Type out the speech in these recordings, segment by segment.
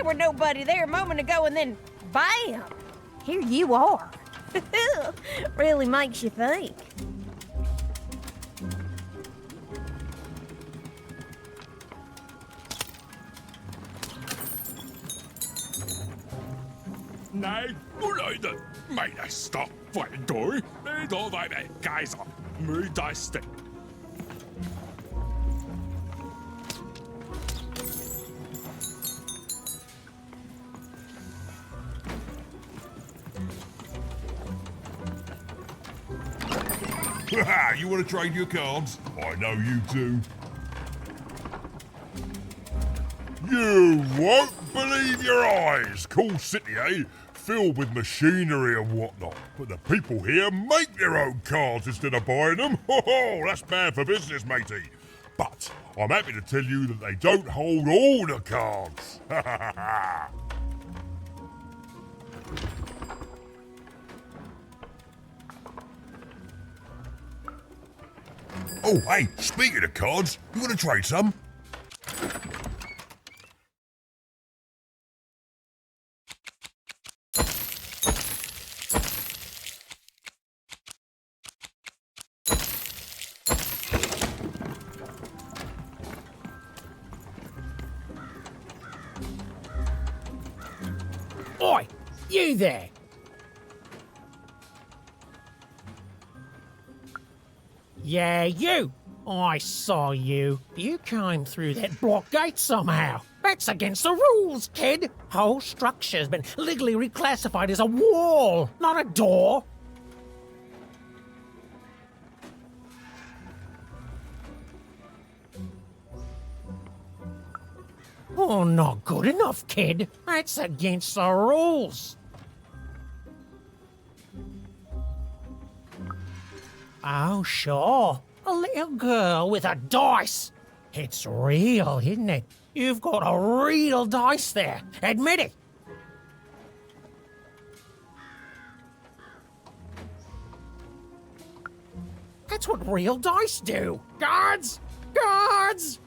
were nobody there a moment ago, and then bam! Here you are. Really makes you think. Nei, hvor er det? Meierstad, for en dårlig. Da var jeg Kaiser. Møydaste. You want to trade your cards? I know you do. You won't believe your eyes! Cool city, eh? Filled with machinery and whatnot. But the people here make their own cards instead of buying them. Ho, that's bad for business, matey. But I'm happy to tell you that they don't hold all the cards. Oh, hey, speaking of cards, you want to trade some? Oi, you there! Yeah, you! I saw you. You came through that block gate somehow. That's against the rules, kid. Whole structure's been legally reclassified as a wall, not a door. Oh, not good enough, kid. That's against the rules. Oh, sure. A little girl with a dice. It's real, isn't it? You've got a real dice there. Admit it. That's what real dice do. Guards! Guards!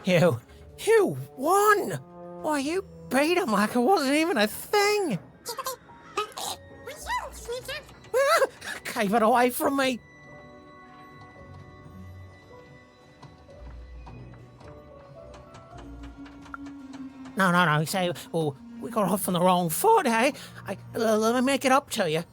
You won! Why, you beat him like it wasn't even a thing! Gave it away from me! No, say, well, we got off on the wrong foot, eh? Let me make it up to you.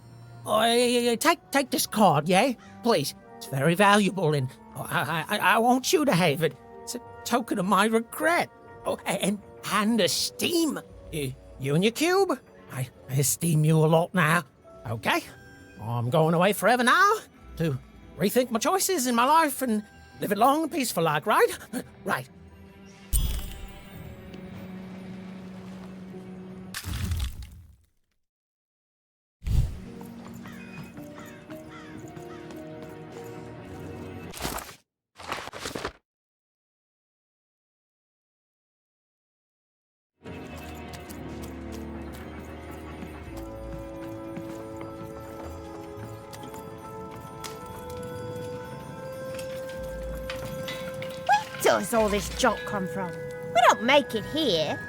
Take this card, yeah? Please. It's very valuable, and I want you to have it. It's a token of my regret. Oh, and esteem. You and your cube. I esteem you a lot now. Okay? I'm going away forever now to rethink my choices in my life and live it long and peaceful like, right? Right. Where does all this junk come from? We don't make it here.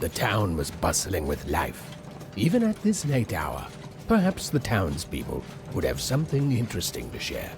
The town was bustling with life. Even at this late hour, perhaps the townspeople would have something interesting to share.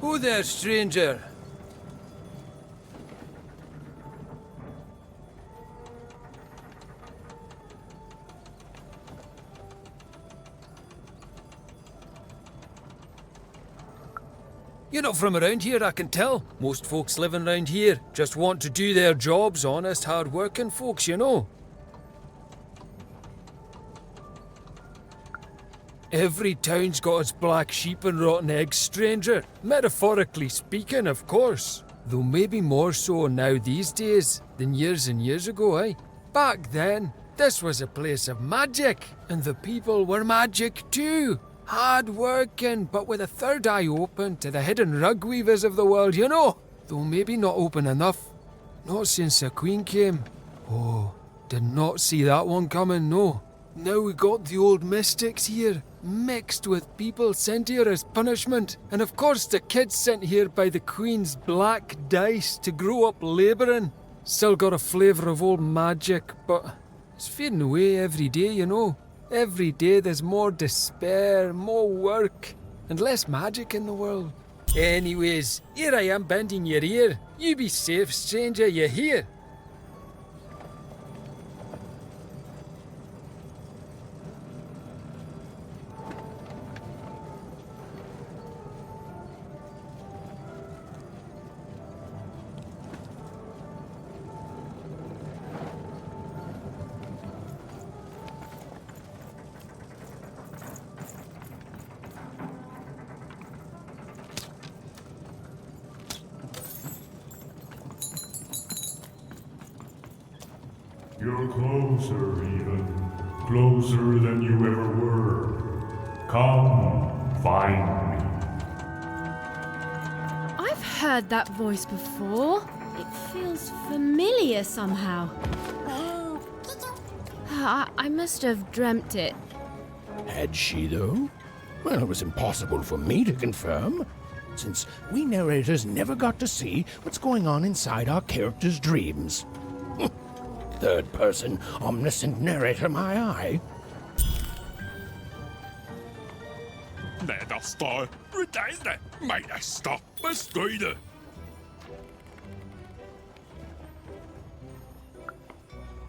Who there, stranger? You're not from around here, I can tell. Most folks living around here just want to do their jobs, honest, hard-working folks, you know. Every town's got its black sheep and rotten eggs, stranger. Metaphorically speaking, of course. Though maybe more so now these days than years and years ago, eh? Back then, this was a place of magic, and the people were magic too. Hard working, but with a third eye open to the hidden rug weavers of the world, you know. Though maybe not open enough. Not since the Queen came. Oh, did not see that one coming, no. Now we got the old mystics here, mixed with people sent here as punishment, and of course the kids sent here by the Queen's black dice to grow up labouring. Still got a flavour of old magic, but it's fading away every day, you know. Every day there's more despair, more work, and less magic in the world. Anyways, here I am bending your ear. You be safe, stranger, you hear? You're closer, even. Closer than you ever were. Come, find me. heard that voice before. It feels familiar somehow. I must have dreamt it. Had she, though? Well, it was impossible for me to confirm, since we narrators never got to see what's going on inside our characters' dreams. Third-person, omniscient narrator, my eye. Nederstar, Redeine, meine Stoppe Skøyde.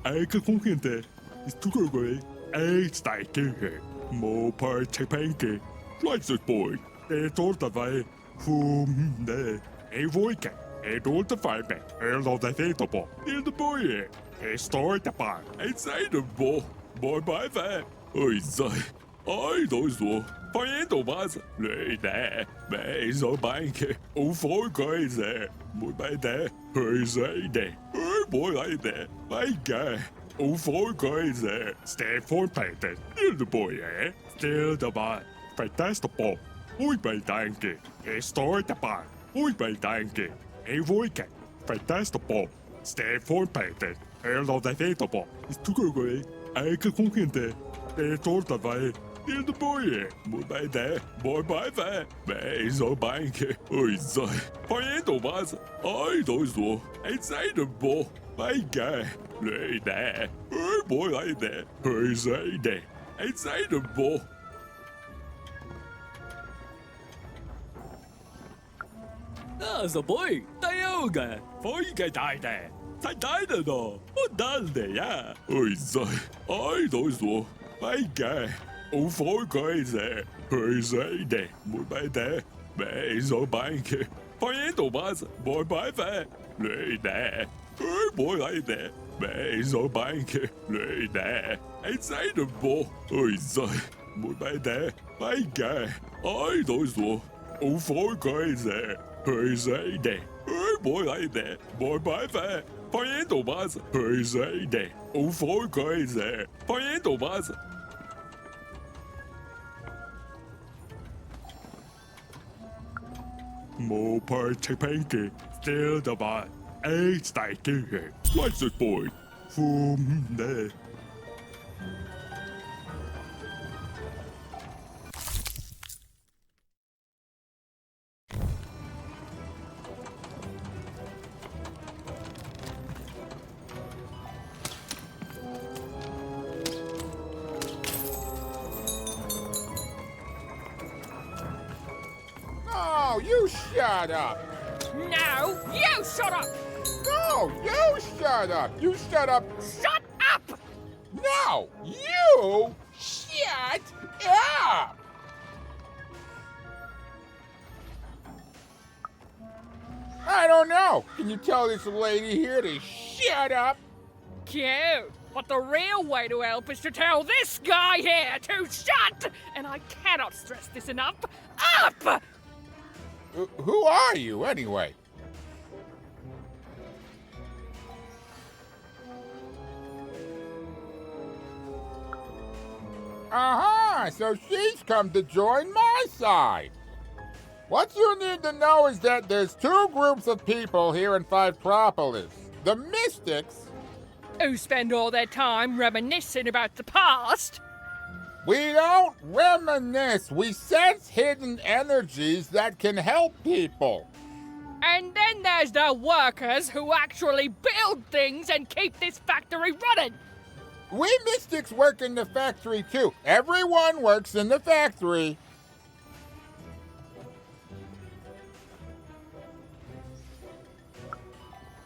Eikkelfunkende, Stukkergøy, Eiksteike, Mopar Tepenke, Schweizerboy, Tortavai, Humne, Evoike, Edoltefeibe, Erlodefetabo, Ildeboye, Estortapa, Einseidebo, Boy by that, Oizai, Oidozo, Paendomas, Lede, Bezo Banke, Ufolgoize, Mubede, Oizide, Boy like that, my guy. Ufolgoize, stand for painted, Ildeboye, still the bar, Fantastical, Uibedanke, Estortapa, Uibedanke, Evoike, Fantastical, stand for painted, Erlodefetabo, Stukkergøy, Eikkelfunkende, Tortavai, Ildeboye, Mubede, Boy by that, Bezo Banke, Oizai, Paendomas, Oidozo, Einseidebo, my guy, lay there, boy like that, Oizide, Einseidebo. That's the boy, Tayoga, Foiga Dide, Tadino, Odalde, yeah. Oizai, Oidozo, my guy, Ufolgoize, Oizide, Mubede, Bezo Banke, Paendomas, Boy by that, lay there. Boy like that, Bezo Banke, lay there. Einseidebo, Oizai, Mubede, my guy, Oidozo, Ufolgoize, Oizide, boy like that, boy by that, Paendomas, Oizide, Ufolgoize, Paendomas. Mopar Tepenke, still the bar. Eiksteike, Schweizerboy, Humne. Oh, you shut up! No, you shut up! No, you shut up! You shut up! Shut up! No, you shut up! I don't know. Can you tell this lady here to shut up? Cute. But the real way to help is to tell this guy here to shut! And I cannot stress this enough. Up! Who are you, anyway? Aha! So she's come to join my side. What you need to know is that there's two groups of people here in Fivetropolis. The Mystics, who spend all their time reminiscing about the past. We don't reminisce. We sense hidden energies that can help people. And then there's the workers who actually build things and keep this factory running. We Mystics work in the factory too. Everyone works in the factory.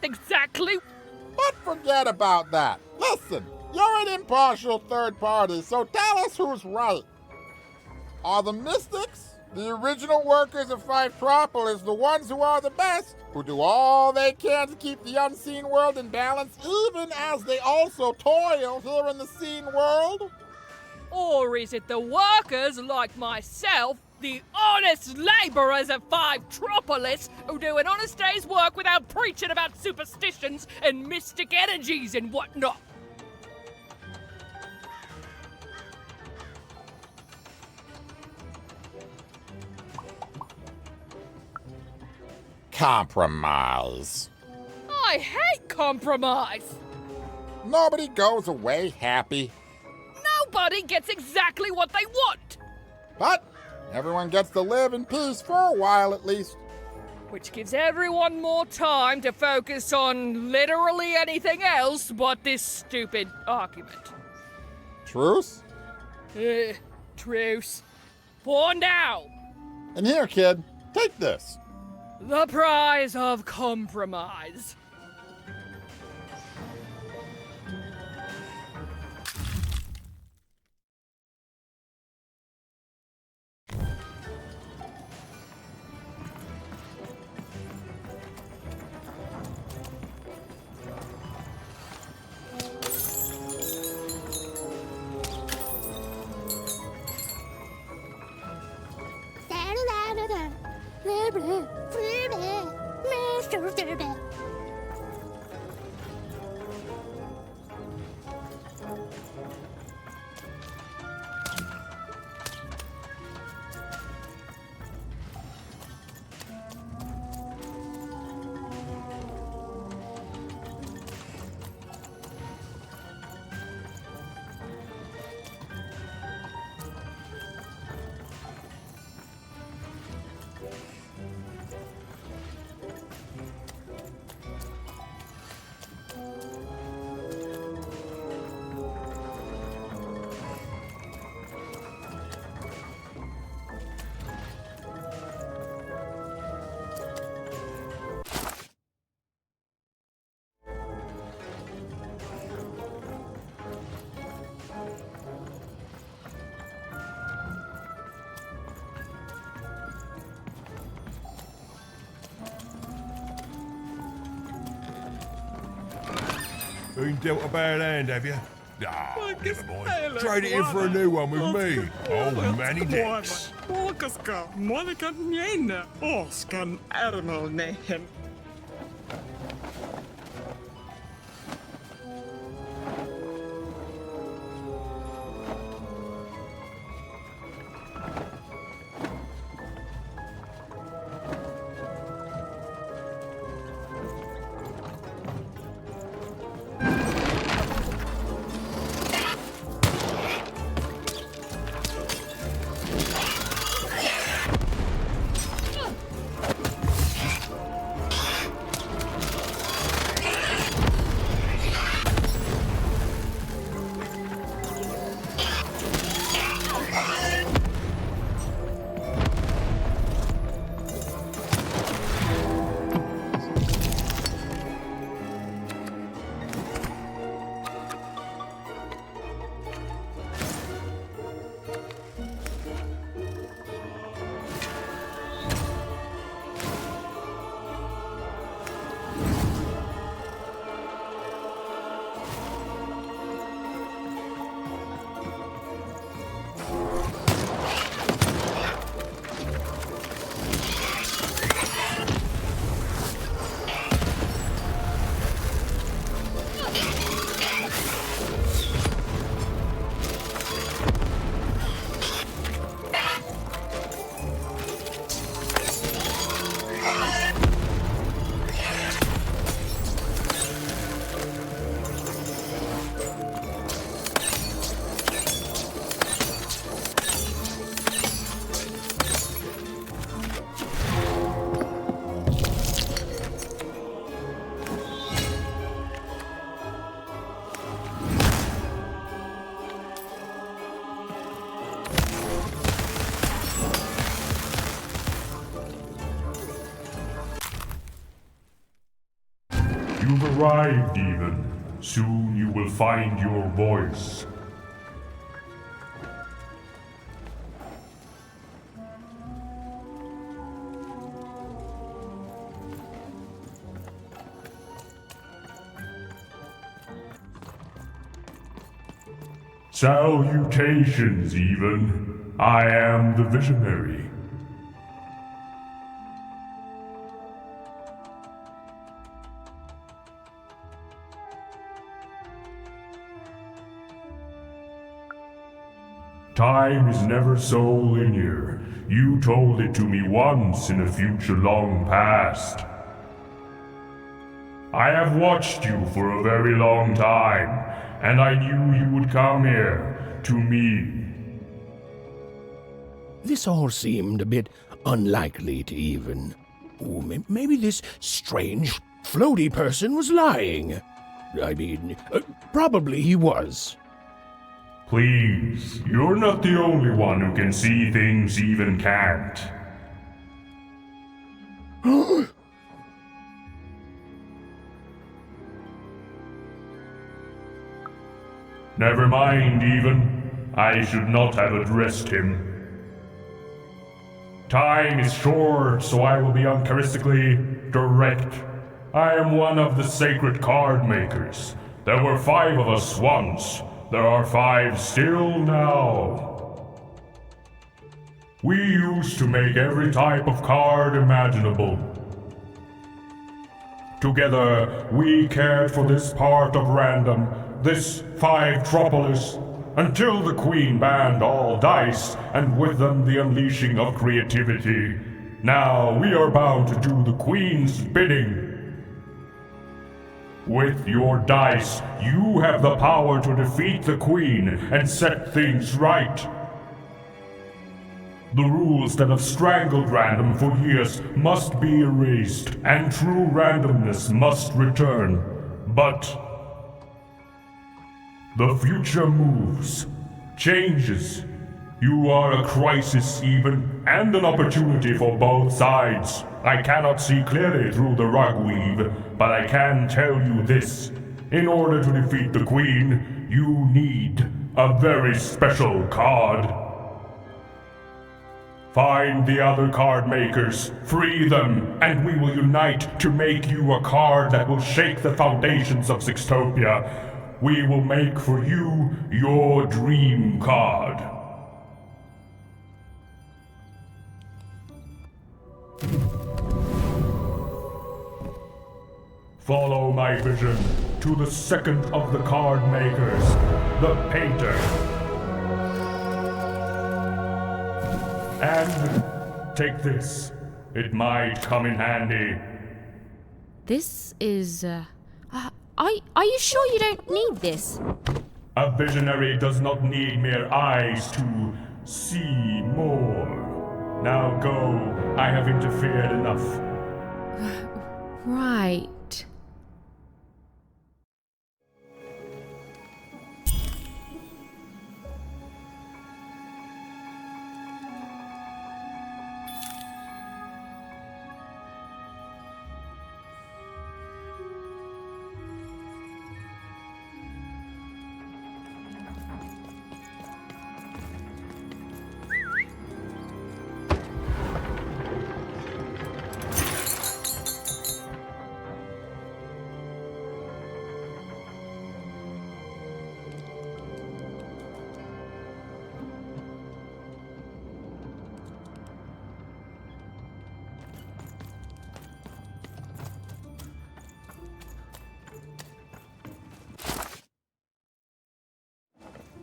Exactly. But forget about that. Listen, you're an impartial third party, so tell us who's right. Are the Mystics, the original workers of Fivetropolis, the ones who are the best, who do all they can to keep the unseen world in balance, even as they also toil here in the seen world? Or is it the workers like myself, the honest labourers of Fivetropolis, who do an honest day's work without preaching about superstitions and mystic energies and whatnot? compromise. I hate compromise. Nobody goes away happy. Nobody gets exactly what they want. But everyone gets to live in peace for a while at least. Which gives everyone more time to focus on literally anything else but this stupid argument. Truce? Truce. For now. And here, kid, take this. The prize of compromise. Been dealt a bad hand, have you? Ah, never mind. Trade it in for a new one with me. Oh, many decks. Polkaska, Monika Niene, Oskan Ermal Nehen. You've arrived, Ewen. Soon you will find your voice. Salutations, Ewen. I am the Visionary. Time is never so linear. You told it to me once in a future long past. I have watched you for a very long time, and I knew you would come here, to me. This all seemed a bit unlikely to Ewen. Ooh, maybe this strange, floaty person was lying. I mean, probably he was. Please, you're not the only one who can see things Ewen can't. Never mind, Ewen. I should not have addressed him. Time is short, so I will be uncharacteristically direct. I am one of the sacred card makers. There were 5 of us once. There are 5 still now. We used to make every type of card imaginable. Together, we cared for this part of random, this 5-tropolis, until the Queen banned all dice, and with them the unleashing of creativity. Now we are bound to do the Queen's bidding. With your dice, you have the power to defeat the Queen and set things right. The rules that have strangled random for years must be erased, and true randomness must return. But the future moves, changes. You are a crisis even, and an opportunity for both sides. I cannot see clearly through the rugweave, but I can tell you this. In order to defeat the Queen, you need a very special card. Find the other card makers, free them, and we will unite to make you a card that will shake the foundations of Sixtopia. We will make for you your dream card. Follow my vision to the second of the card makers, the painter. And take this. It might come in handy. This is, Are you sure you don't need this? A visionary does not need mere eyes to see more. Now go. I have interfered enough. Right.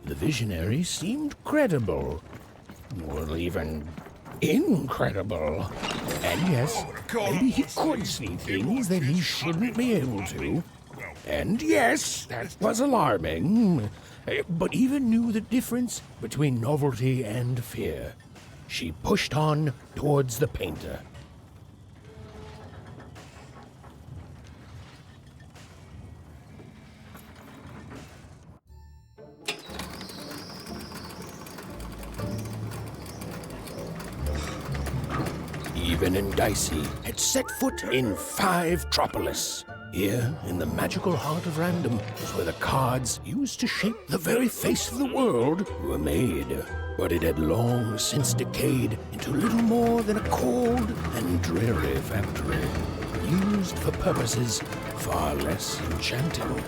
The visionary seemed credible. Well, even incredible. And yes, maybe he could see things that he shouldn't be able to. And yes, that was alarming. But Ewen knew the difference between novelty and fear. She pushed on towards the painter. Ewen and Daishi had set foot in 5-tropolis. Here, in the magical heart of random, was where the cards used to shape the very face of the world were made. But it had long since decayed into little more than a cold and dreary factory, used for purposes far less enchanting.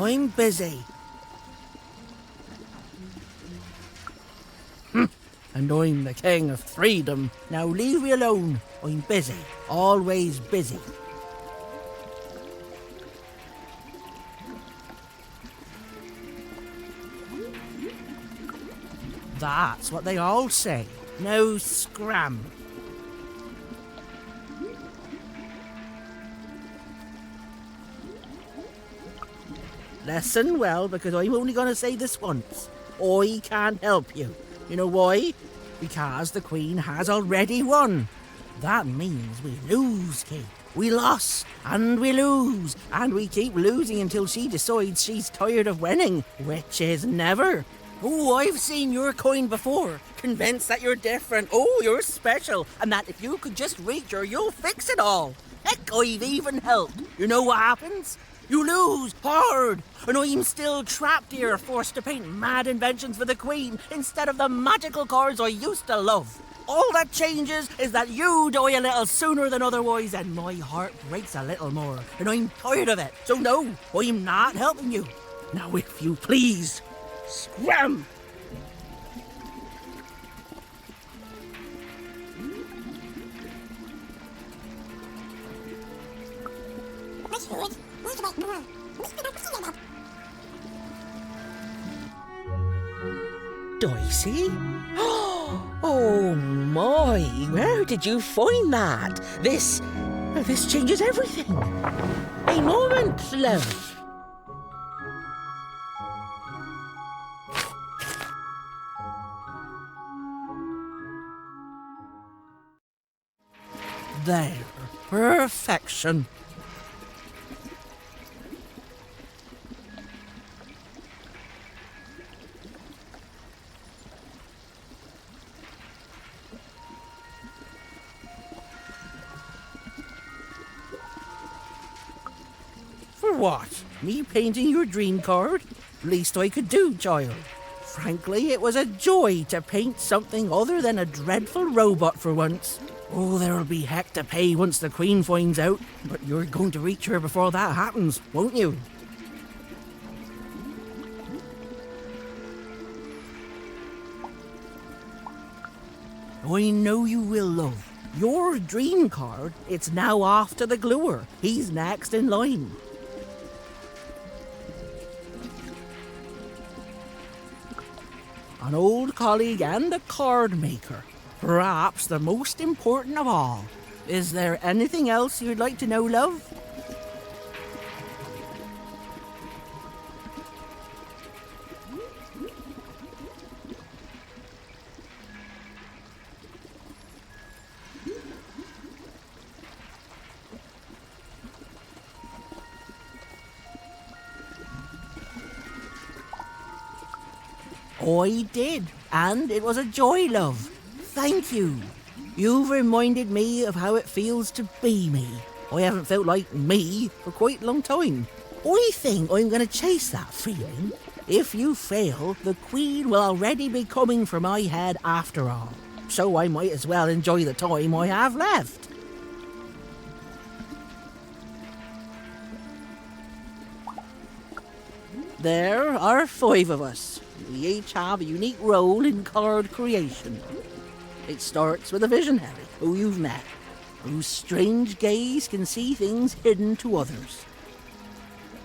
I'm busy. And I'm the king of freedom. Now leave me alone. I'm busy. Always busy. That's what they all say. No scram. Listen well, because I'm only going to say this once. I can't help you. You know why? Because the Queen has already won. That means we lose, kid. We lost, and we lose, and we keep losing until she decides she's tired of winning, which is never. Oh, I've seen your coin before, convinced that you're different, oh, you're special, and that if you could just reach her, you'll fix it all. Heck, I've even helped. You know what happens? You lose hard, and I'm still trapped here, forced to paint mad inventions for the Queen instead of the magical cards I used to love. All that changes is that you die a little sooner than otherwise, and my heart breaks a little more, and I'm tired of it. So no, I'm not helping you. Now, if you please, scram! Daishi? Oh my, where did you find that? This changes everything. A moment, love. There, perfection. For what? Me painting your dream card? Least I could do, child. Frankly, it was a joy to paint something other than a dreadful robot for once. Oh, there'll be heck to pay once the Queen finds out, but you're going to reach her before that happens, won't you? I know you will, love. Your dream card, it's now off to the gluer. He's next in line. An old colleague and a card maker. Perhaps the most important of all. Is there anything else you'd like to know, love? I did, and it was a joy, love. Thank you. You've reminded me of how it feels to be me. I haven't felt like me for quite a long time. I think I'm going to chase that feeling. If you fail, the Queen will already be coming for my head after all. So I might as well enjoy the time I have left. There are 5 of us. We each have a unique role in card creation. It starts with a visionary who you've met, whose strange gaze can see things hidden to others.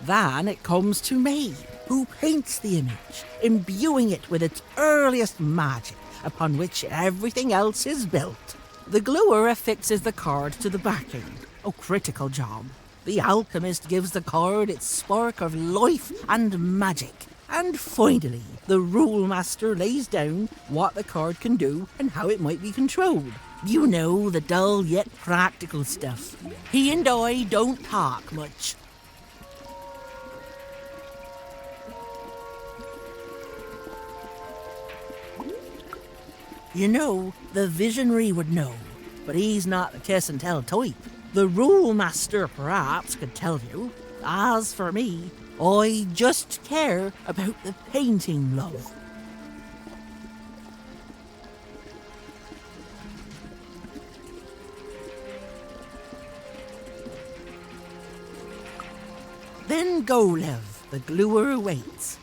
Then it comes to me, who paints the image, imbuing it with its earliest magic, upon which everything else is built. The gluer affixes the card to the backing, a critical job. The alchemist gives the card its spark of life and magic. And finally, the rule master lays down what the card can do and how it might be controlled. You know, the dull yet practical stuff. He and I don't talk much. You know, the visionary would know, but he's not the kiss and tell type. The rule master perhaps could tell you. As for me, I just care about the painting, love. Then go, love. The gluer awaits.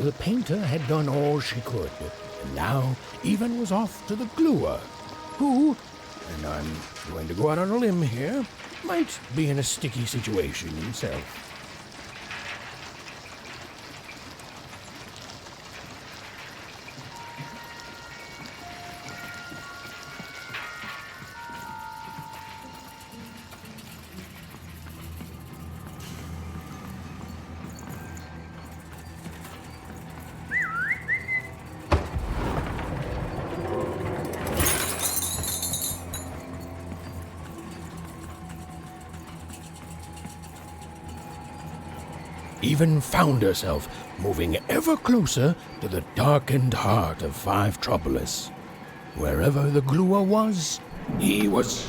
the painter had done all she could, and now Ewen was off to the gluer, who, and I'm going to go out on a limb here, might be in a sticky situation himself. Ewen found herself moving ever closer to the darkened heart of Five Troublous. Wherever the gluer was, he was...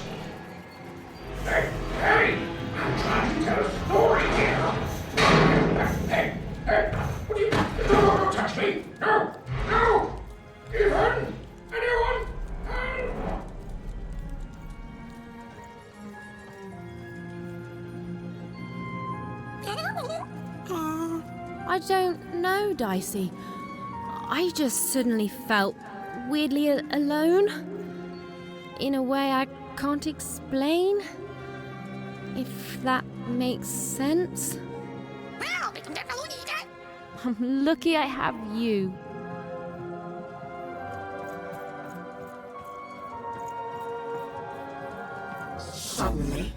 Hey! I'm trying to tell a story here! Hey! What do you... No, don't touch me! No! Ewen! Anyone? I don't know, Dicey. I just suddenly felt weirdly alone. In a way I can't explain. If that makes sense. I'm lucky I have you. Suddenly,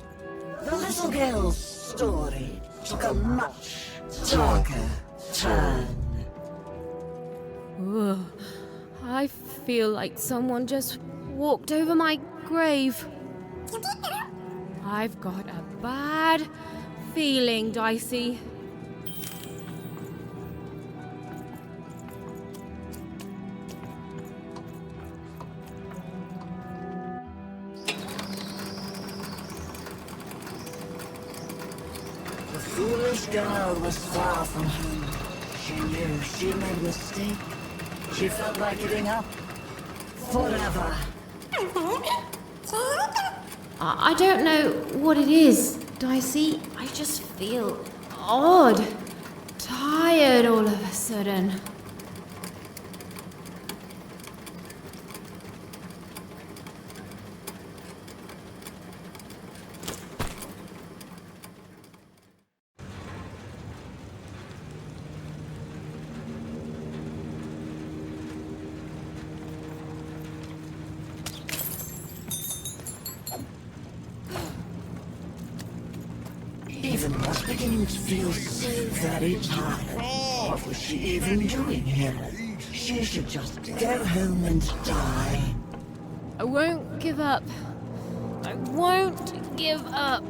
the little girl's story took a much darker turn. Ugh, I feel like someone just walked over my grave. I've got a bad feeling, Dicey. The foolish girl was far from home. She knew she made a mistake. She felt like giving up forever. I don't know what it is, Dicey. I just feel odd. Tired all of a sudden. Ewen was beginning to feel so very tired. What was she even doing here? She should just go home and die. I won't give up. I won't give up.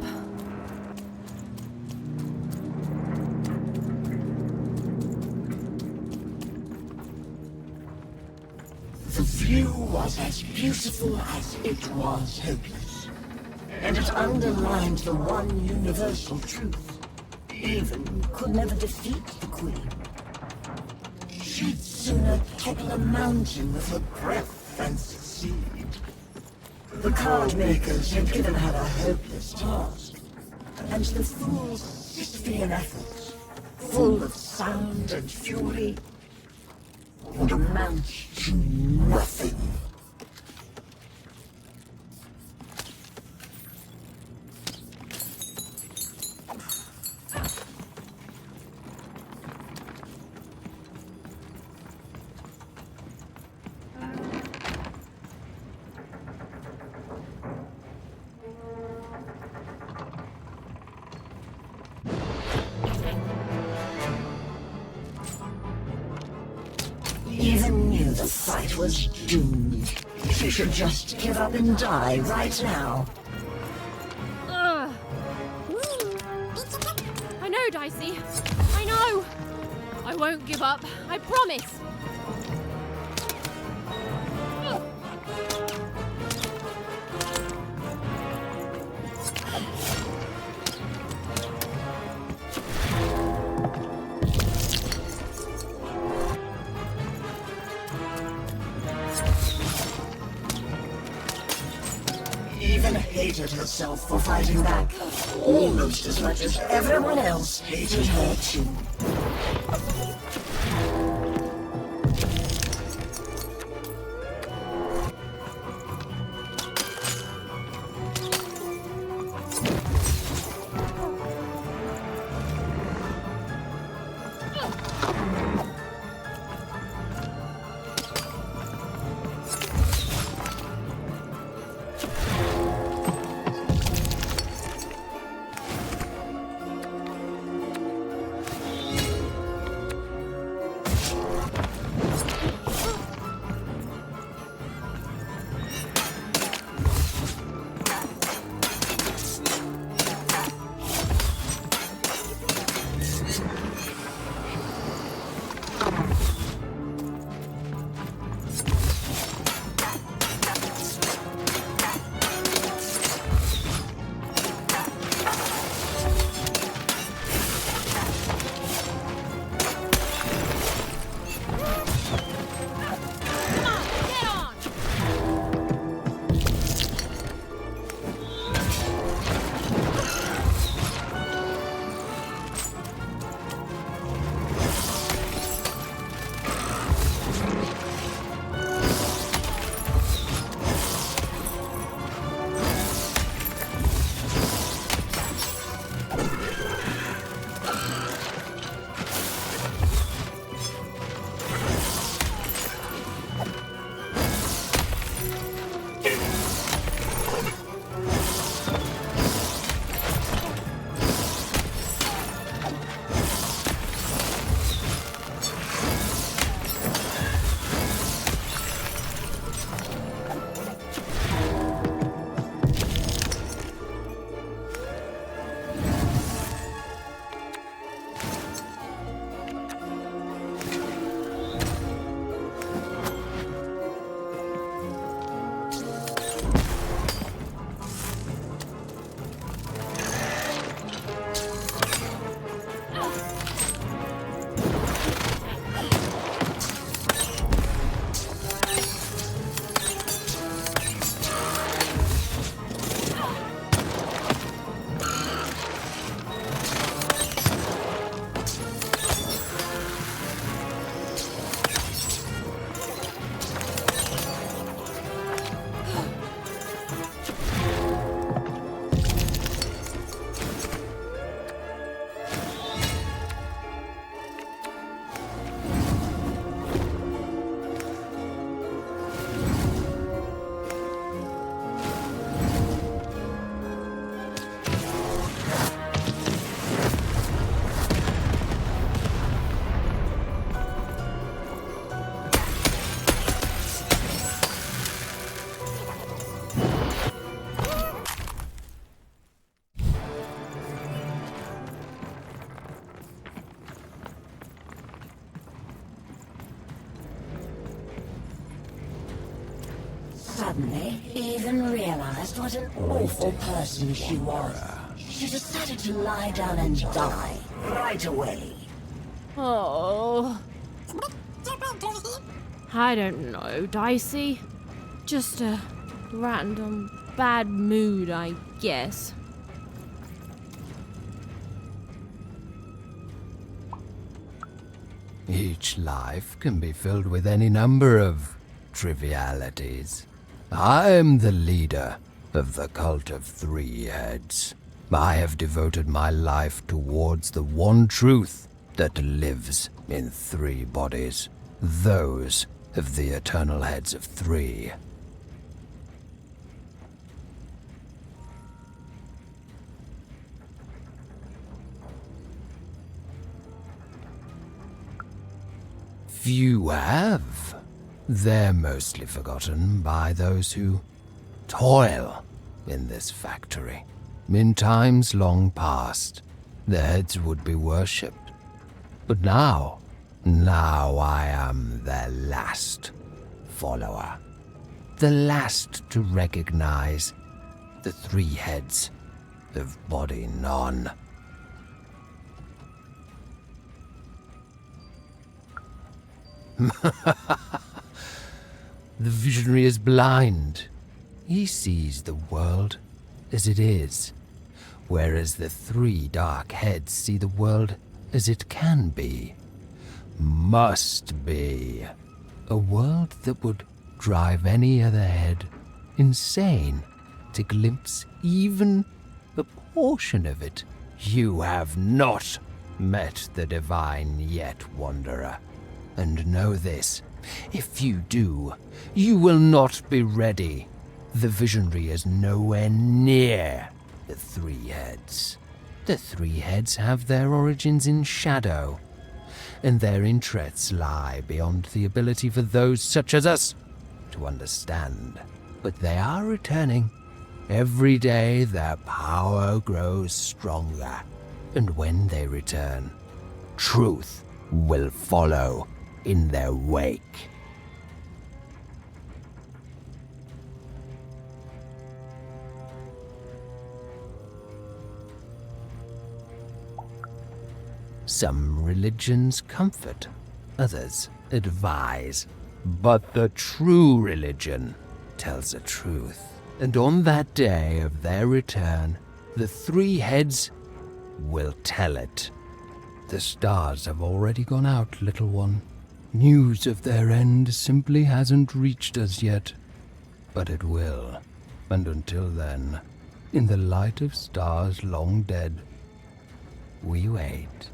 The view was as beautiful as it was hopeless. And it underlined the one universal truth. Ewen could never defeat the Queen. She'd sooner topple a mountain with her breath than succeed. The card makers had given her a hopeless task, and the fool's Sisyphean efforts, full of sound and fury, would amount to nothing. Ewen knew the fight was doomed. She should just give up and die right now. Ugh. I know, Dicey. I know. I won't give up. I promise. Ewen hated herself for fighting back, almost as much as everyone else hated her too. suddenly, Ewen realized what an awful person she was. She decided to lie down and die right away. Oh. I don't know, Dicey. Just a random bad mood, I guess. Each life can be filled with any number of trivialities. I'm the leader of the cult of 3 heads. I have devoted my life towards the one truth that lives in 3 bodies, those of the eternal heads of 3. Few have. They're mostly forgotten by those who toil in this factory. In times long past, the heads would be worshipped. But now I am their last follower. The last to recognize the 3 heads of body none. The visionary is blind. He sees the world as it is, whereas the 3 dark heads see the world as it can be, must be. A world that would drive any other head insane to glimpse even a portion of it. You have not met the divine yet, Wanderer. And know this, if you do, you will not be ready. The visionary is nowhere near the 3 heads. The 3 heads have their origins in shadow, and their interests lie beyond the ability for those such as us to understand. But they are returning. Every day their power grows stronger, and when they return, truth will follow in their wake. Some religions comfort, others advise, but the true religion tells the truth. And on that day of their return, the 3 heads will tell it. The stars have already gone out, little one. News of their end simply hasn't reached us yet, but it will. And until then, in the light of stars long dead, we wait.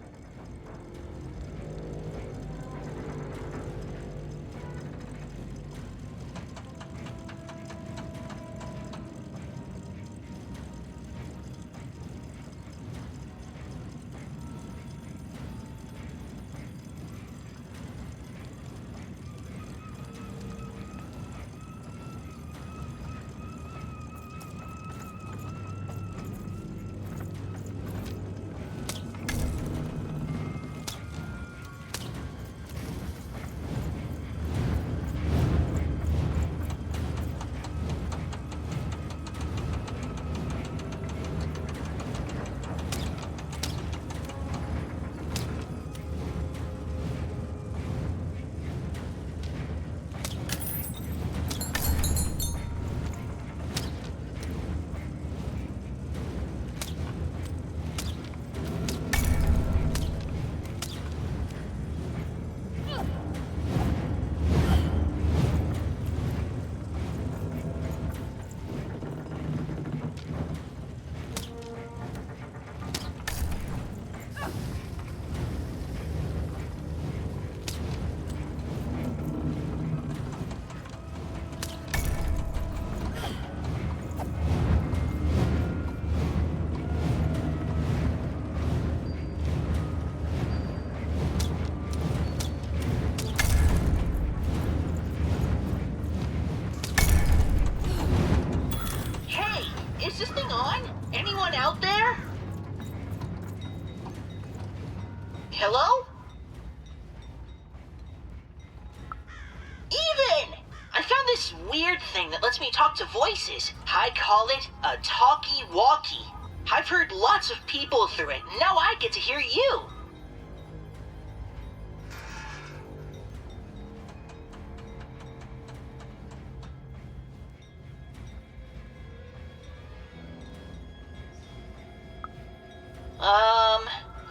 this weird thing that lets me talk to voices. I call it a talkie-walkie. I've heard lots of people through it. Now I get to hear you.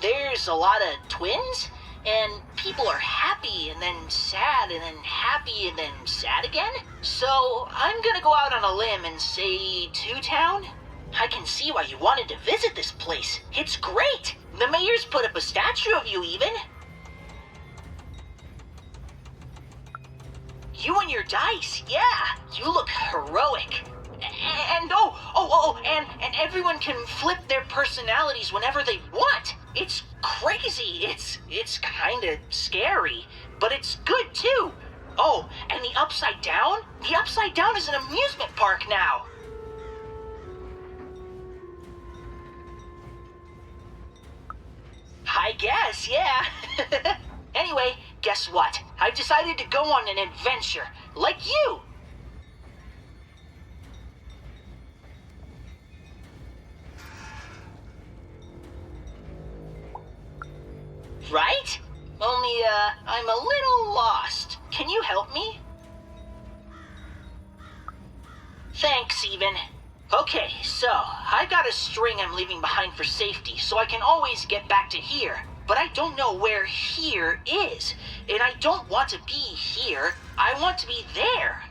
There's a lot of twins, and people are happy and then sad and then happy and then sad again. So I'm gonna go out on a limb and say Two Town. I can see why you wanted to visit this place. It's great. The mayor's put up a statue of you even. You and your dice, yeah, you look heroic. And and everyone can flip their personalities whenever they want. It's crazy. It's kind of scary, but it's good too. Oh, and the Upside Down? The Upside Down is an amusement park now. I guess, yeah. Anyway, guess what? I've decided to go on an adventure, like you. Right? Only, I'm a little lost. Can you help me? Thanks, Ewen. Okay, so, I've got a string I'm leaving behind for safety, so I can always get back to here. But I don't know where here is. And I don't want to be here. I want to be there.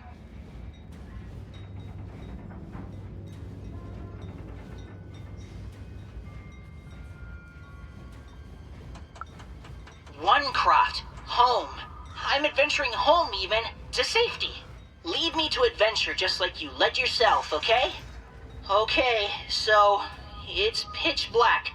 Onecroft, home. I'm adventuring home, Ewen, to safety. Lead me to adventure just like you led yourself, okay? Okay, so it's pitch black.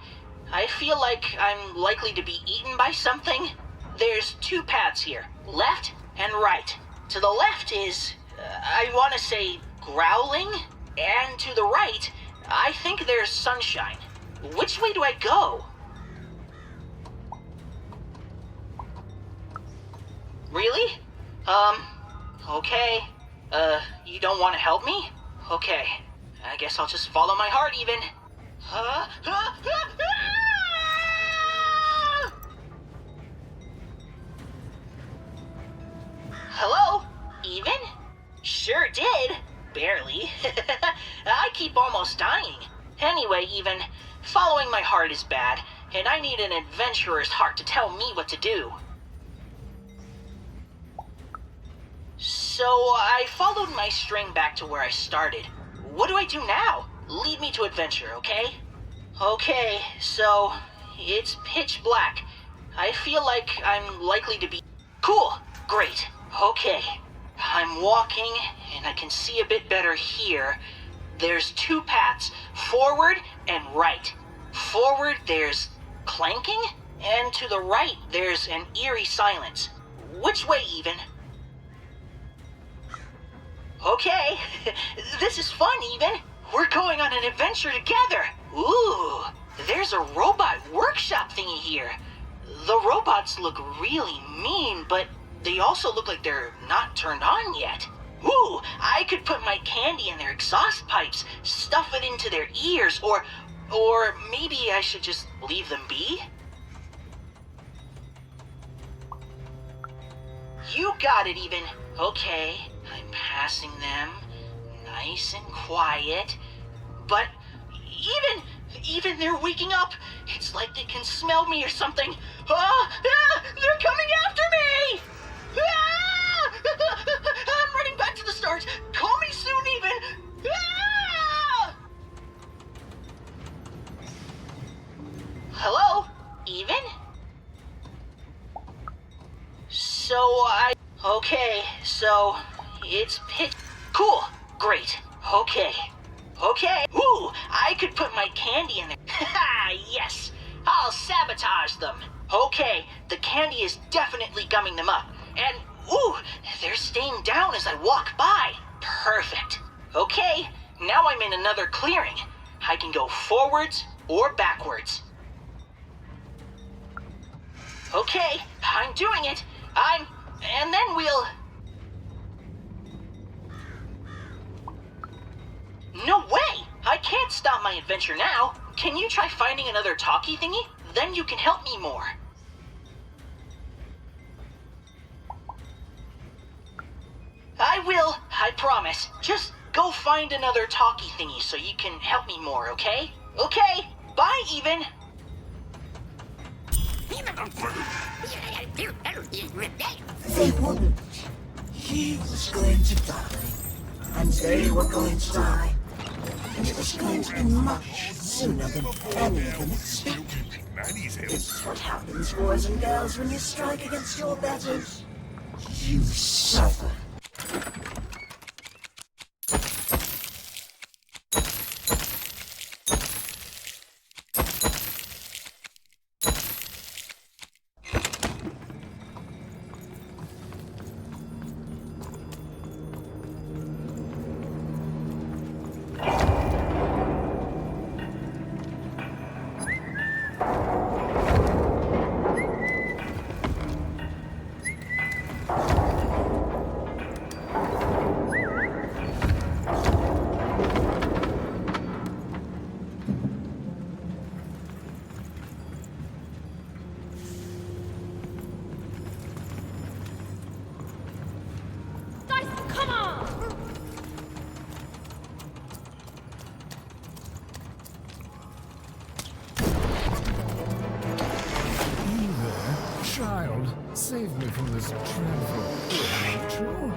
I feel like I'm likely to be eaten by something. There's two paths here, left and right. To the left is, I want to say, growling, and to the right, I think there's sunshine. Which way do I go? Really? Okay. You don't want to help me? Okay. I guess I'll just follow my heart, Ewen. Hello? Ewen? Sure did. Barely. I keep almost dying. Anyway, Ewen, following my heart is bad, and I need an adventurer's heart to tell me what to do. So I followed my string back to where I started. What do I do now? Lead me to adventure, okay? Okay, so it's pitch black. I feel like I'm likely to be... Cool, great, okay. I'm walking, and I can see a bit better here. There's two paths, forward and right. Forward, there's clanking, and to the right, there's an eerie silence. Which way, Ewen? Okay, this is fun, Ewen. We're going on an adventure together. Ooh, there's a robot workshop thingy here. The robots look really mean, but they also look like they're not turned on yet. Ooh, I could put my candy in their exhaust pipes, stuff it into their ears, or maybe I should just leave them be? You got it, Ewen. Okay, I'm passing them, nice and quiet. But even they're waking up. It's like they can smell me or something. They're coming after me! I'm running back to the start. Call me soon, Ewen. Hello, Ewen? Okay, so it's pitch... Cool, great, okay. Ooh, I could put my candy in there. Yes, I'll sabotage them. Okay, the candy is definitely gumming them up. And, ooh, they're staying down as I walk by. Perfect. Okay, now I'm in another clearing. I can go forwards or backwards. Okay, I'm doing it. And then we'll... not my adventure now, can you try finding another talkie thingy? Then you can help me more. I will, I promise. Just go find another talkie thingy so you can help me more, okay? Okay, bye, Ewen. They wouldn't. He was going to die, and they were going to die. And it was going to be much sooner than any of them expected. This is what happens, boys and girls, when you strike against your betters. You suffer. Child, save me from this dreadful creature.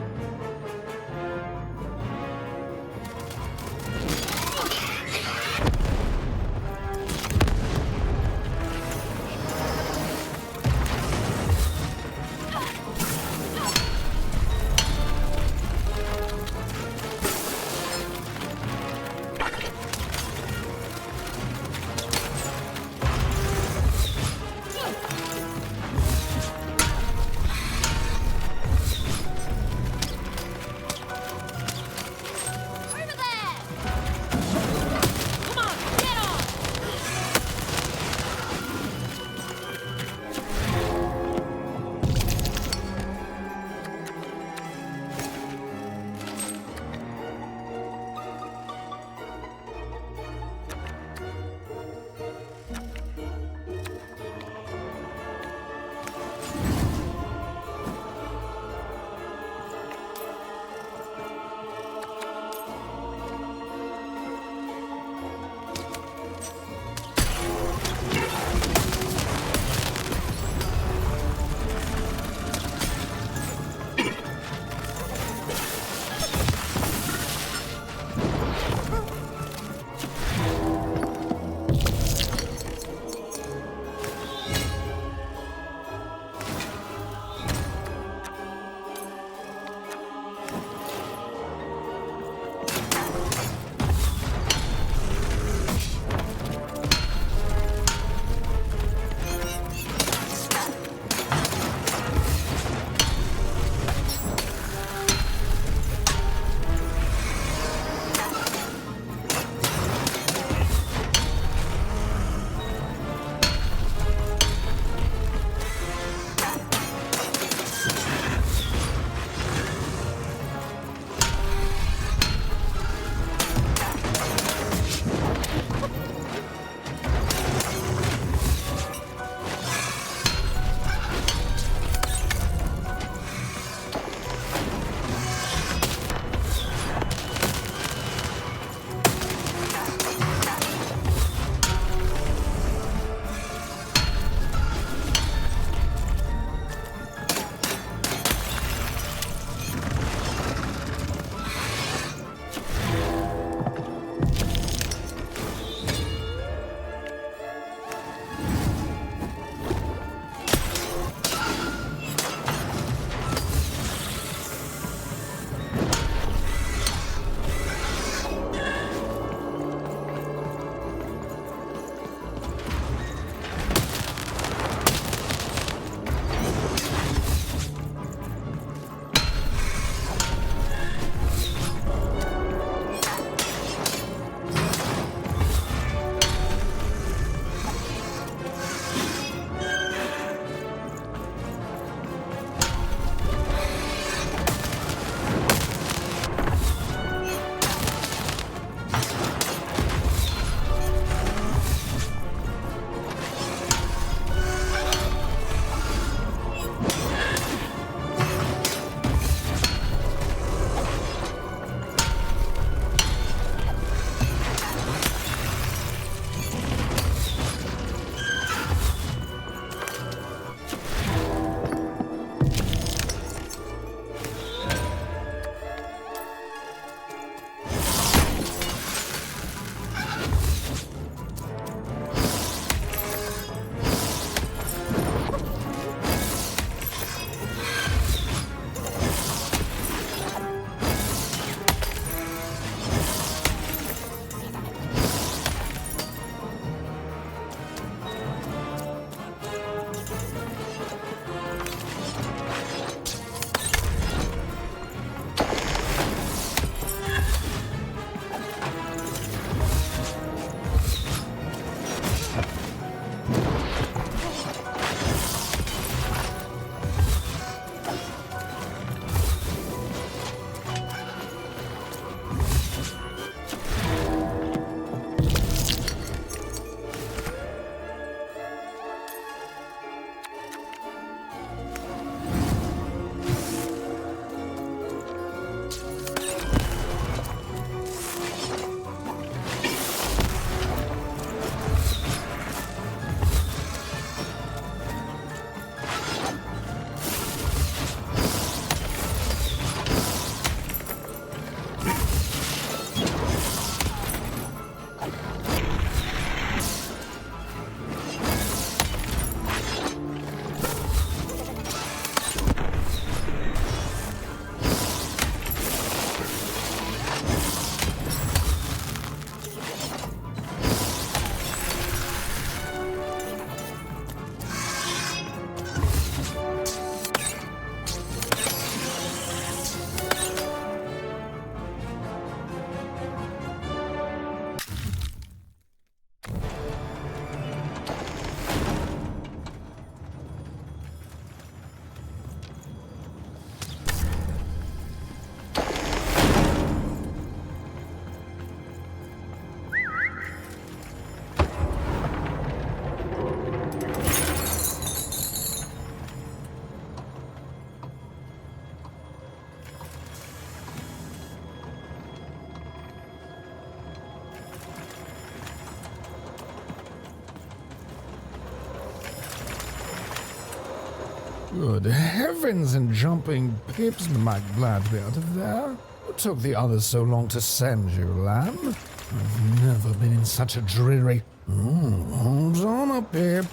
Good heavens and jumping pips, might glad to be out of there. What took the others so long to send you, lamb? I've never been in such a dreary... hold on a pip.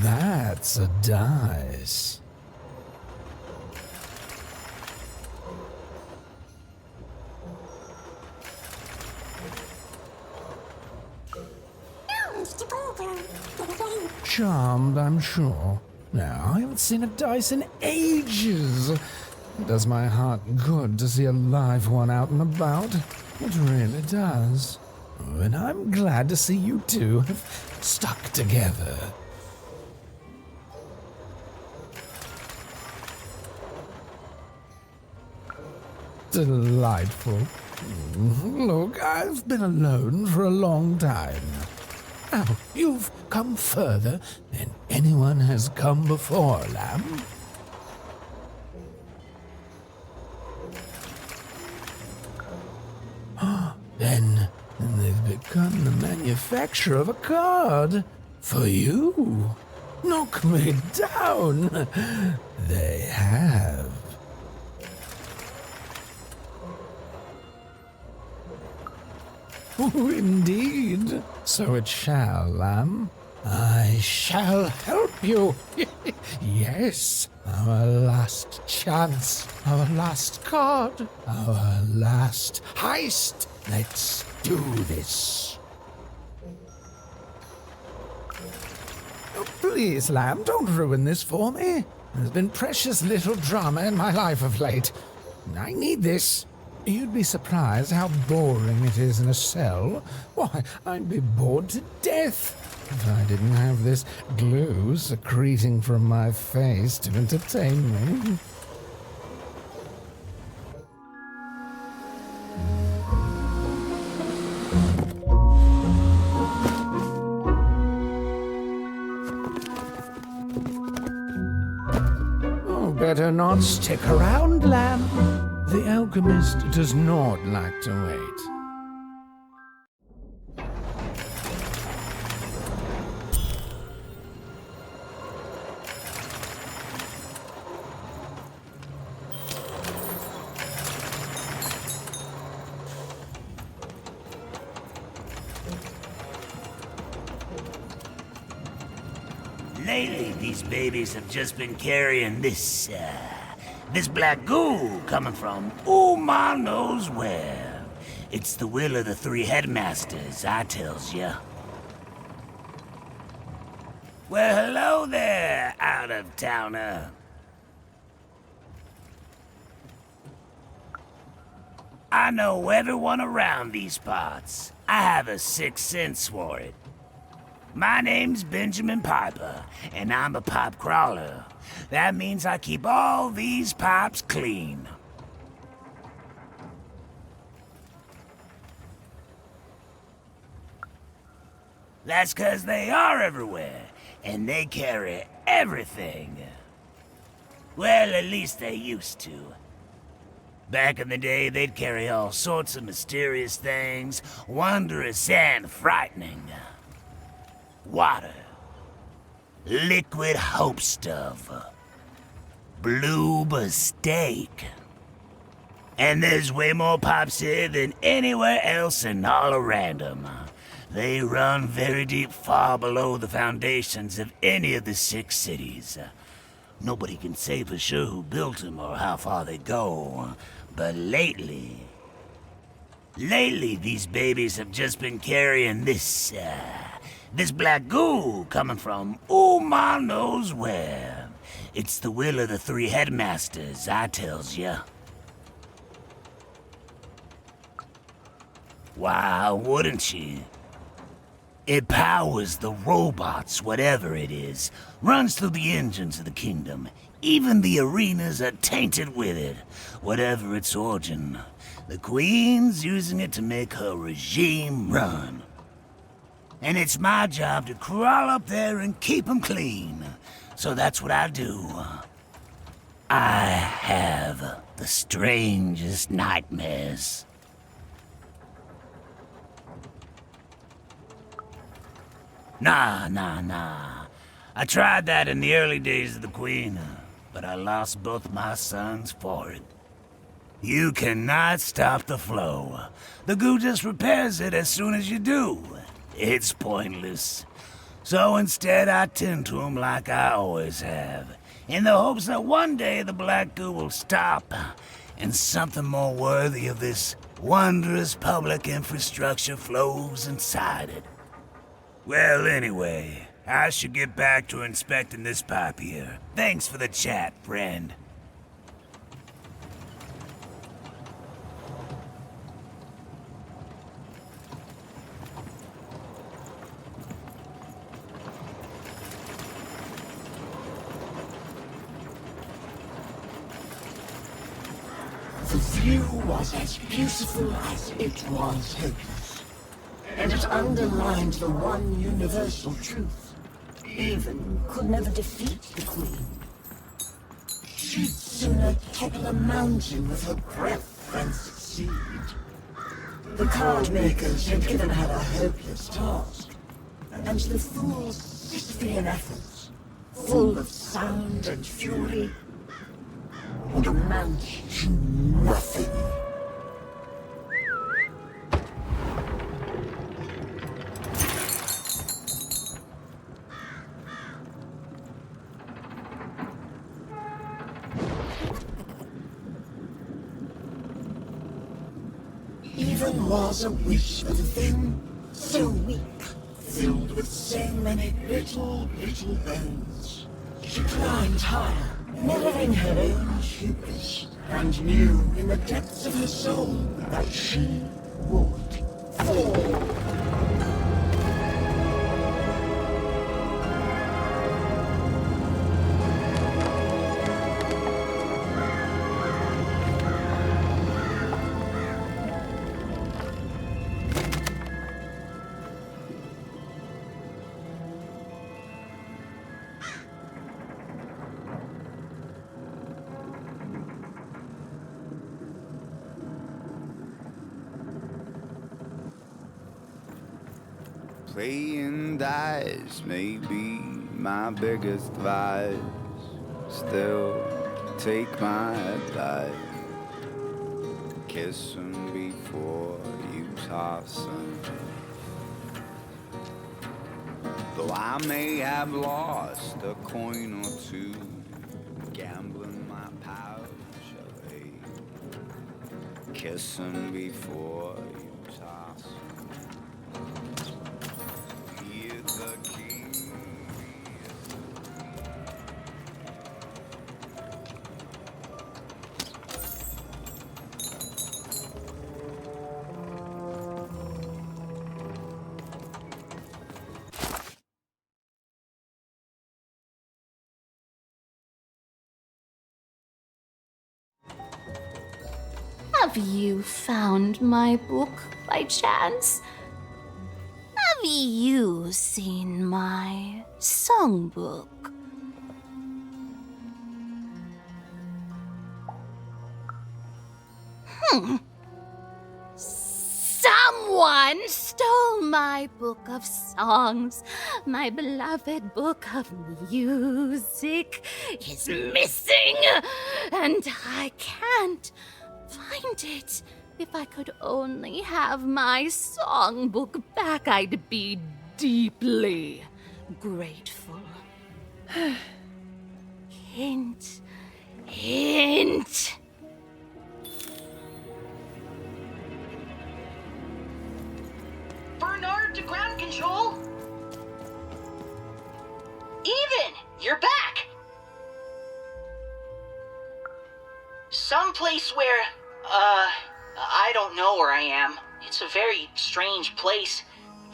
That's a dice. Charmed, I'm sure. Now, I haven't seen a dice in ages. It does my heart good to see a live one out and about. It really does. Oh, and I'm glad to see you two have stuck together. Delightful. Look, I've been alone for a long time. Now, you've come further than anyone has come before, lamb. Then they've become the manufacturer of a card for you. Knock me down. They have. Oh, indeed. So it shall, lamb. I shall help you. Yes, our last chance, our last card, our last heist. Let's do this. Oh, please, lamb, don't ruin this for me. There's been precious little drama in my life of late. I need this. You'd be surprised how boring it is in a cell. Why, I'd be bored to death if I didn't have this glue secreting from my face to entertain me. Oh, better not stick around, lamb. The alchemist does not like to wait. Lately, these babies have just been carrying this black goo coming from who ma knows where. It's the will of the three headmasters, I tells ya. Well, hello there, out-of-towner. I know everyone around these parts. I have a sixth sense for it. My name's Benjamin Piper, and I'm a pipe crawler. That means I keep all these pipes clean. That's 'cause they are everywhere, and they carry everything. Well, at least they used to. Back in the day, they'd carry all sorts of mysterious things, wondrous and frightening. Water. Liquid hope stuff. Blue steak. And there's way more pipes here than anywhere else in all of Random. They run very deep, far below the foundations of any of the 6 cities. Nobody can say for sure who built them or how far they go. But lately, these babies have just been carrying this black goo coming from who ma knows where. It's the will of the three headmasters, I tells ya. Why wouldn't she? It powers the robots, whatever it is. Runs through the engines of the kingdom. Even the arenas are tainted with it, whatever its origin. The Queen's using it to make her regime run. And it's my job to crawl up there and keep them clean. So that's what I do. I have the strangest nightmares. Nah. I tried that in the early days of the Queen. but I lost both my sons for it. You cannot stop the flow. The goo just repairs it as soon as you do. It's pointless. So instead I tend to them like I always have, in the hopes that one day the black goo will stop, and something more worthy of this wondrous public infrastructure flows inside it. Well, anyway, I should get back to inspecting this pipe here. Thanks for the chat, friend. The view was as beautiful as it was hopeless, and it underlined the one universal truth. Ewen could never defeat the Queen. She'd sooner topple a mountain with her breath than succeed. The card makers had given her a hopeless task, and the fool's Sisyphean efforts, full of sound and fury, would amount to nothing. Even was a wish for the thing so weak, filled with so many little bones. She climbed higher, mirroring her own hubris, and knew in the depths of her soul that she would fall. Playing dice may be my biggest vice. Still, take my advice. Kiss 'em before you toss 'em. Though I may have lost a coin or two, gambling my pouch away. Kiss 'em before you toss 'em. Have you found my book by chance? Have you seen my songbook? Someone stole my book of songs. My beloved book of music is missing, and I can't find it. If I could only have my songbook back, I'd be deeply grateful. Hint, hint. Bernard to ground control. Ewen, you're back. Someplace where, I don't know where I am. It's a very strange place.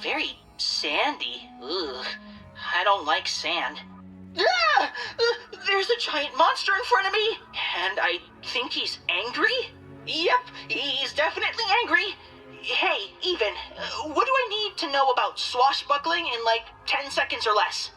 Very sandy. Ugh, I don't like sand. Ah! There's a giant monster in front of me, and I think he's angry? Yep, he's definitely angry. Hey, Ewen, what do I need to know about swashbuckling in like 10 seconds or less?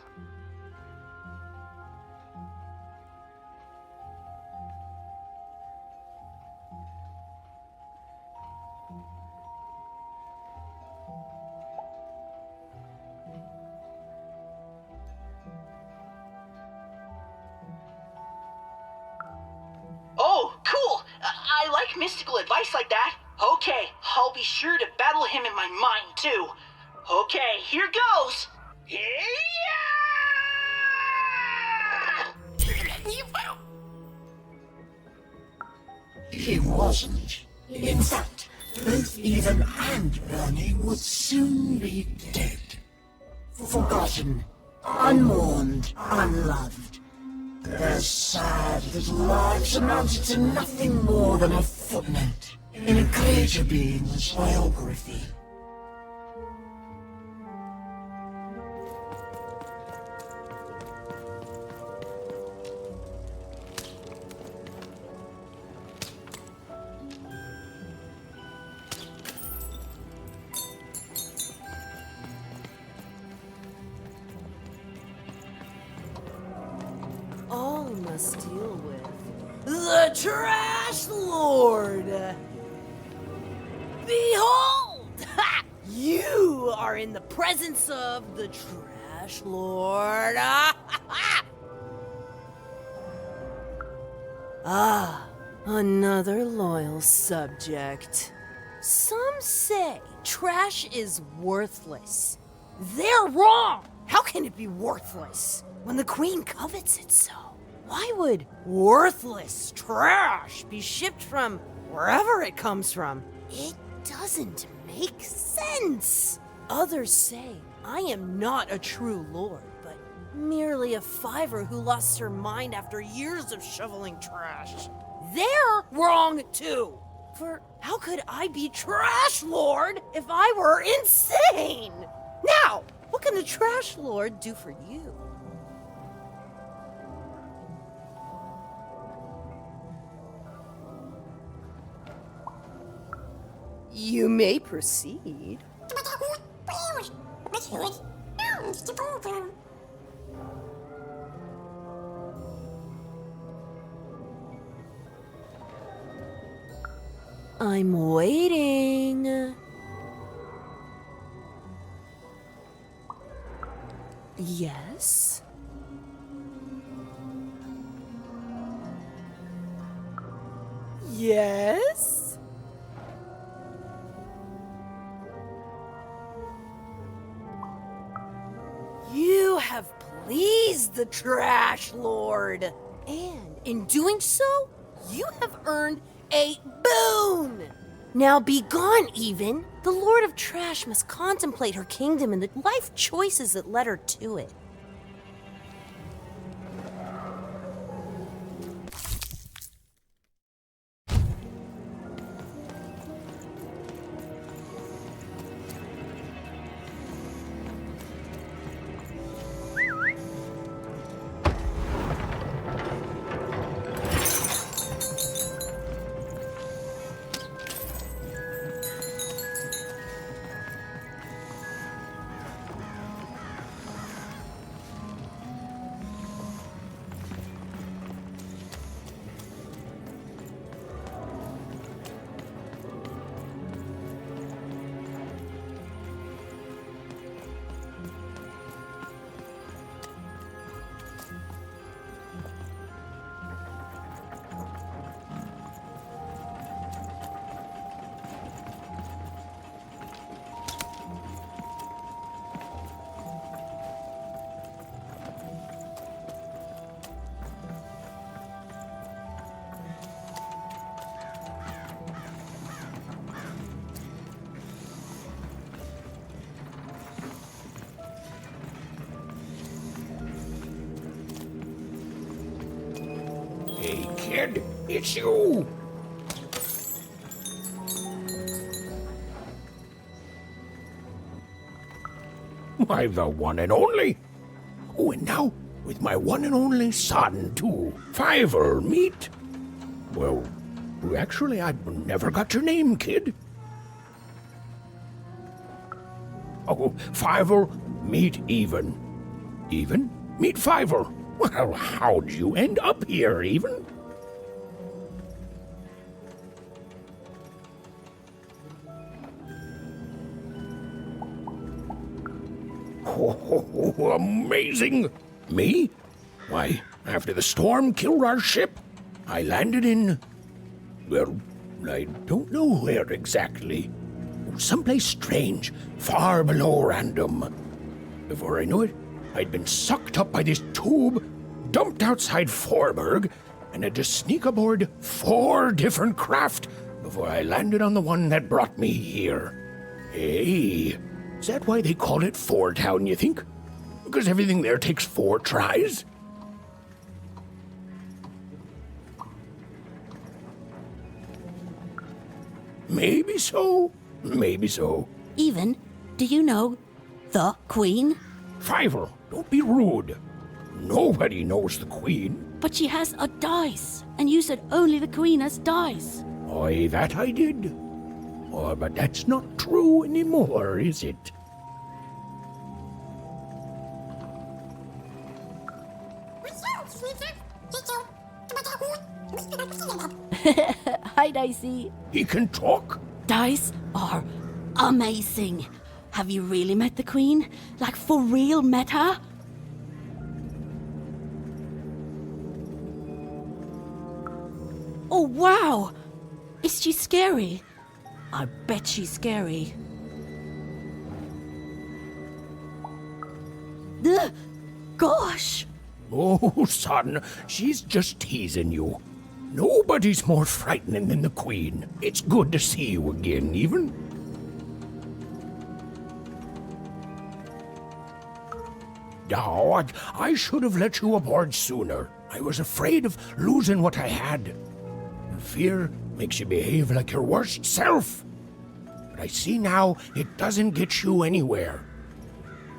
like mystical advice like that? Okay, I'll be sure to battle him in my mind, too. Okay, here goes! He wasn't. In fact, both Ewen and Bernie would soon be dead. Forgotten, unmourned, unloved. Their sad little lives amounted to nothing more than a footnote in a greater being's biography. All must deal with the Trash Lord. Behold! Ha! You are in the presence of the Trash Lord. Ah, another loyal subject. Some say trash is worthless. They're wrong! How can it be worthless when the Queen covets it so? Why would worthless trash be shipped from wherever it comes from? It doesn't make sense. Others say I am not a true lord, but merely a fiver who lost her mind after years of shoveling trash. They're wrong too. For how could I be trash lord if I were insane? Now, what can the trash lord do for you? You may proceed. I'm waiting. Yes? Yes? You have pleased the Trash Lord. And in doing so, you have earned a boon. Now be gone, Ewen. The Lord of Trash must contemplate her kingdom and the life choices that led her to it. Hey, kid, it's you! Why, the one and only. Oh, and now, with my one and only son, too. Fiver, meet. Well, actually, I never got your name, kid. Oh, Fiver, meet Ewen. Ewen, meet Fiver. Well, how'd you end up here, Ewen? Oh, amazing! Me? Why, after the storm killed our ship, I landed in, well, I don't know where exactly. Someplace strange, far below random. Before I knew it, I'd been sucked up by this tube, dumped outside Forberg, and had to sneak aboard 4 different craft before I landed on the one that brought me here. Hey, is that why they call it Four Town, you think? Because everything there takes 4 tries? Maybe so. Maybe so. Even, do you know the Queen? Fiver, don't be rude. Nobody knows the Queen. But she has a dice, and you said only the Queen has dice. Aye, that I did. Oh, but that's not true anymore, is it? Hi, Dicey. He can talk? Dice are amazing. Have you really met the Queen? Like, for real met her? Oh, wow! Is she scary? I bet she's scary. Ugh, gosh! Oh, son, she's just teasing you. Nobody's more frightening than the Queen. It's good to see you again, Ewen. Oh, I should have let you aboard sooner. I was afraid of losing what I had. Fear makes you behave like your worst self. But I see now it doesn't get you anywhere.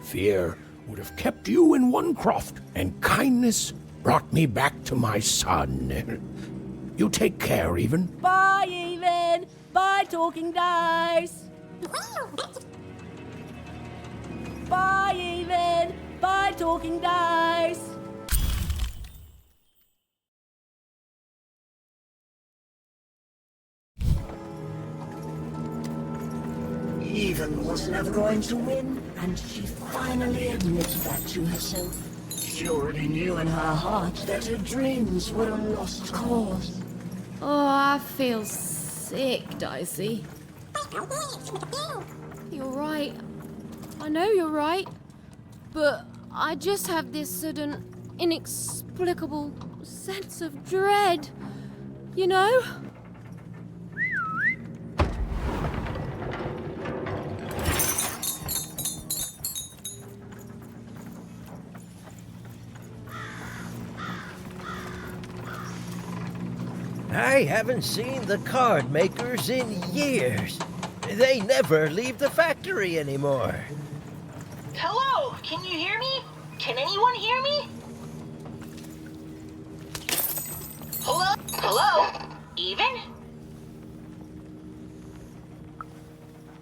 Fear would have kept you in one croft, and kindness brought me back to my son. You take care, Ewen. Bye, Ewen! Bye, Talking Dice! Bye, Ewen! Bye, Talking Dice! Ewen was never going to win, and she finally admitted that to herself. She already knew in her heart that her dreams were a lost cause. Oh, I feel sick, Dicey. You're right. I know you're right. But I just have this sudden, inexplicable sense of dread. You know? I haven't seen the card makers in years. They never leave the factory anymore. Hello, can you hear me? Can anyone hear me? Hello? Hello? Even?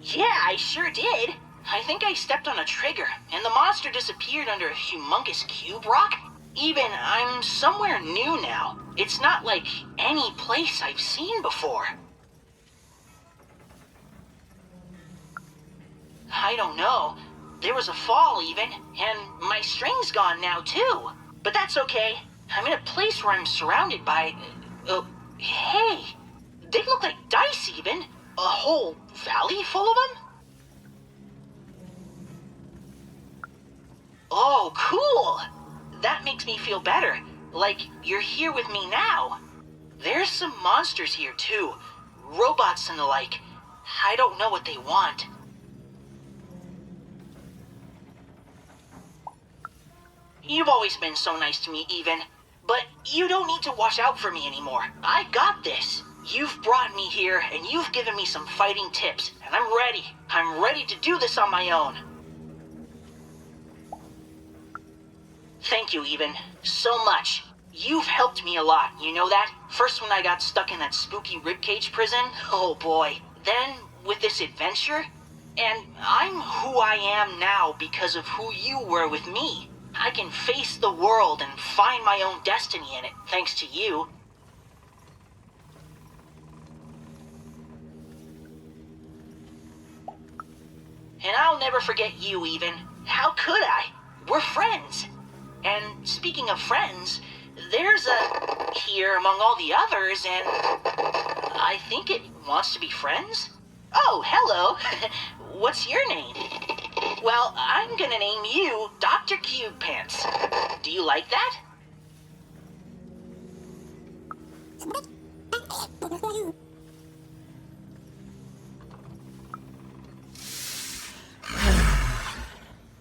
Yeah, I sure did. I think I stepped on a trigger, and the monster disappeared under a humongous cube rock. Even, I'm somewhere new now. It's not like any place I've seen before. I don't know. There was a fall even, and my string's gone now too. But that's okay. I'm in a place where I'm surrounded by... hey! They look like dice even. A whole valley full of them? Oh, cool! That makes me feel better. Like you're here with me now. There's some monsters here too. Robots and the like. I don't know what they want. You've always been so nice to me, Even. But you don't need to watch out for me anymore. I got this. You've brought me here, and you've given me some fighting tips, and I'm ready. I'm ready to do this on my own. Thank you, Even. So much. You've helped me a lot, you know that? First when I got stuck in that spooky ribcage prison, oh boy. Then, with this adventure, and I'm who I am now because of who you were with me. I can face the world and find my own destiny in it, thanks to you. And I'll never forget you, Even. How could I? We're friends. And speaking of friends, there's a... here among all the others, and... I think it wants to be friends? Oh, hello. What's your name? Well, I'm gonna name you Dr. Cube Pants. Do you like that?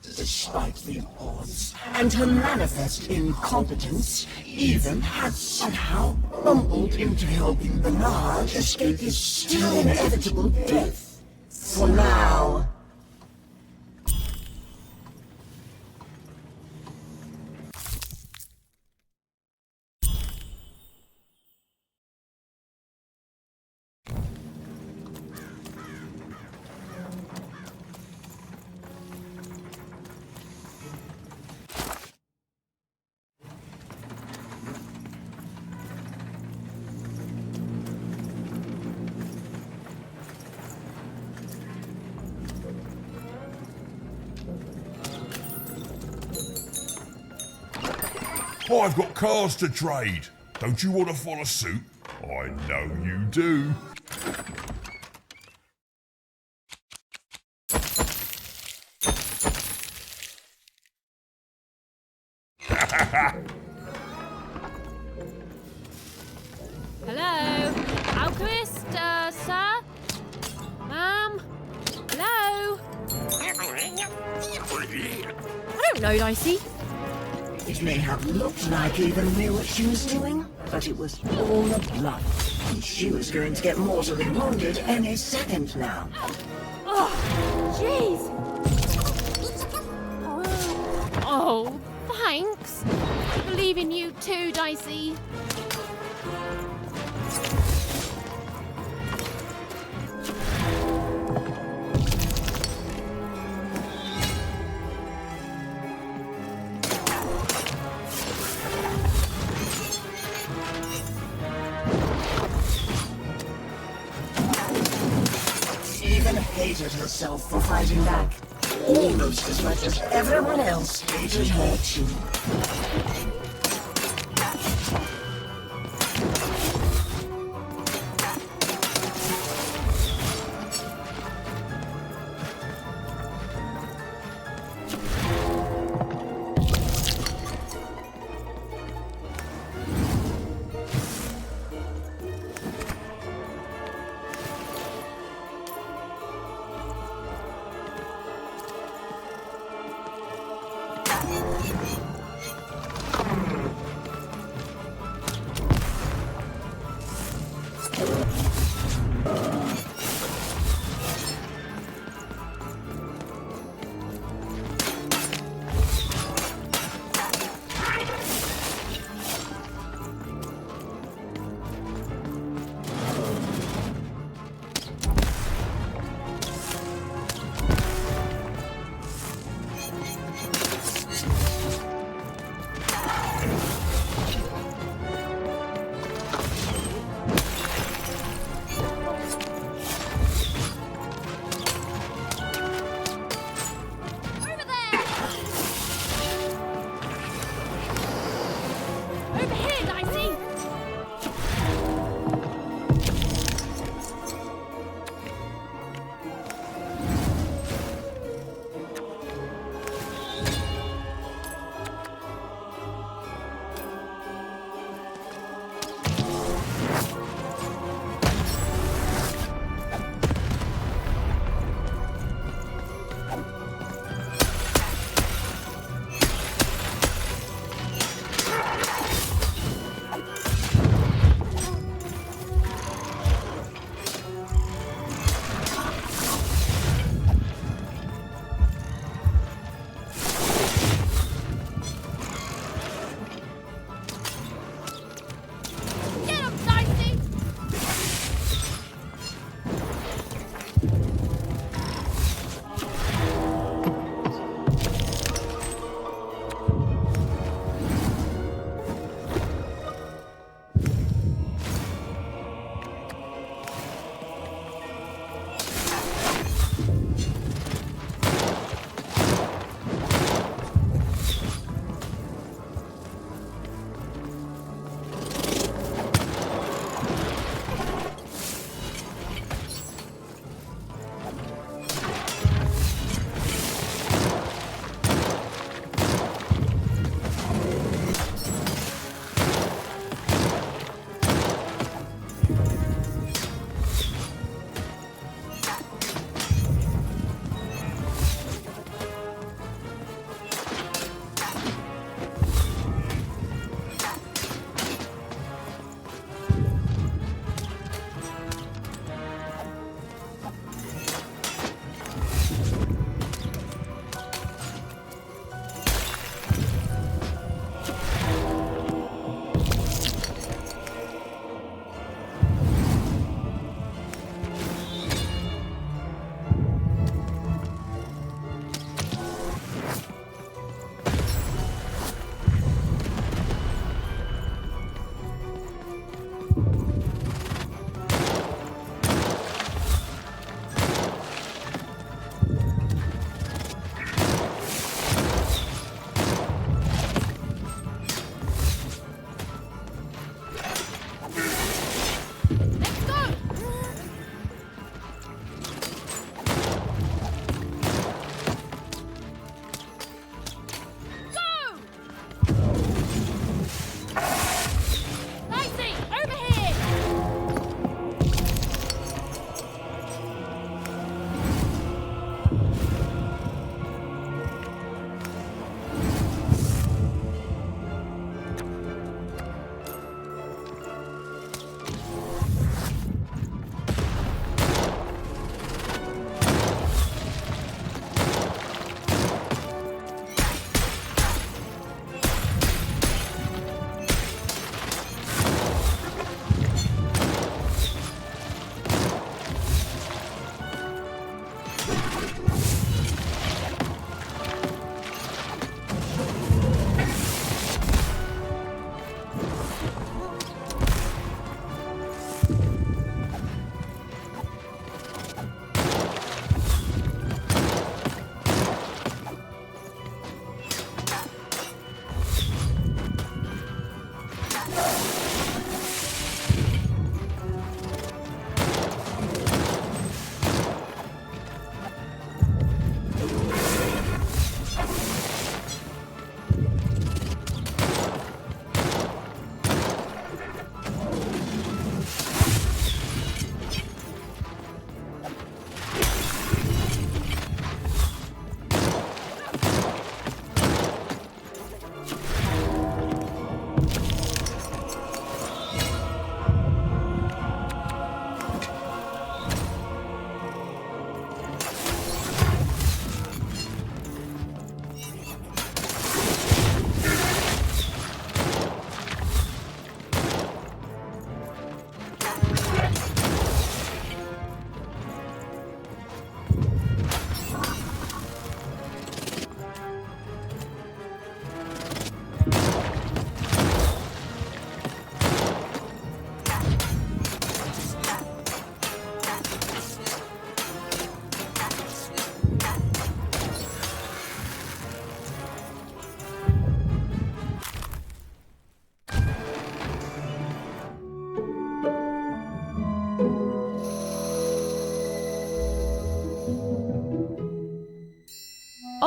Despite the odds and her manifest incompetence, Ewen had somehow bumbled into helping Bernard escape his still inevitable death. For now. I've got cars to trade. Don't you want to follow suit? I know you do. Hello? Alchemist, sir? Hello? I don't know, Dicey. It may have looked like Ewen knew what she was doing, but it was all a bluff. She was going to get mortally wounded any second now. Oh, jeez. Oh, thanks. I believe in you too, Dicey. Hated herself for fighting back, almost as much as everyone else hated her too.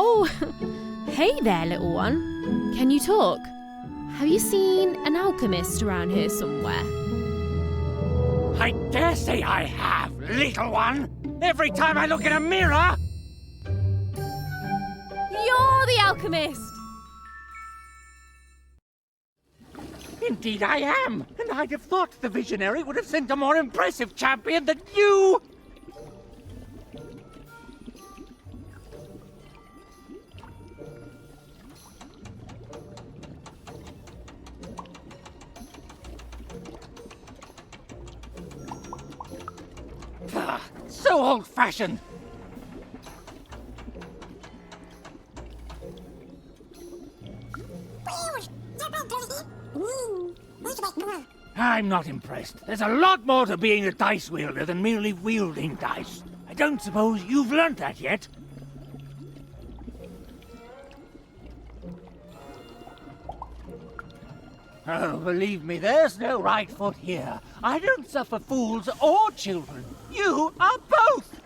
Oh, hey there, little one. Can you talk? Have you seen an alchemist around here somewhere? I dare say I have, little one. Every time I look in a mirror... You're the alchemist! Indeed I am, and I'd have thought the visionary would have sent a more impressive champion than you! So old-fashioned! I'm not impressed. There's a lot more to being a dice wielder than merely wielding dice. I don't suppose you've learnt that yet? Oh, believe me, there's no right foot here. I don't suffer fools or children. You are both!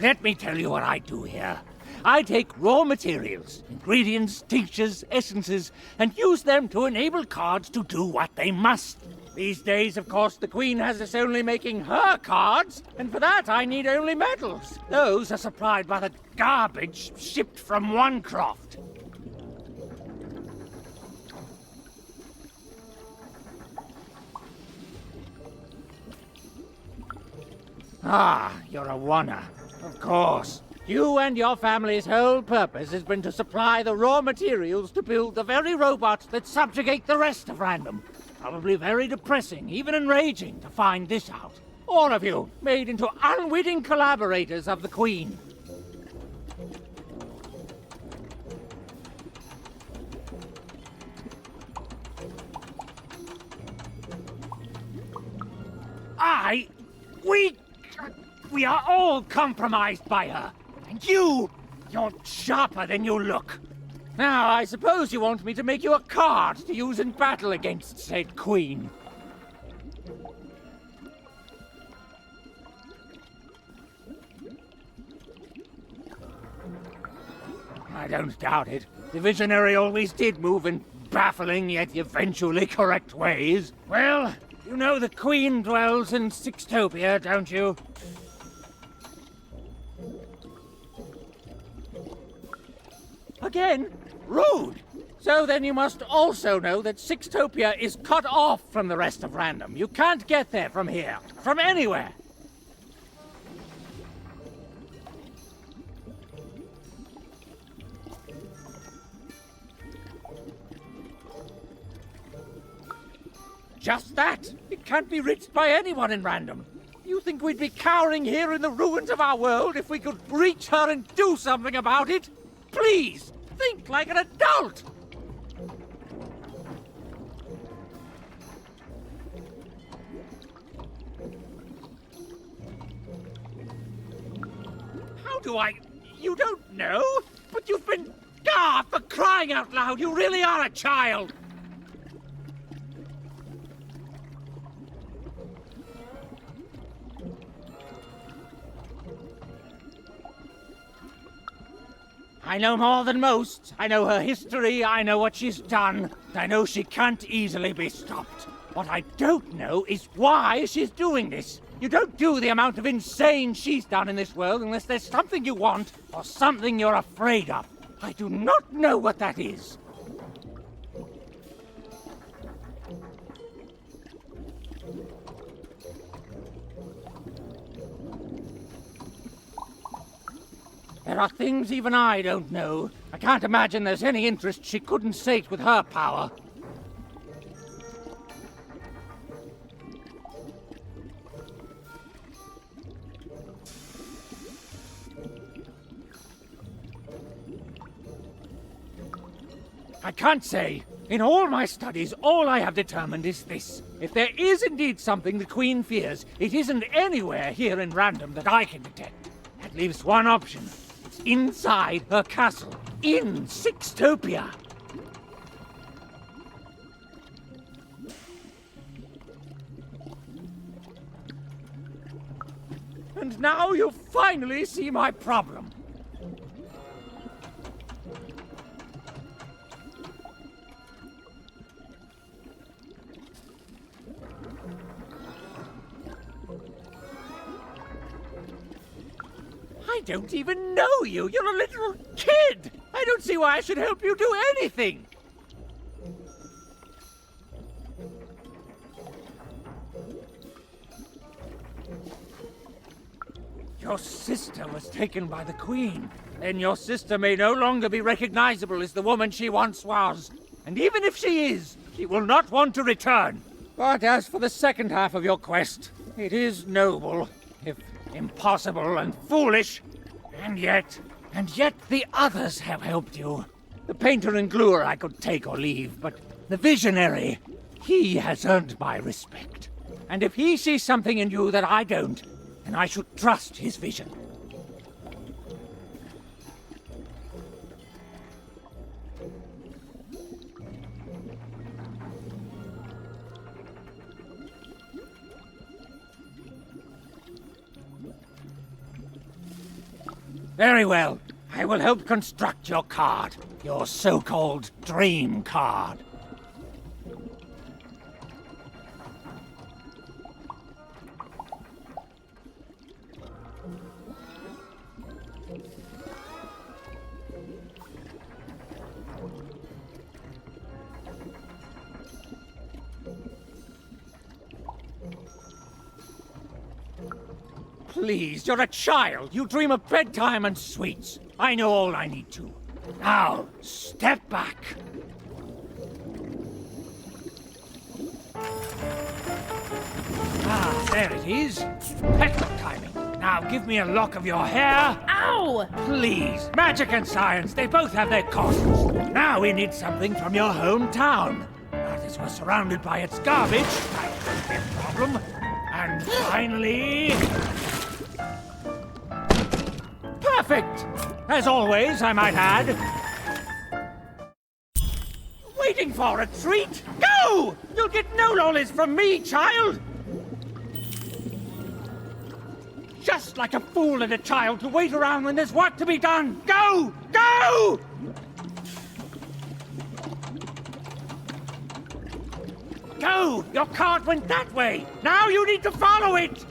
Let me tell you what I do here. I take raw materials, ingredients, tinctures, essences, and use them to enable cards to do what they must. These days, of course, the Queen has us only making her cards, and for that I need only metals. Those are supplied by the garbage shipped from Onecroft. Ah, you're a oner. Of course. You and your family's whole purpose has been to supply the raw materials to build the very robots that subjugate the rest of Random. Probably very depressing, even enraging, to find this out. All of you, made into unwitting collaborators of the Queen. We are all compromised by her. And you're sharper than you look. Now, I suppose you want me to make you a card to use in battle against said Queen. I don't doubt it. The visionary always did move in baffling yet eventually correct ways. Well, you know the Queen dwells in Sixtopia, don't you? Again? Rude! So then you must also know that Sixtopia is cut off from the rest of Random. You can't get there from here. From anywhere. Just that. It can't be reached by anyone in Random. You think we'd be cowering here in the ruins of our world if we could reach her and do something about it? Please, think like an adult! How do I... You don't know? But you've been... for crying out loud, you really are a child! I know more than most. I know her history, I know what she's done. I know she can't easily be stopped. What I don't know is why she's doing this. You don't do the amount of insane she's done in this world unless there's something you want or something you're afraid of. I do not know what that is. There are things even I don't know. I can't imagine there's any interest she couldn't sate with her power. I can't say. In all my studies, all I have determined is this. If there is indeed something the Queen fears, it isn't anywhere here in Random that I can detect. That leaves one option. It's inside her castle, in Sixtopia. And now you finally see my problem. I don't even know you. You're a little kid. I don't see why I should help you do anything. Your sister was taken by the Queen. Then your sister may no longer be recognizable as the woman she once was. And even if she is, she will not want to return. But as for the second half of your quest, it is noble, if impossible and foolish. And yet the others have helped you. The painter and gluer I could take or leave, but the visionary, he has earned my respect. And if he sees something in you that I don't, then I should trust his vision. Very well. I will help construct your card. Your so-called dream card. Please, you're a child. You dream of bedtime and sweets. I know all I need to. Now, step back. Ah, there it is. Perfect timing. Now give me a lock of your hair. Ow! Please. Magic and science, they both have their costs. Now we need something from your hometown. Now, as we're surrounded by its garbage, that could be a problem. And finally... Perfect! As always, I might add. Waiting for a treat? Go! You'll get no lollies from me, child! Just like a fool and a child to wait around when there's work to be done! Go! Go! Go! Your cart went that way! Now you need to follow it!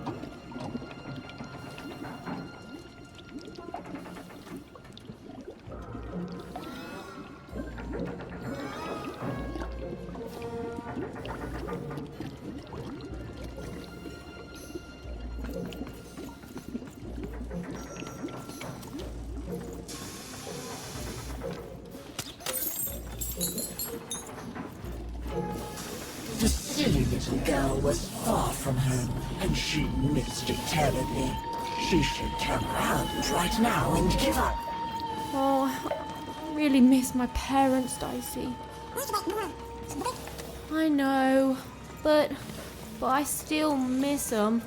The silly little girl was far from home, and she missed it terribly. She should turn around right now and give up. Oh, I really miss my parents, Daishi. I know, but I still miss them.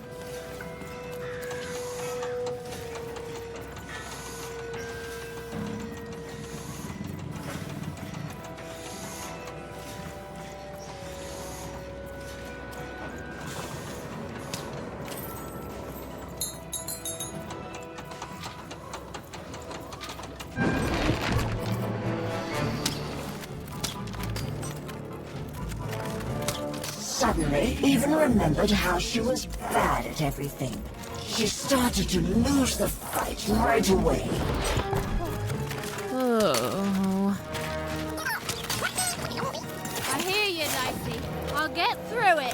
Suddenly, Ewen remembered how she was bad at everything. She started to lose the fight right away. Oh. I hear you, Daishi. I'll get through it.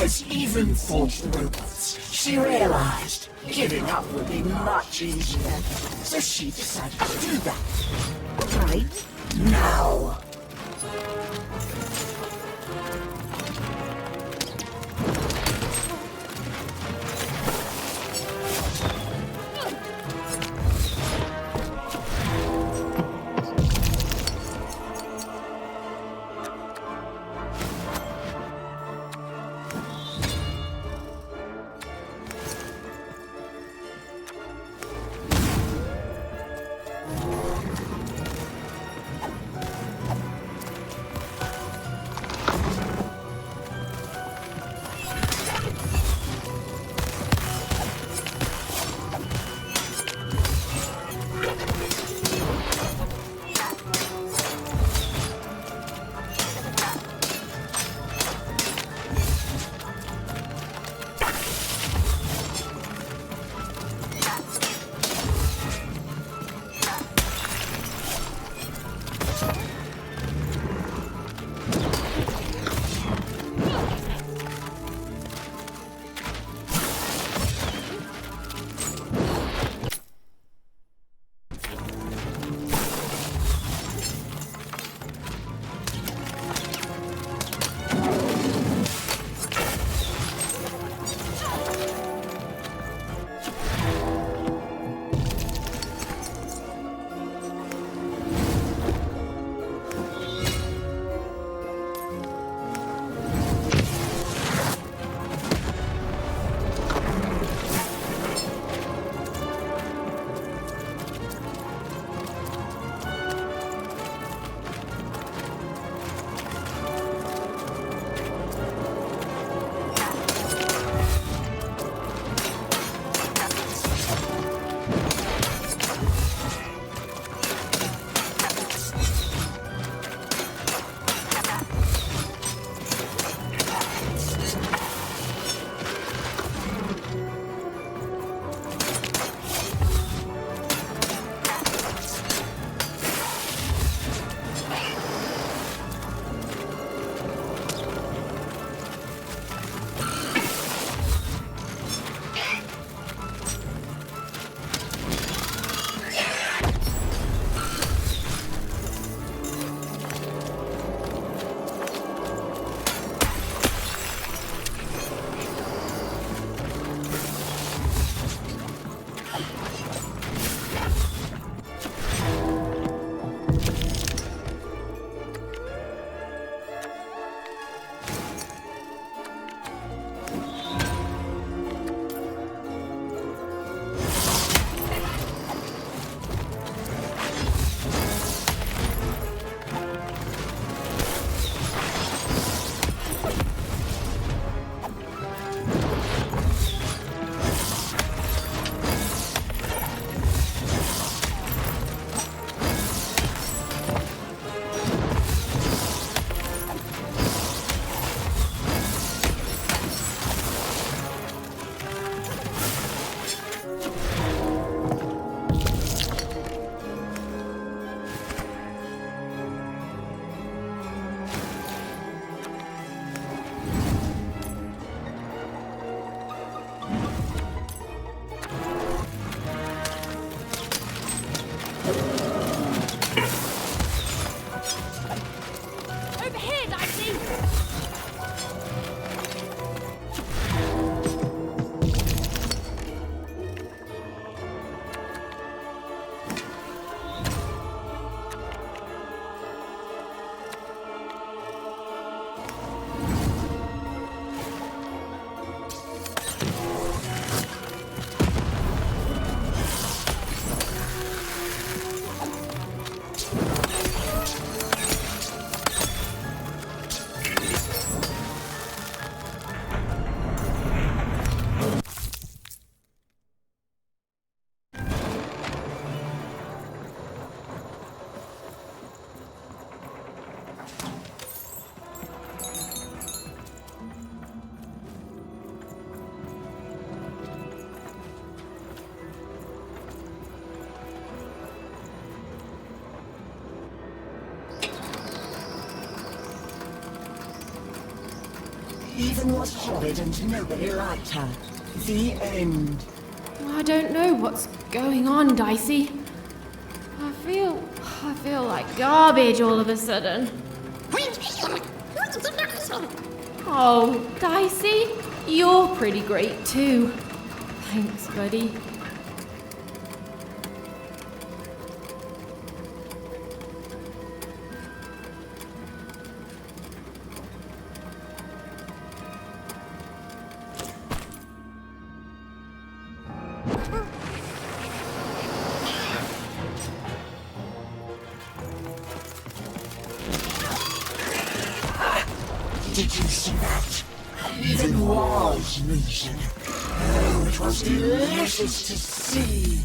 As Ewen fought the robots, she realized giving up would be much easier. So she decided to do that. Right now. Here, Daishi! Ewen was horrid and nobody liked her. The end. I don't know what's going on, Daishi. I feel like garbage all of a sudden. Oh, Daishi, you're pretty great too. Thanks, buddy. Did you see that? Ewen was moving. Oh, it was delicious to see.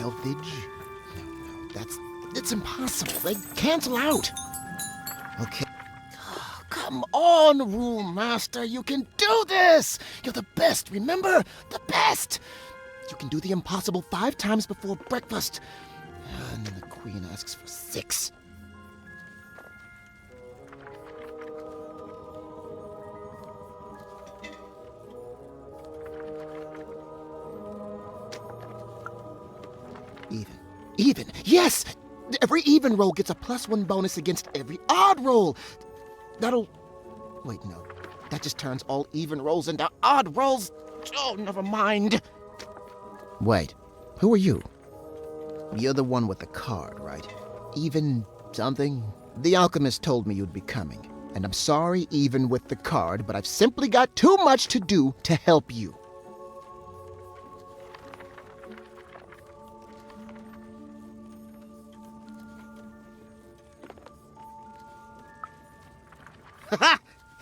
Salvage? No, it's impossible. They cancel out. Okay. Oh, come on, Rule Master. You can do this. You're the best, remember? The best. You can do the impossible 5 times before breakfast. And then the Queen asks for 6. Even. Yes! Every even roll gets a +1 bonus against every odd roll. That'll... Wait, no. That just turns all even rolls into odd rolls. Oh, never mind. Wait, who are you? You're the one with the card, right? Even something? The alchemist told me you'd be coming. And I'm sorry, even with the card, but I've simply got too much to do to help you.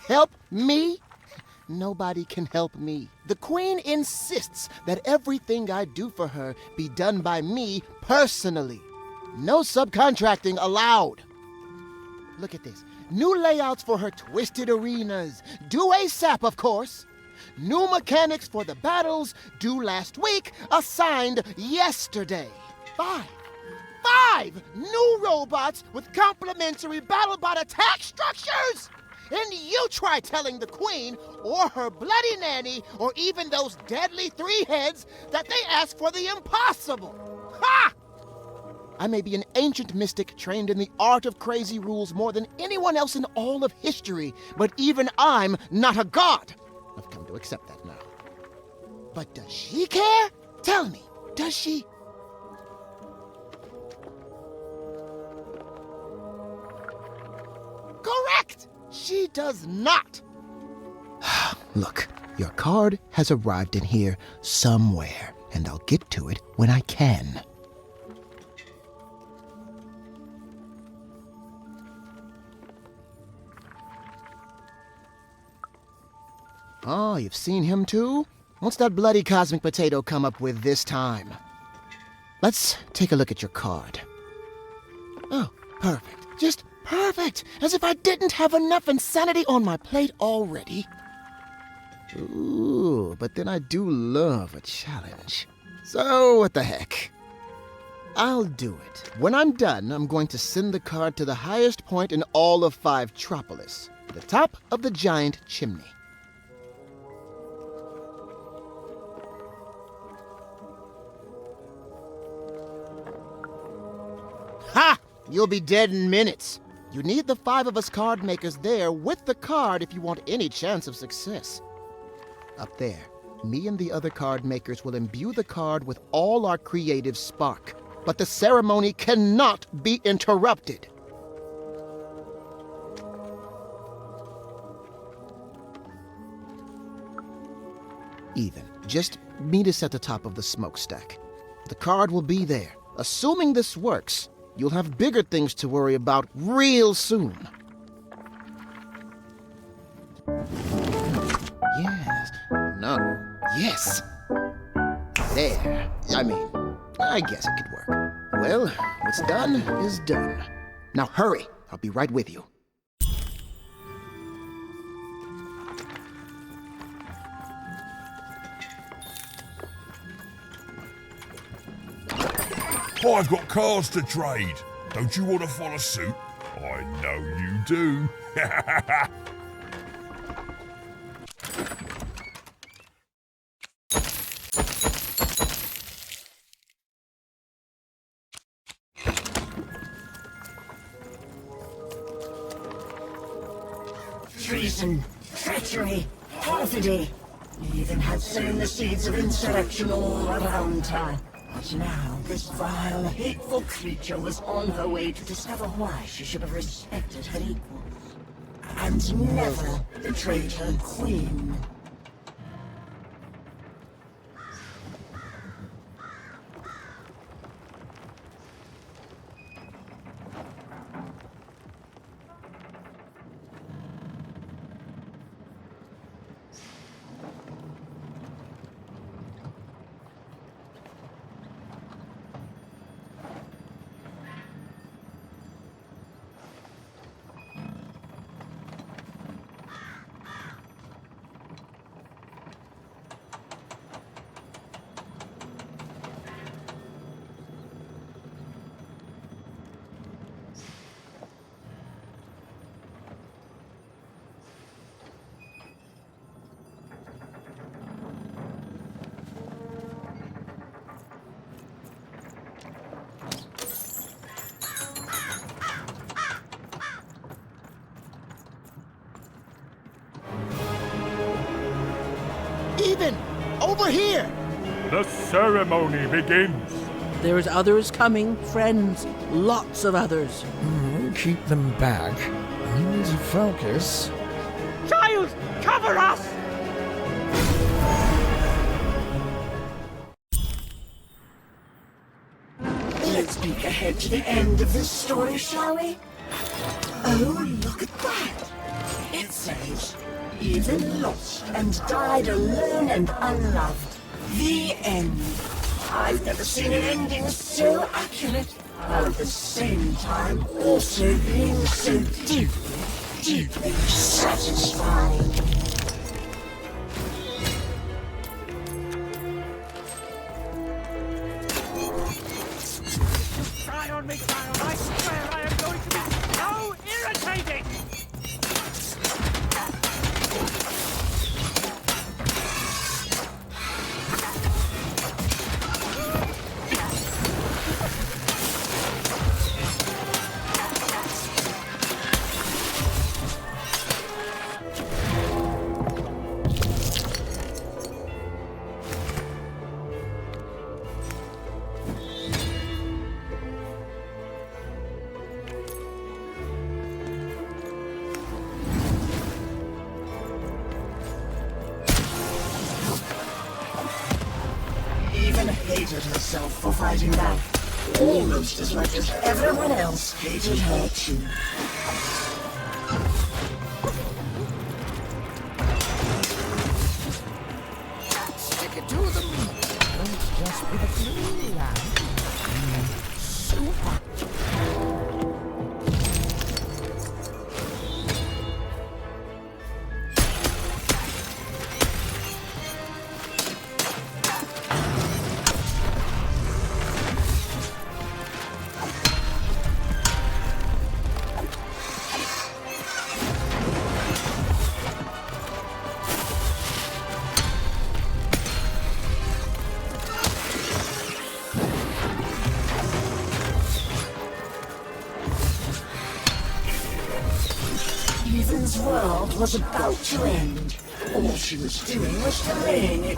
Help me? Nobody can help me. The Queen insists that everything I do for her be done by me personally. No subcontracting allowed. Look at this. New layouts for her twisted arenas. Due ASAP, of course. New mechanics for the battles, due last week, assigned yesterday. 5 new robots with complementary BattleBot attack structures! And you try telling the Queen, or her bloody nanny, or even those deadly 3 heads that they ask for the impossible. Ha! I may be an ancient mystic trained in the art of crazy rules more than anyone else in all of history, but even I'm not a god. I've come to accept that now. But does she care? Tell me, does she? Correct! She does not! Look, your card has arrived in here somewhere, and I'll get to it when I can. Oh, you've seen him too? What's that bloody cosmic potato come up with this time? Let's take a look at your card. Oh, perfect. Just perfect! As if I didn't have enough insanity on my plate already. Ooh, but then I do love a challenge. So, what the heck? I'll do it. When I'm done, I'm going to send the card to the highest point in all of 5-tropolis, the top of the giant chimney. Ha! You'll be dead in minutes. You need the 5 of us card makers there with the card if you want any chance of success. Up there, me and the other card makers will imbue the card with all our creative spark. But the ceremony cannot be interrupted. Even. Just meet us at the top of the smokestack. The card will be there. Assuming this works, you'll have bigger things to worry about real soon. Yes. No. Yes. There. I guess it could work. Well, what's done is done. Now hurry. I'll be right with you. I've got cards to trade. Don't you want to follow suit? I know you do. Treason, treachery, perfidy. He even had sown the seeds of insurrection all around her. But now this vile, hateful creature was on her way to discover why she should have respected her equals. And never betrayed her queen. Even! Over here! The ceremony begins. There's others coming, friends. Lots of others. Keep them back. I need to focus. Child, cover us! Let's peek ahead to the end of this story, shall we? Oh, look at that! It says, Ewen lost and died alone and unloved. The end. I've never seen an ending so accurate, while at the same time also being so deeply satisfying. Try on me, child. I swear I am going to be so irritating! Even hated herself for fighting back, almost as much as everyone else hated her too. Stick it to them. Don't just be the blue lamb. Super. Ewen's world was about to end. All she was doing was delaying it.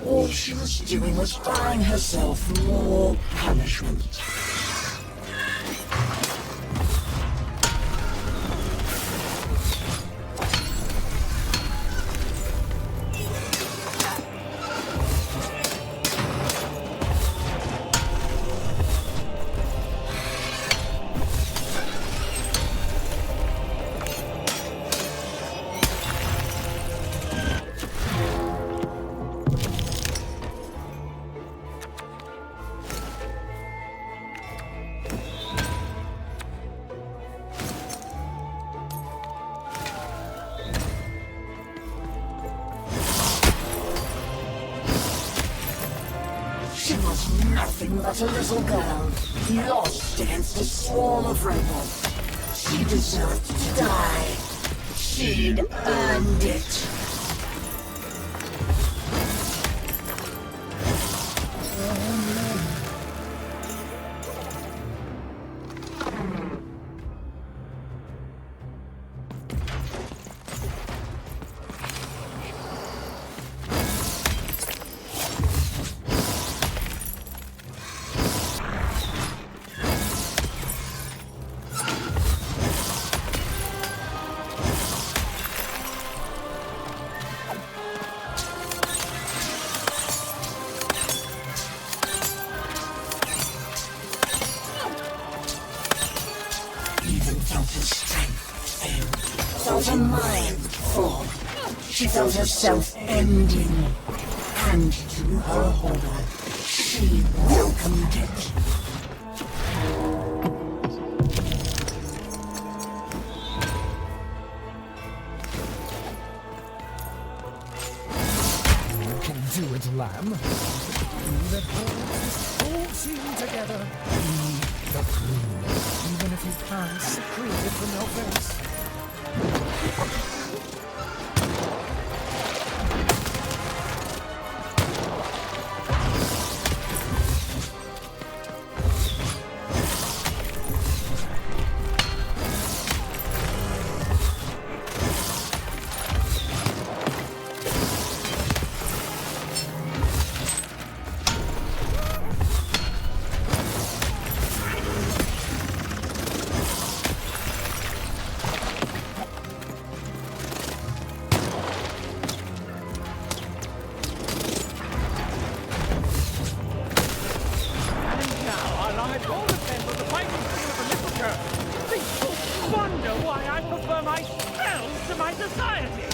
All she was doing was buying herself more punishment. She was nothing but a little girl, lost against a swarm of robots. She deserved to die. She'd earned it. Felt her strength fail, felt her mind fall. She felt herself ending, and to her horror, she welcomed it. You can do it, lamb. You that holds this whole team together. Be the queen, even if you can't secrete it from your face. society!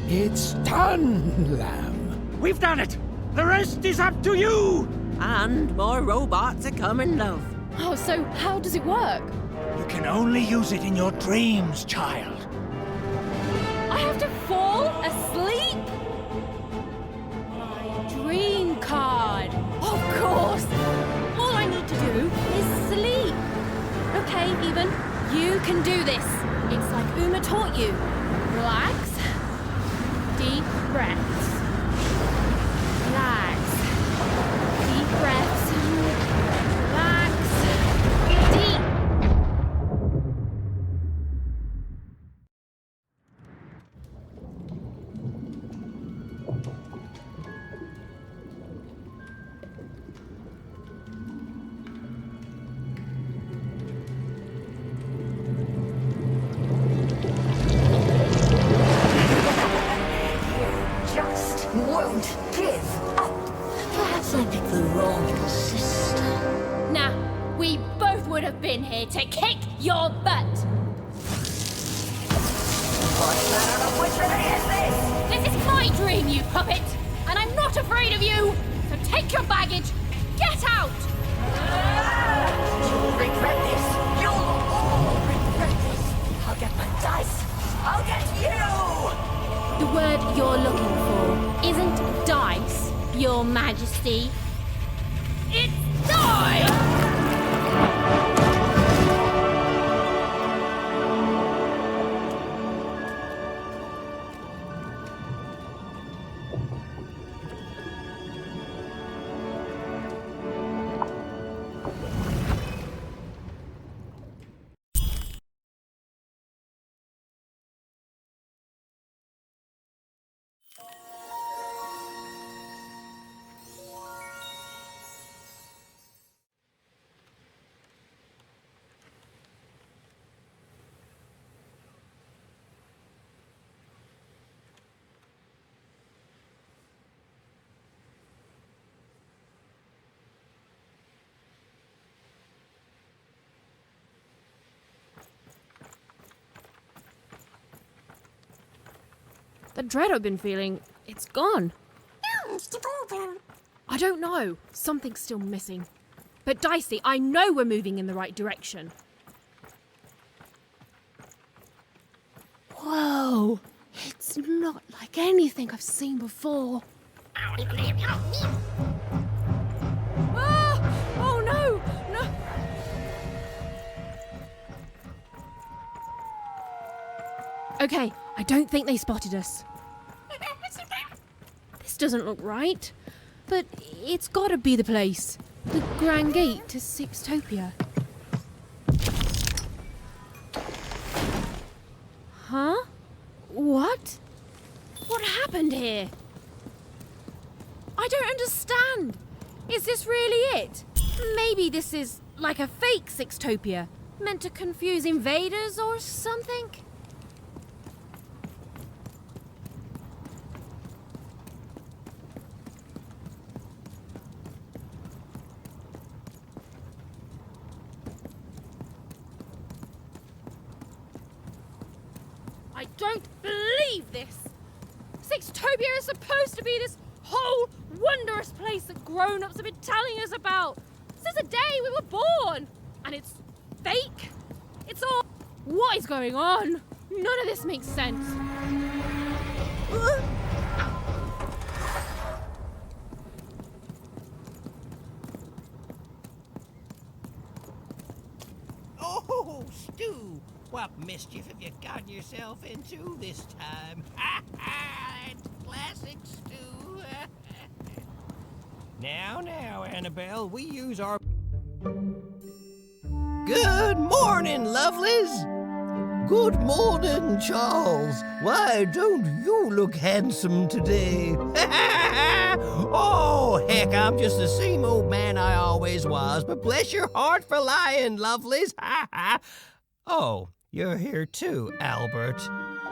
It's done, Lamb. We've done it! The rest is up to you! And more robots are coming, love. Oh, so how does it work? You can only use it in your dreams, child. I have to fall asleep? My dream card. Of course. All I need to do is sleep. Okay, Ewen, you can do this. It's like Uma taught you. Relax. Deep breaths. Relax. Deep breaths. Relax. Deep. Just won't give up. Perhaps I picked the wrong system. Nah, we both would have been here to kick your butt. What manner of witchery is this? This is my dream, you puppet, and I'm not afraid of you. So take your baggage, get out. You'll regret this. You'll all regret this. I'll get my dice. I'll get you. The word you're looking for isn't dice, Your Majesty. It's die! The dread I've been feeling, it's gone. I don't know. Something's still missing. But Daishi, I know we're moving in the right direction. Whoa! It's not like anything I've seen before. Ah! Oh no! No! Okay, I don't think they spotted us. This doesn't look right, but it's gotta be the place. The Grand Gate to Sixtopia. Huh? What? What happened here? I don't understand. Is this really it? Maybe this is like a fake Sixtopia, meant to confuse invaders or something? I don't believe this! Sixtopia is supposed to be this whole wondrous place that grown-ups have been telling us about since the day we were born! And it's fake? It's all... What is going on? None of this makes sense. Oh, Stu! What mischief have you gotten yourself into this time? It's classic Stu. Now, Annabelle, we use our... Good morning, lovelies! Good morning, Charles. Why don't you look handsome today? Oh, heck, I'm just the same old man I always was, but bless your heart for lying, lovelies. Oh, you're here too, Albert.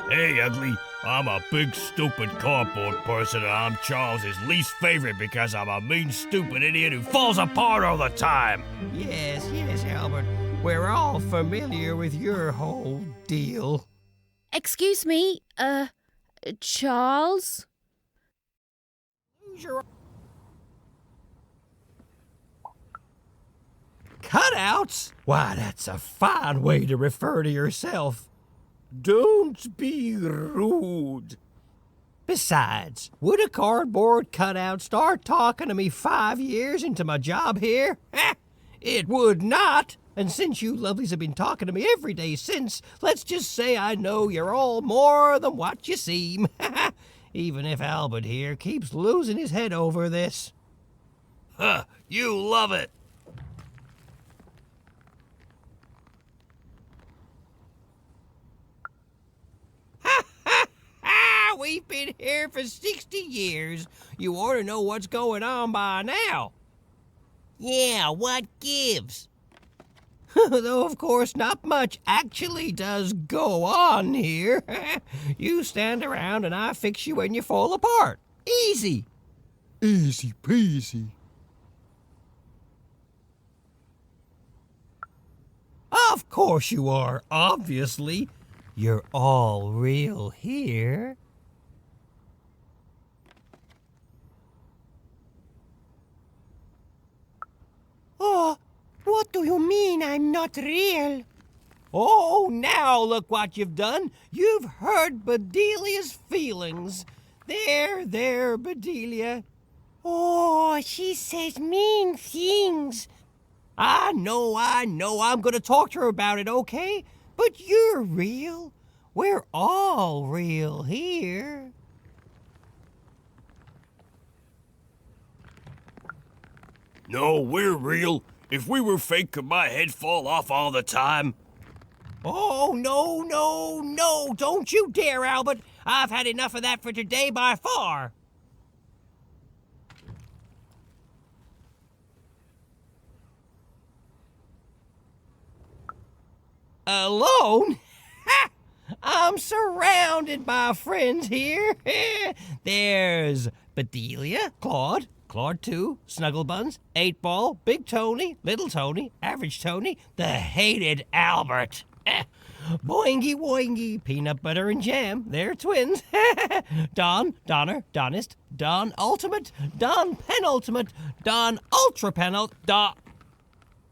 Hey, ugly. I'm a big, stupid cardboard person, and I'm Charles's least favorite because I'm a mean, stupid idiot who falls apart all the time. Yes, Albert. We're all familiar with your whole deal. Excuse me, Charles? Cutouts? Why, that's a fine way to refer to yourself. Don't be rude. Besides, would a cardboard cutout start talking to me 5 years into my job here? It would not. And since you lovelies have been talking to me every day since, let's just say I know you're all more than what you seem. Even if Albert here keeps losing his head over this. Huh, you love it. We've been here for 60 years. You ought to know what's going on by now. Yeah, what gives? Though, of course, not much actually does go on here. You stand around and I fix you when you fall apart. Easy. Easy peasy. Of course you are, obviously. You're all real here. Oh, what do you mean I'm not real? Oh, now look what you've done. You've hurt Bedelia's feelings. There, Bedelia. Oh, she says mean things. I know. I'm gonna talk to her about it, okay? But you're real. We're all real here. No, we're real. If we were fake, could my head fall off all the time? Oh, no. Don't you dare, Albert. I've had enough of that for today by far. Alone? Ha! I'm surrounded by friends here. There's Bedelia, Claude 2, Snugglebuns, 8-Ball, Big Tony, Little Tony, Average Tony, the hated Albert. Boingy Woingy, Peanut Butter and Jam, they're twins. Don, Donner, Donist, Don Ultimate, Don Penultimate, Don Ultra Don...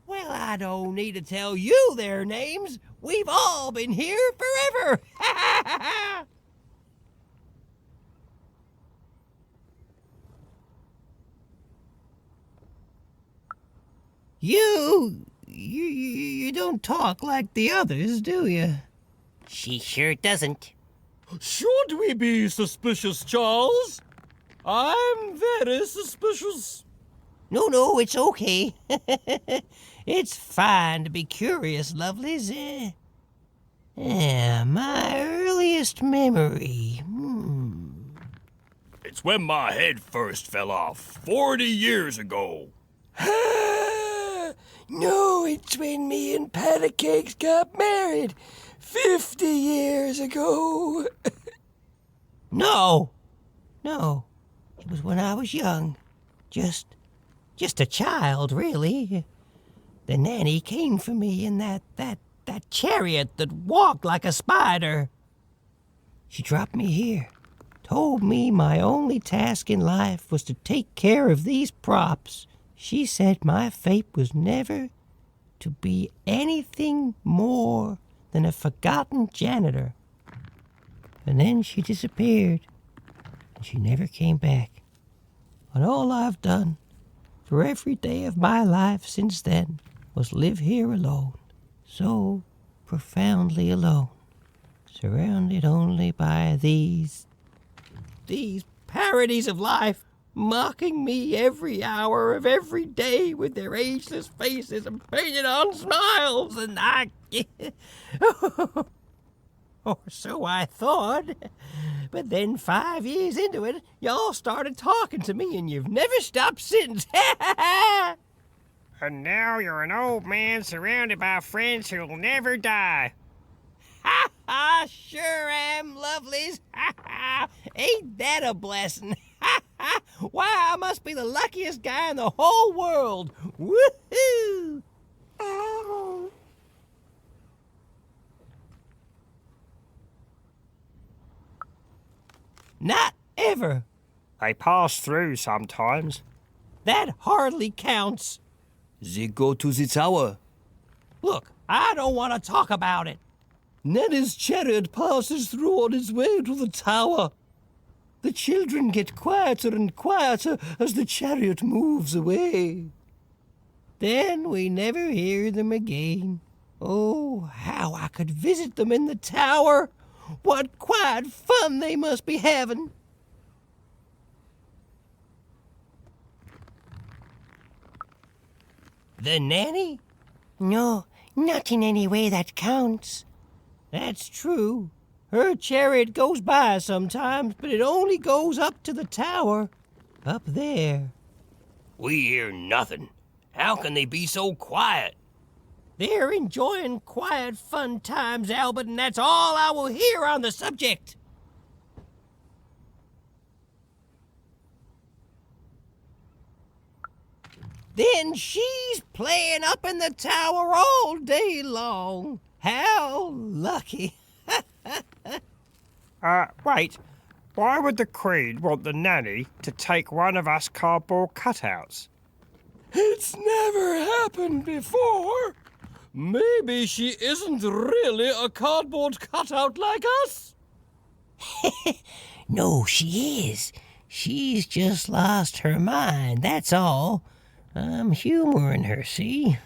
Well, I don't need to tell you their names. We've all been here forever. You don't talk like the others, do you? She sure doesn't. Should we be suspicious, Charles? I'm very suspicious. No, it's okay. It's fine to be curious, lovelies. My earliest memory. It's when my head first fell off 40 years ago. No, it's when me and Patty Cakes got married 50 years ago. No. It was when I was young. Just a child, really. The nanny came for me in that chariot that walked like a spider. She dropped me here, told me my only task in life was to take care of these props. She said my fate was never to be anything more than a forgotten janitor. And then she disappeared, and she never came back. And all I've done for every day of my life since then was live here alone, so profoundly alone, surrounded only by these parodies of life, mocking me every hour of every day with their ageless faces and painted on smiles, and I... Or so I thought. But then 5 years into it, y'all started talking to me, and you've never stopped since. And now you're an old man surrounded by friends who'll never die. I sure am, lovelies. Ain't that a blessing? Why, I must be the luckiest guy in the whole world. Woohoo! Not ever. They pass through sometimes. That hardly counts. They go to the tower. Look, I don't want to talk about it. Nanny's chariot passes through on its way to the tower. The children get quieter and quieter as the chariot moves away. Then we never hear them again. Oh, how I could visit them in the tower. What quiet fun they must be having. The nanny? No, not in any way that counts. That's true. Her chariot goes by sometimes, but it only goes up to the tower. Up there. We hear nothing. How can they be so quiet? They're enjoying quiet, fun times, Albert, and that's all I will hear on the subject. Then she's playing up in the tower all day long. How lucky. Wait. Why would the Queen want the nanny to take one of us cardboard cutouts? It's never happened before. Maybe she isn't really a cardboard cutout like us. No, she is. She's just lost her mind, that's all. I'm humoring her, see?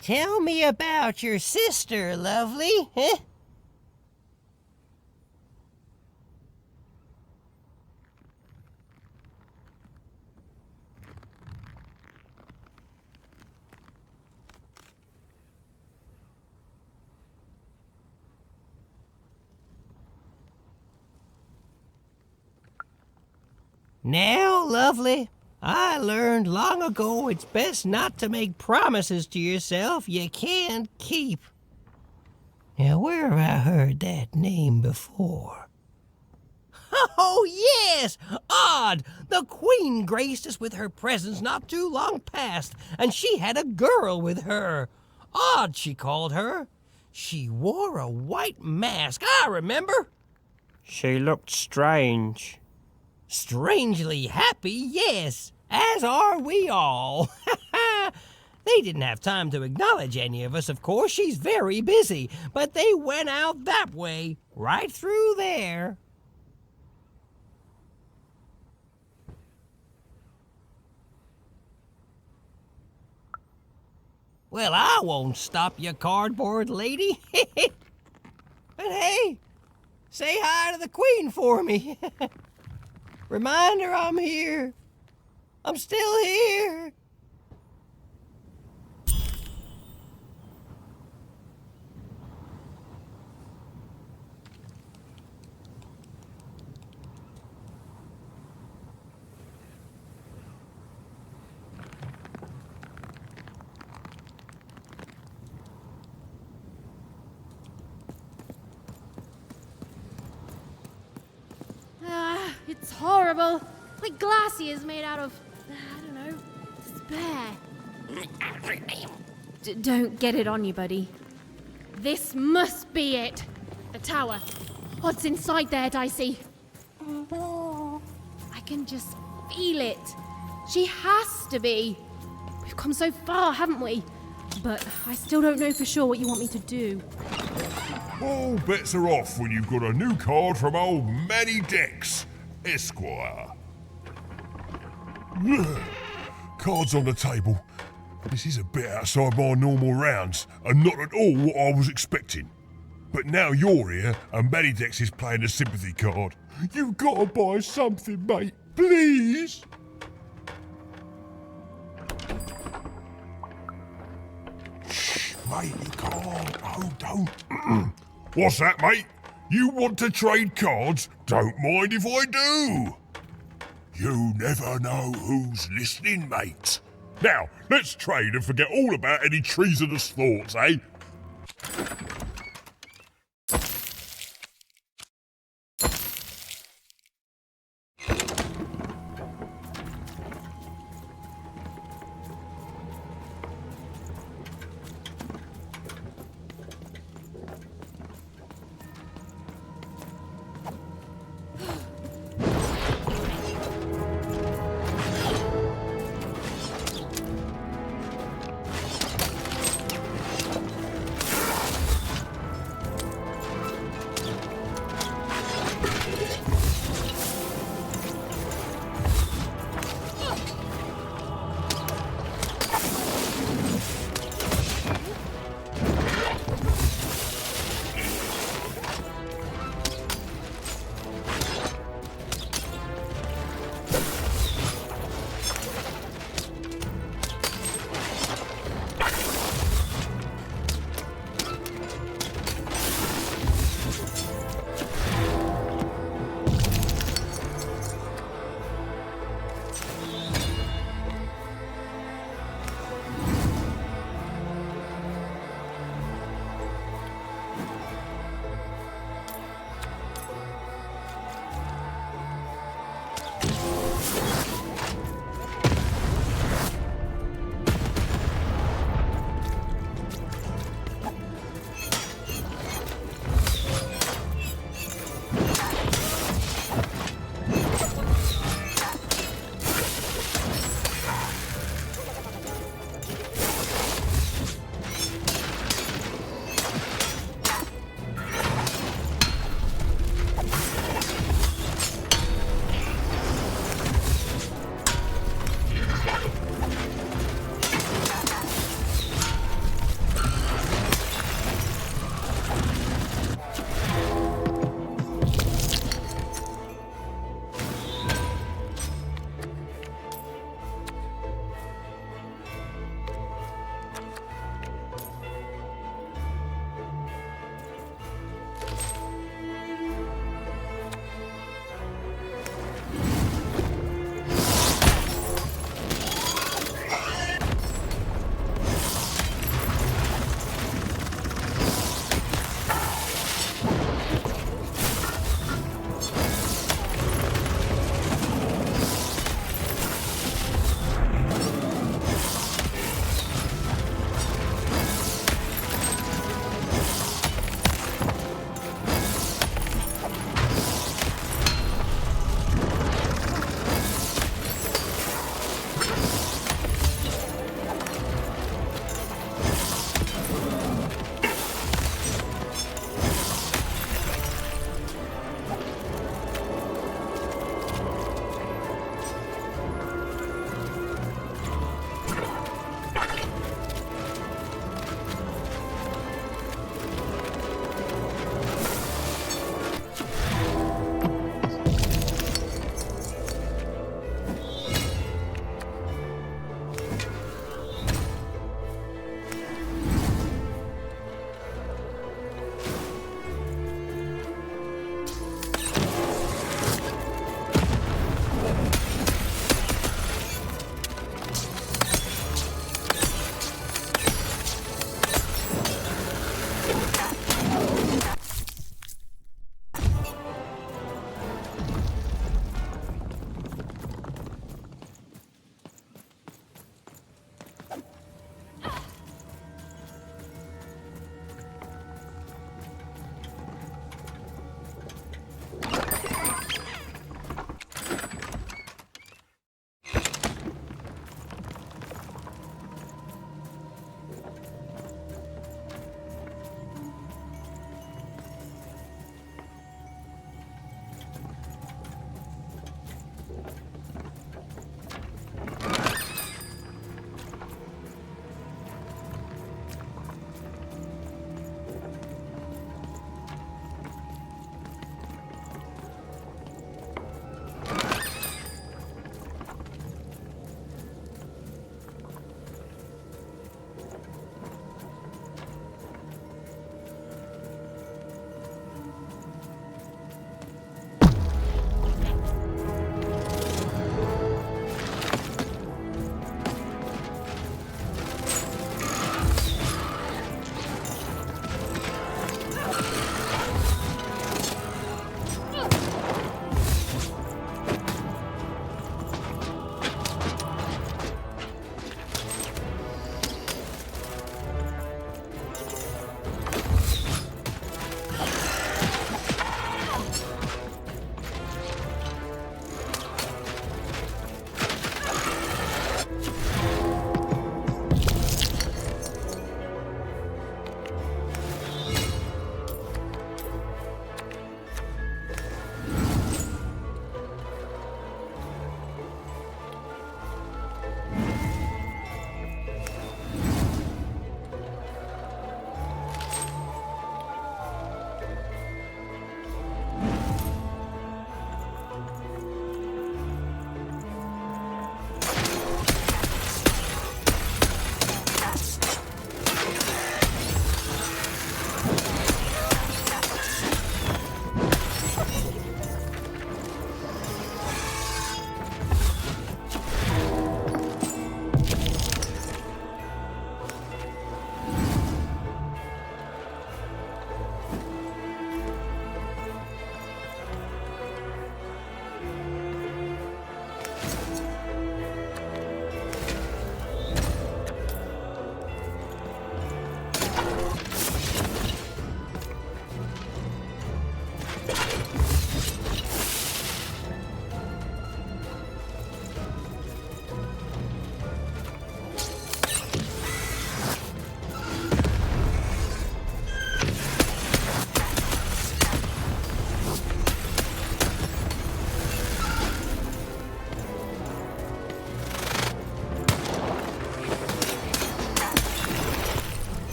Tell me about your sister, lovely. Now, lovely, I learned long ago it's best not to make promises to yourself you can't keep. Now, where have I heard that name before? Oh, yes! Odd! The Queen graced us with her presence not too long past, and she had a girl with her. Odd, she called her. She wore a white mask, I remember. She looked strange. Strangely happy, yes, as are we all. They didn't have time to acknowledge any of us, of course. She's very busy, but they went out that way, right through there. Well, I won't stop you, cardboard lady. But hey, Say hi to the Queen for me. Remind her I'm here. I'm still here. It's horrible. Like glassy is made out of, I don't know, despair. Don't get it on you, buddy. This must be it. The tower. What's inside there, Daishi? I can just feel it. She has to be. We've come so far, haven't we? But I still don't know for sure what you want me to do. All bets are off when you've got a new card from old Manny Dex, Esquire. Cards on the table. This is a bit outside my normal rounds, and not at all what I was expecting. But now you're here, and Manny Dex is playing a sympathy card. You've got to buy something, mate. Please? Shh, mate, you can't. Oh, don't. What's that, mate? You want to trade cards? Don't mind if I do. You never know who's listening, mate. Now, let's trade and forget all about any treasonous thoughts, eh?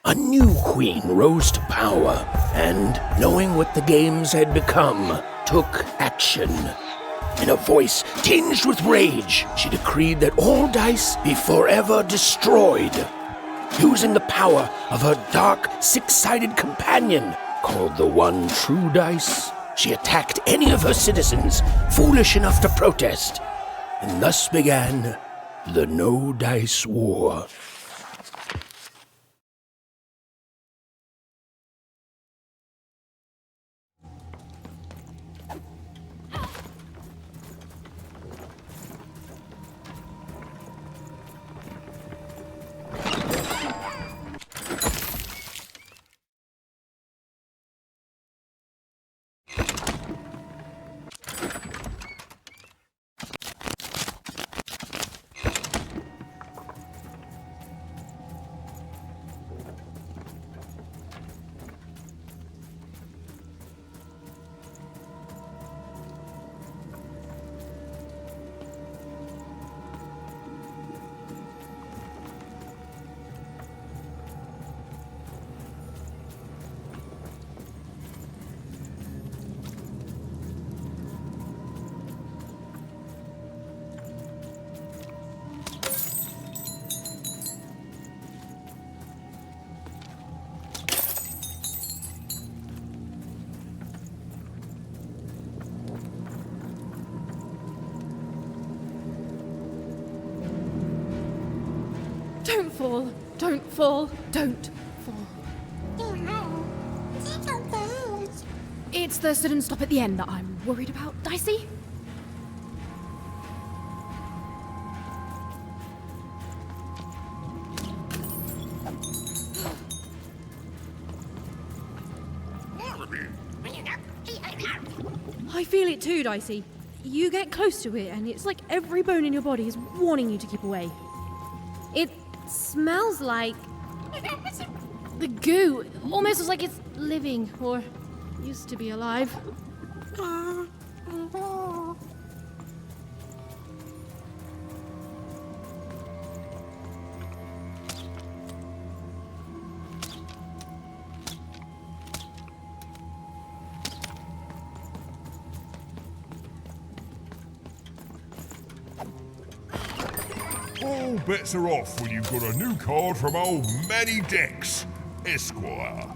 a new queen rose to power, and, knowing what the games had become, took action. In a voice tinged with rage, she decreed that all dice be forever destroyed. Using the power of her dark, six-sided companion, called the One True Dice, she attacked any of her citizens foolish enough to protest. And thus began the No Dice War. Don't fall, don't fall, don't fall. It's the sudden stop at the end that I'm worried about, Dicey. I feel it too, Dicey. You get close to it and it's like every bone in your body is warning you to keep away. It smells like the goo. Almost looks like it's living, or used to be alive. All bets are off when you've got a new card from old Manny Dex, Esquire.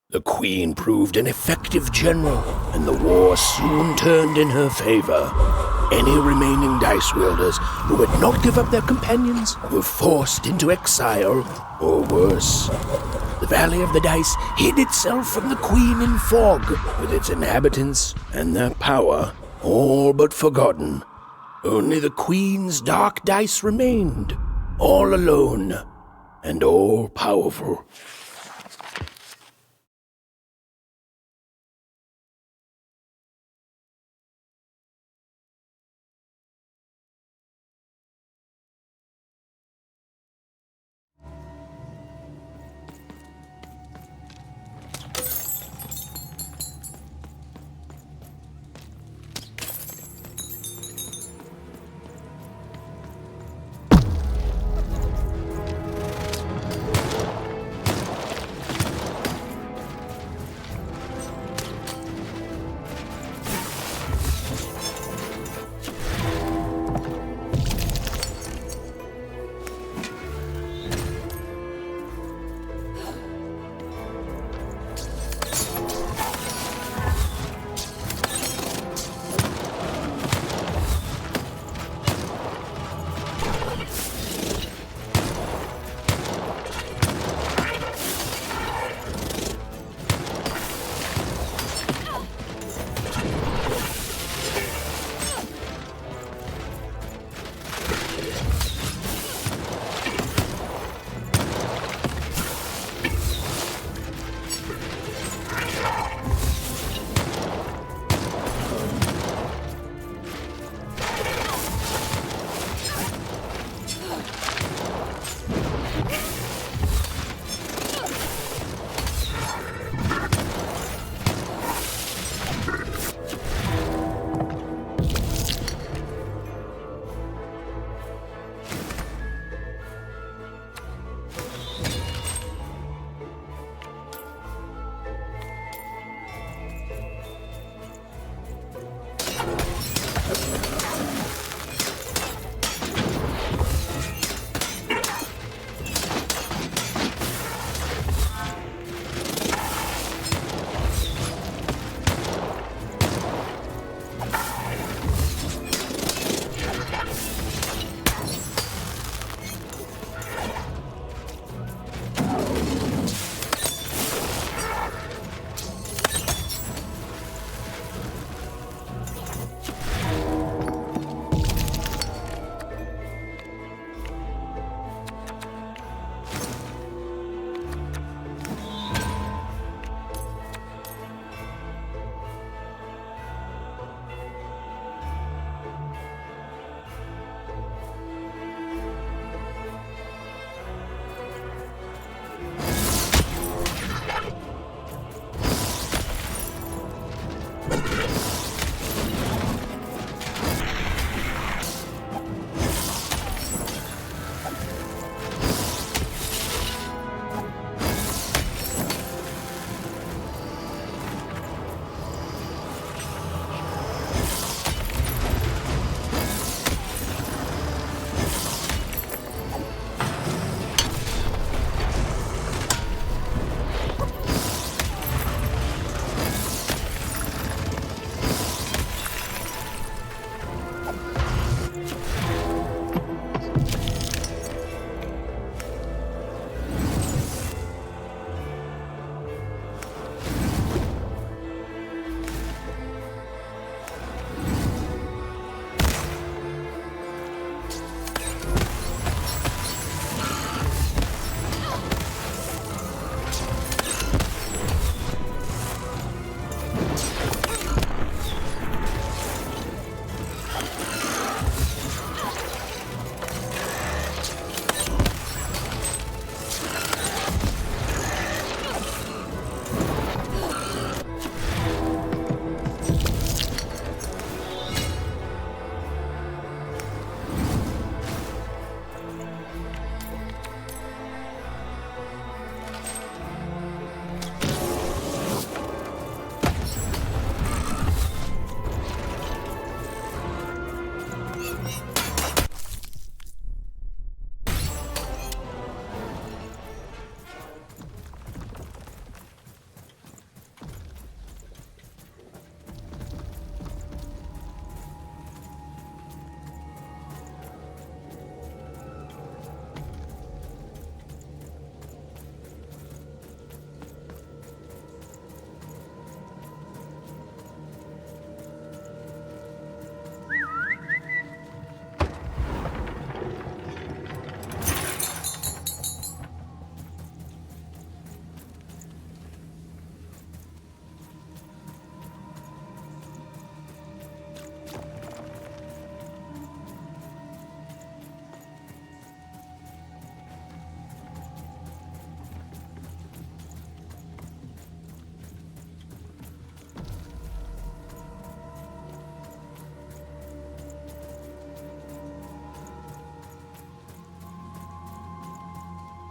The Queen proved an effective general, and the war soon turned in her favor. Any remaining dice wielders who would not give up their companions were forced into exile, or worse. The Valley of the Dice hid itself from the Queen in fog, with its inhabitants and their power all but forgotten. Only the Queen's dark dice remained, all alone and all powerful.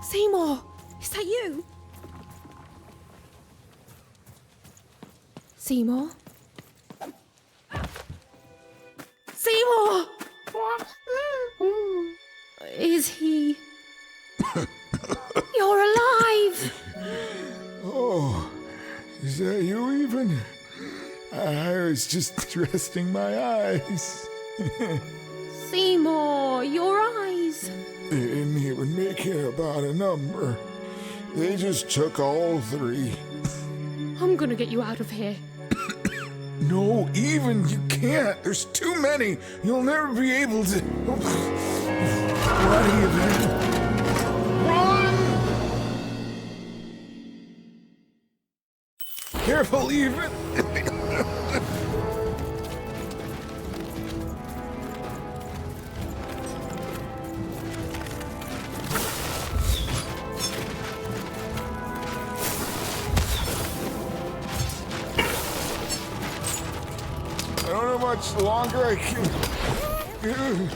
Seymour, is that you? Seymour? Seymour! Is he... You're alive! Oh, is that you even? I was just resting my eyes. Seymour, your eyes. They didn't even make it about a number. They just took all 3. I'm gonna get you out of here. No, even you can't. There's too many. You'll never be able to. What even? Run! Careful, even. I don't know how much longer I can do.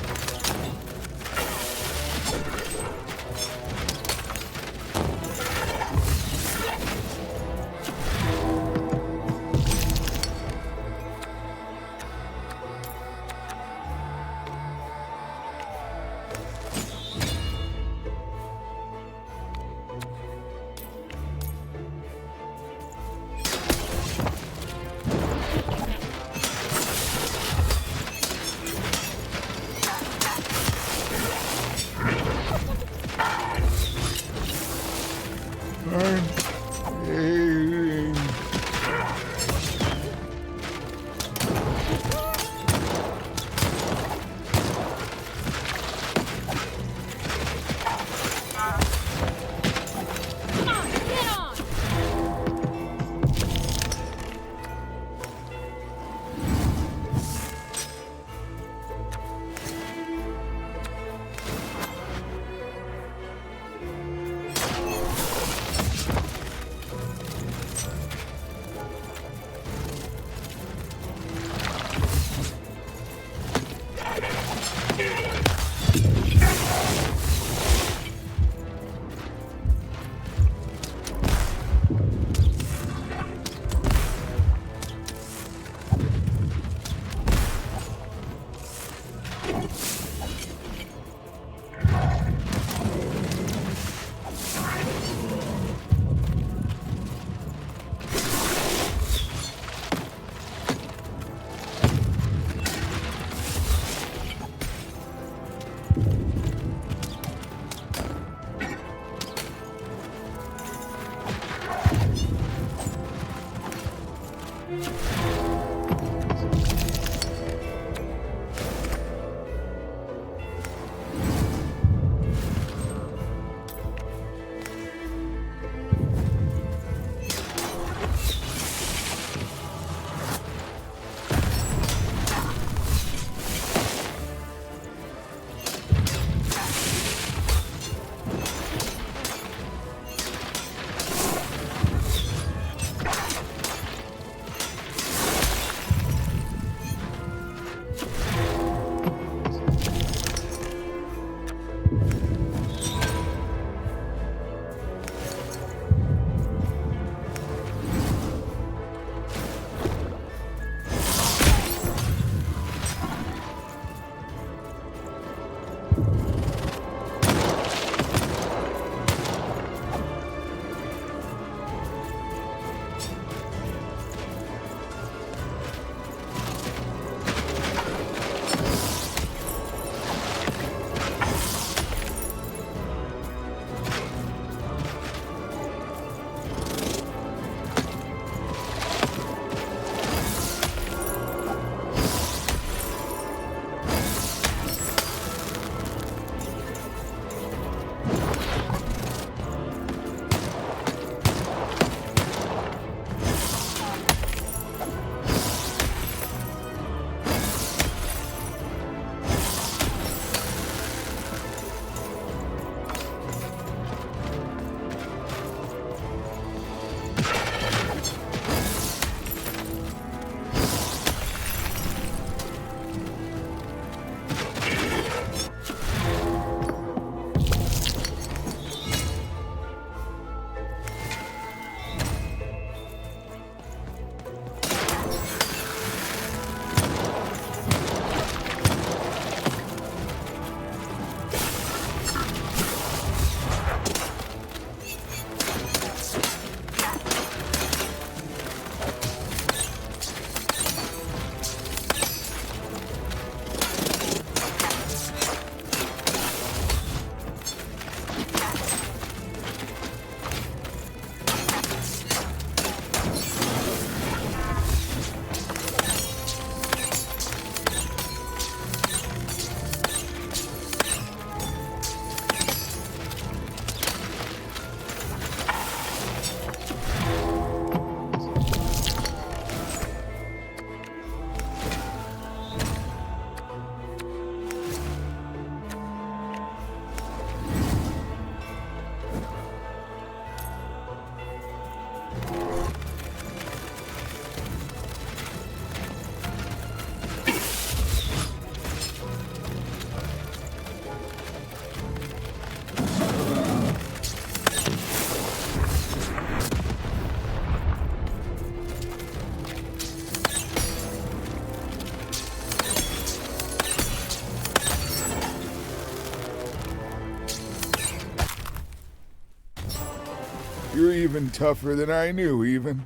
even tougher than I knew, even.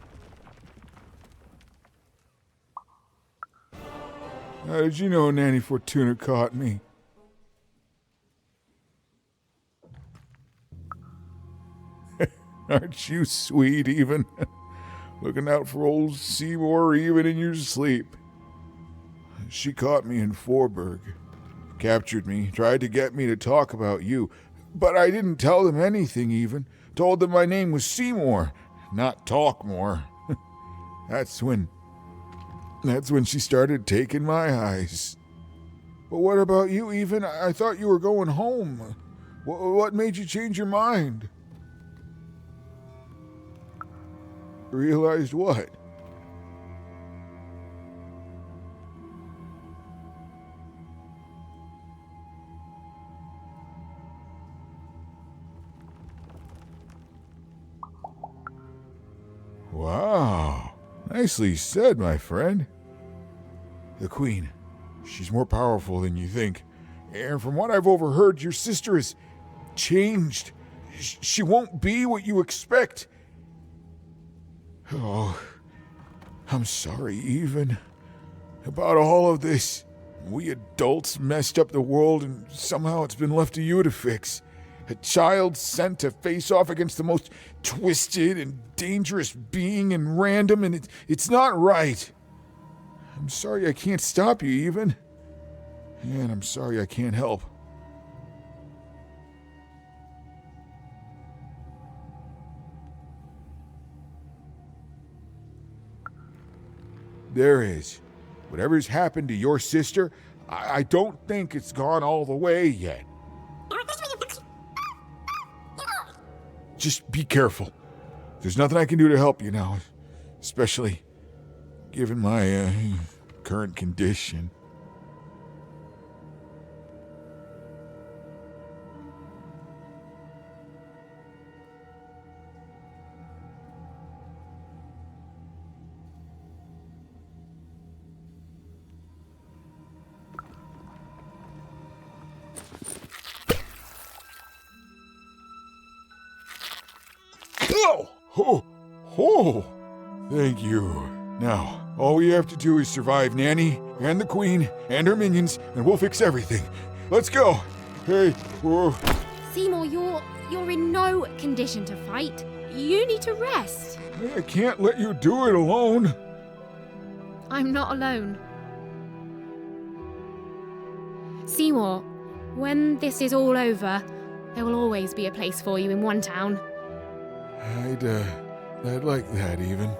How did you know Nanny Fortuna caught me? Aren't you sweet, even? Looking out for old Seymour even in your sleep. She caught me in Forburg. Captured me, tried to get me to talk about you. But I didn't tell them anything even. Told them my name was Seymour, not Talkmore. That's when she started taking my eyes. But what about you, even? I thought you were going home. What made you change your mind? Realized what? Wow. Nicely said, my friend. The Queen. She's more powerful than you think. And from what I've overheard, your sister is changed. She won't be what you expect. Oh, I'm sorry, even. About all of this. We adults messed up the world, and somehow it's been left to you to fix. A child sent to face off against the most twisted and dangerous being and random, and it's not right. I'm sorry I can't stop you, even. And I'm sorry I can't help. There is. Whatever's happened to your sister, I don't think it's gone all the way yet. Just be careful. There's nothing I can do to help you now, especially given my current condition. Oh, thank you. Now, all we have to do is survive Nanny and the Queen and her minions, and we'll fix everything. Let's go. Hey, whoa. Seymour, you're in no condition to fight. You need to rest. I can't let you do it alone. I'm not alone. Seymour, when this is all over, there will always be a place for you in one town. I'd like that, even.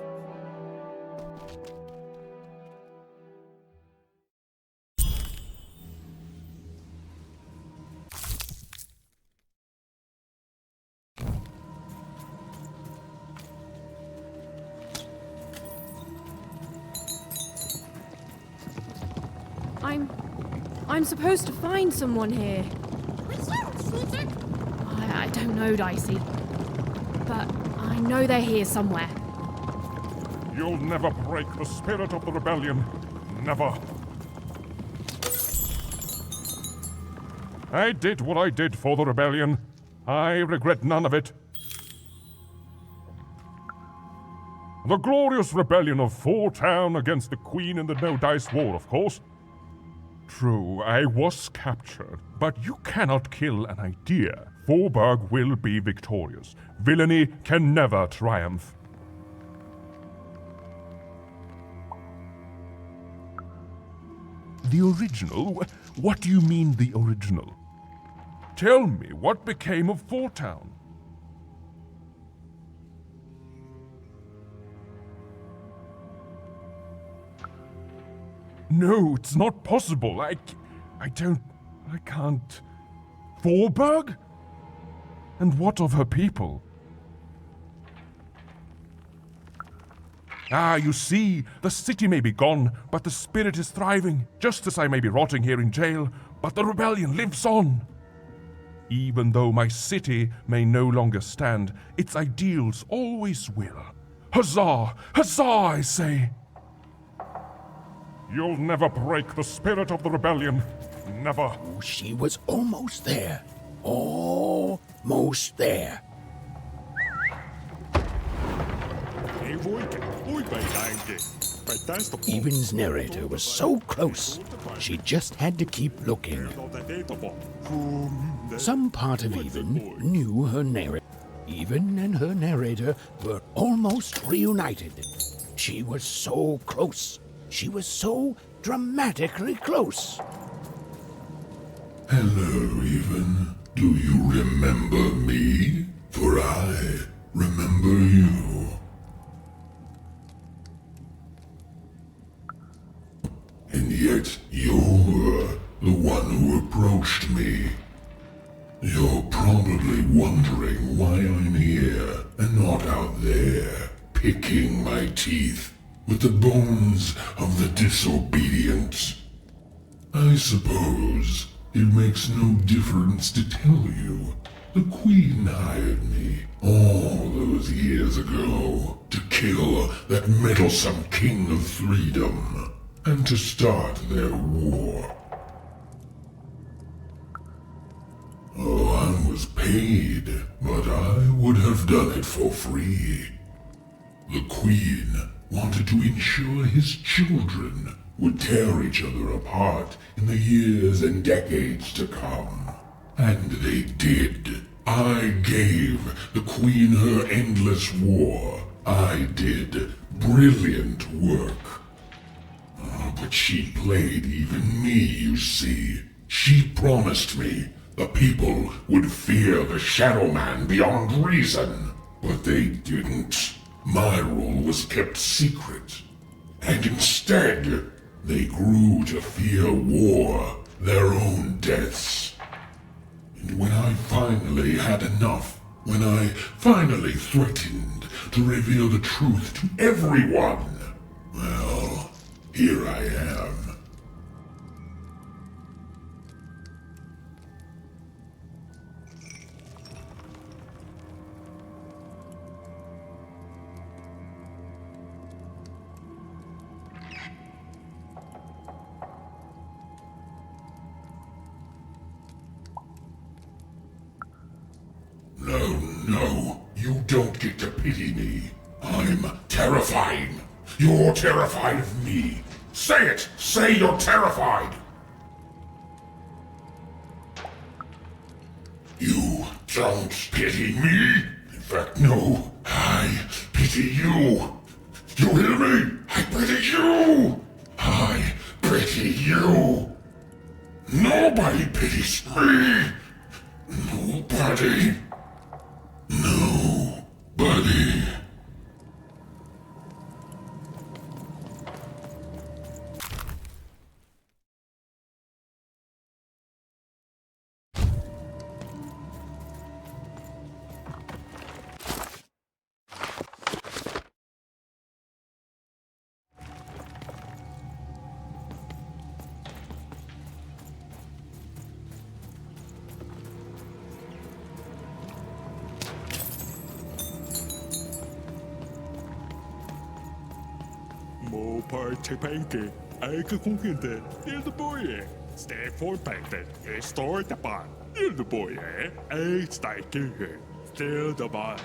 I'm supposed to find someone here. I don't know, Daishi. But I know they're here somewhere. You'll never break the spirit of the rebellion. Never. I did what I did for the rebellion. I regret none of it. The glorious rebellion of Four-Town against the Queen in the No-Dice War, of course. True, I was captured, but you cannot kill an idea. Forburg will be victorious. Villainy can never triumph. The original? What do you mean, the original? Tell me, what became of Four-Town? No, it's not possible. I can't. Forburg? And what of her people? Ah, you see, the city may be gone, but the spirit is thriving, just as I may be rotting here in jail, but the rebellion lives on. Even though my city may no longer stand, its ideals always will. Huzzah! Huzzah, I say! You'll never break the spirit of the rebellion. Never. Oh, she was almost there. Almost there. Ewen's narrator was so close, she just had to keep looking. Some part of Ewen knew her narrator. Ewen and her narrator were almost reunited. She was so close. She was so dramatically close. Hello, Ewen. Do you remember me? For I remember you. And yet you're the one who approached me. You're probably wondering why I'm here and not out there, picking my teeth with the bones of the disobedient. I suppose it makes no difference to tell you. The Queen hired me all those years ago to kill that meddlesome King of Freedom and to start their war. Oh, I was paid, but I would have done it for free. The Queen wanted to ensure his children would tear each other apart in the years and decades to come. And they did. I gave the Queen her endless war. I did brilliant work. Oh, but she played even me, you see. She promised me the people would fear the Shadow Man beyond reason. But they didn't. My rule was kept secret. And instead, they grew to fear war, their own deaths. And when I finally had enough, when I finally threatened to reveal the truth to everyone, well, here I am. No, you don't get to pity me. I'm terrifying. You're terrified of me. Say it! Say you're terrified! You don't pity me? In fact, no. I pity you. You hear me? I pity you! I pity you! Nobody pities me! Nobody! Nobody. Participanten, eigen Ilderboye, stay for painted, store the bar, Ilderboye, a sticker, still the bar.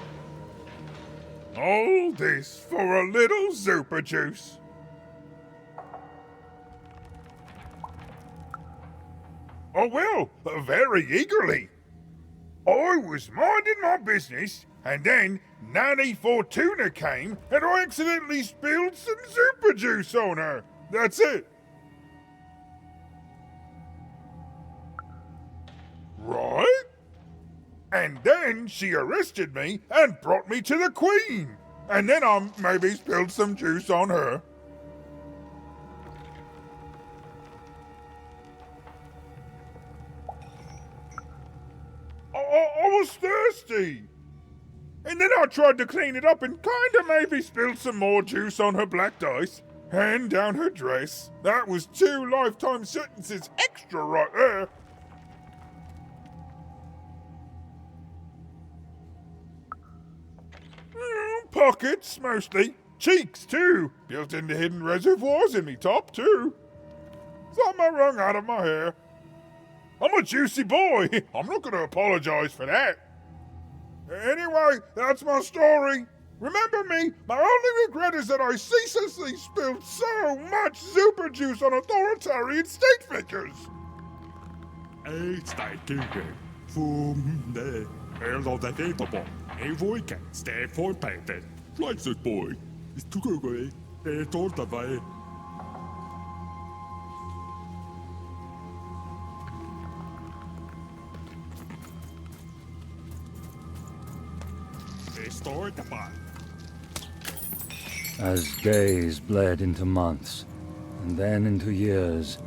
All this for a little super juice. Oh well, very eagerly. I was minding my business, and then Nanny Fortuna came, and I accidentally spilled some super juice on her. That's it. Right? And then she arrested me and brought me to the Queen. And then I maybe spilled some juice on her. I was thirsty. And then I tried to clean it up and kinda maybe spilled some more juice on her black dice and down her dress. That was 2 lifetime sentences extra right there. Pockets, mostly. Cheeks, too. Built into hidden reservoirs in me top, too. Something wrung out of my hair. I'm a juicy boy. I'm not going to apologize for that. Anyway, that's my story. Remember me? My only regret is that I ceaselessly spilled so much super juice on authoritarian state figures. Stand for paper. Right, good boy. It's too good. It's all the way. As days bled into months, and then into years,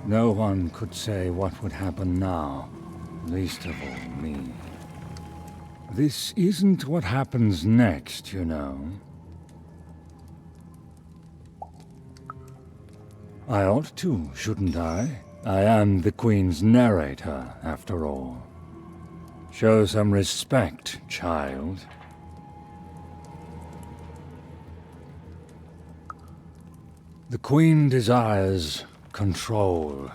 no one could say what would happen now, least of all me. This isn't what happens next, you know. I ought to, shouldn't I? I am the Queen's narrator, after all. Show some respect, child. The Queen desires control.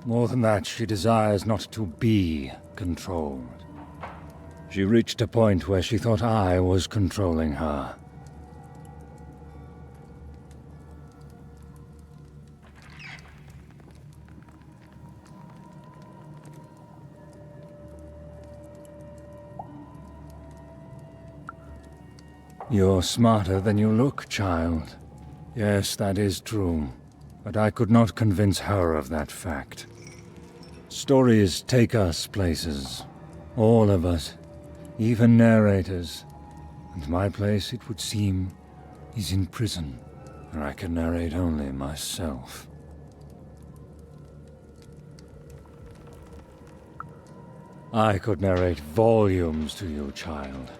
More than that, she desires not to be controlled. She reached a point where she thought I was controlling her. You're smarter than you look, child. Yes, that is true, but I could not convince her of that fact. Stories take us places, all of us, even narrators, and my place, it would seem, is in prison, where I can narrate only myself. I could narrate volumes to you, child,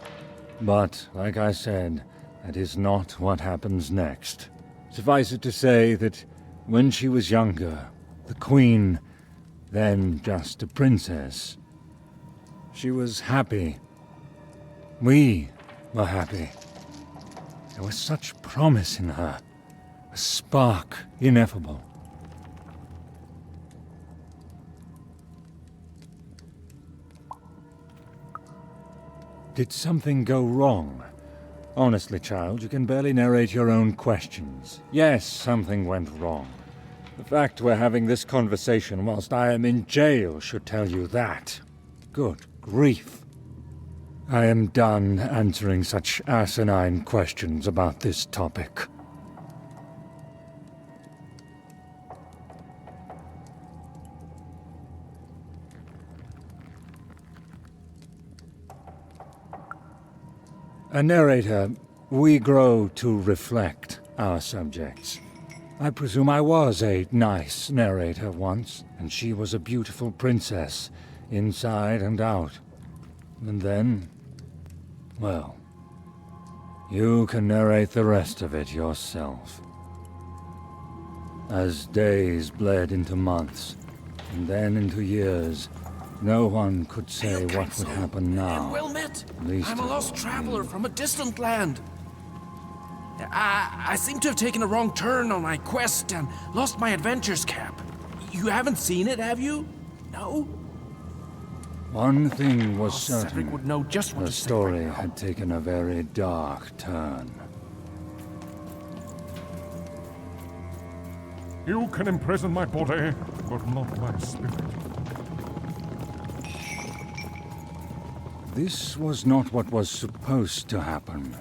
but, like I said, that is not what happens next. Suffice it to say that when she was younger, the Queen, then just a princess, she was happy. We were happy. There was such promise in her, a spark ineffable. Did something go wrong? Honestly, child, you can barely narrate your own questions. Yes, something went wrong. The fact we're having this conversation whilst I am in jail should tell you that. Good grief. I am done answering such asinine questions about this topic. A narrator, we grow to reflect our subjects. I presume I was a nice narrator once, and she was a beautiful princess, inside and out. And then, well, you can narrate the rest of it yourself. As days bled into months, and then into years, no one could say what would happen now. Well met. Least I'm a of lost all traveler me. from a distant land. I seem to have taken a wrong turn on my quest and lost my adventurer's cap. You haven't seen it, have you? No? One thing was Cedric certain. would know just what The to say story right now. had taken a very dark turn. You can imprison my body, but not my spirit. This was not what was supposed to happen.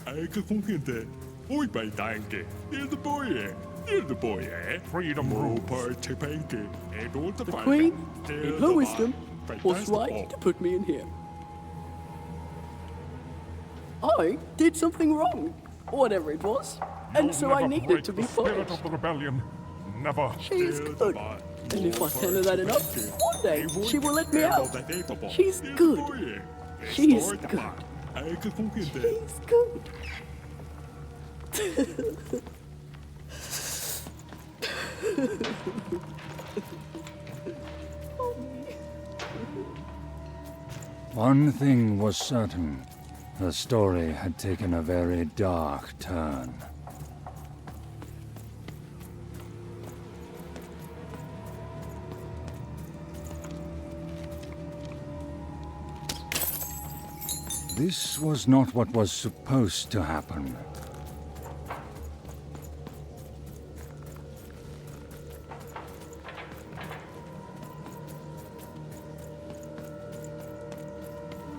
Freedom rules. The Queen, in her wisdom, was right to put me in here. I did something wrong, whatever it was, and so I needed to be Spirit punished. of the rebellion. Never. She's good, and if I tell her that enough, one day she will let me out. She's good. She's good. She's good. One thing was certain. The story had taken a very dark turn. This was not what was supposed to happen.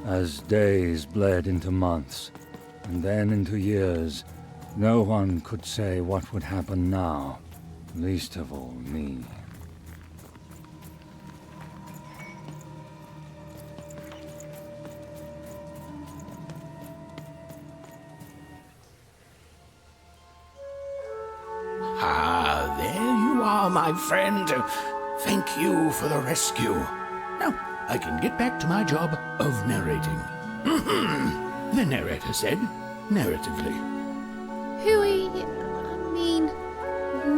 As days bled into months, and then into years, no one could say what would happen now, least of all me. Ah, there you are, my friend. Thank you for the rescue. Now, I can get back to my job of narrating. The narrator said, narratively.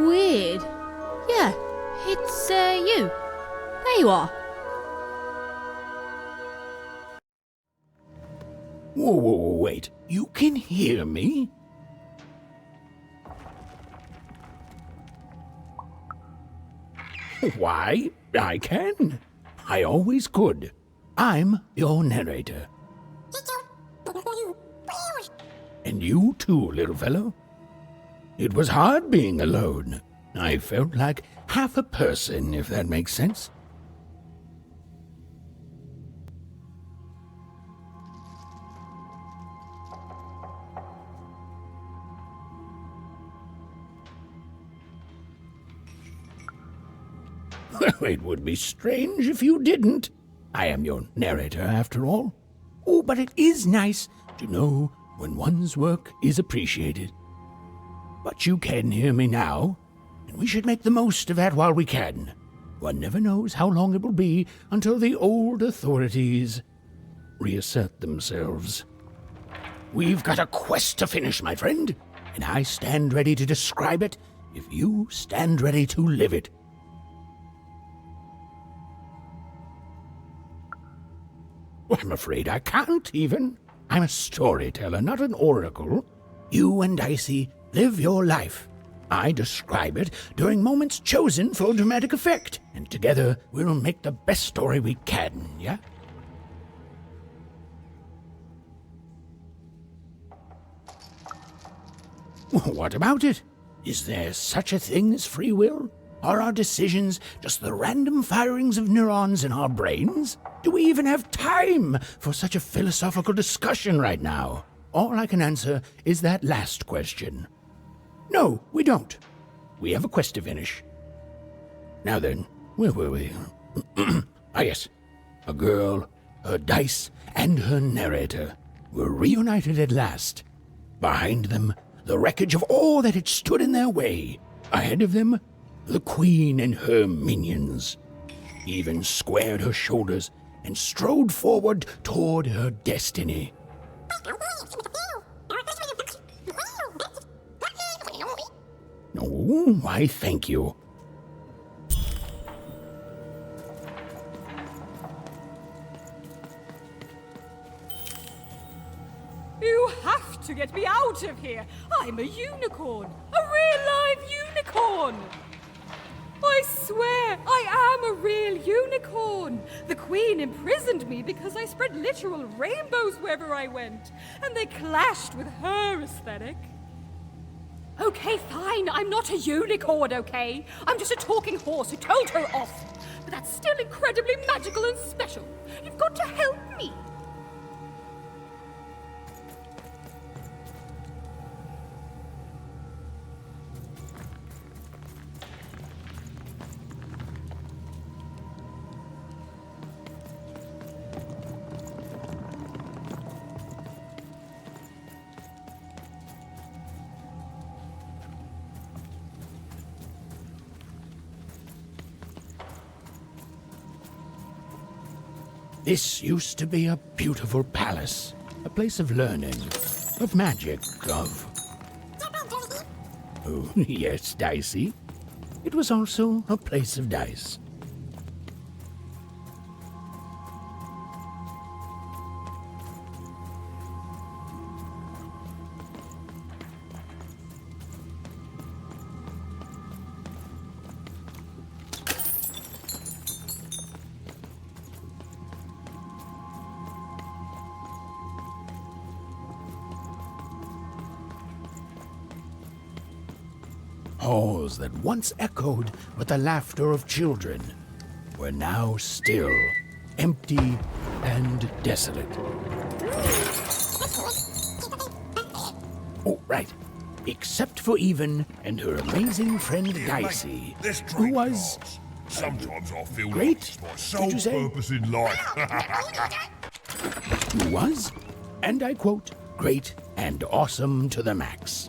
Weird. Yeah, it's, you. There you are. Whoa, wait. You can hear me? Why, I can. I always could. I'm your narrator. And you too, little fellow. It was hard being alone. I felt like half a person, if that makes sense. It would be strange if you didn't. I am your narrator, after all. Oh, but it is nice to know when one's work is appreciated. But you can hear me now, and we should make the most of that while we can. One never knows how long it will be until the old authorities reassert themselves. We've got a quest to finish, my friend, and I stand ready to describe it if you stand ready to live it. Well, I'm afraid I can't, even. I'm a storyteller, not an oracle. You and Daishi live your life. I describe it during moments chosen for dramatic effect, and together we'll make the best story we can, yeah? What about it? Is there such a thing as free will? Are our decisions just the random firings of neurons in our brains? Do we even have time for such a philosophical discussion right now? All I can answer is that last question. No, we don't. We have a quest to finish. Now then, where were we? Yes. A girl, her dice, and her narrator were reunited at last. Behind them, the wreckage of all that had stood in their way. Ahead of them, the queen and her minions. Even squared her shoulders and strode forward toward her destiny. Oh, why, thank you. You have to get me out of here. I'm a unicorn. A real live unicorn. I swear, I am a real unicorn. The Queen imprisoned me because I spread literal rainbows wherever I went, and they clashed with her aesthetic. Okay, fine, I'm not a unicorn, okay? I'm just a talking horse who told her off. But that's still incredibly magical and special. You've got to help me. This used to be a beautiful palace, a place of learning, of magic, of... Oh, yes, Daishi. It was also a place of dice. Halls that once echoed with the laughter of children were now still, empty, and desolate. Oh, right. Except for Ewen and her amazing friend Daishi, who was... Sometimes I feel great, like it's my sole did you say? purpose in life. who was, and I quote, great and awesome to the max.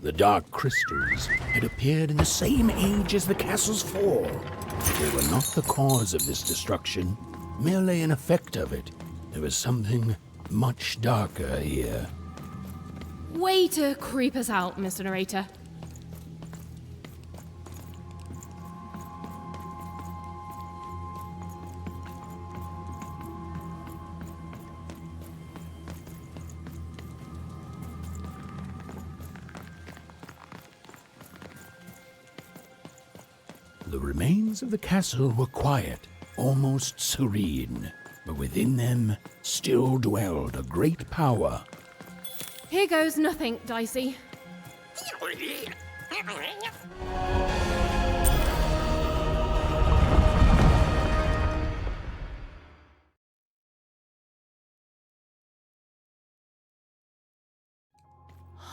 The dark crystals had appeared in the same age as the castle's fall. They were not the cause of this destruction, merely an effect of it. There was something much darker here. Way to creep us out, Mr. Narrator. The remains of the castle were quiet, almost serene, but within them still dwelled a great power. Here goes nothing, Dicey.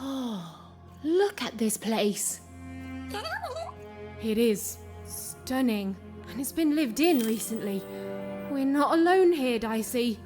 Oh, look at this place. It is stunning, and it's been lived in recently. We're not alone here, Dicey.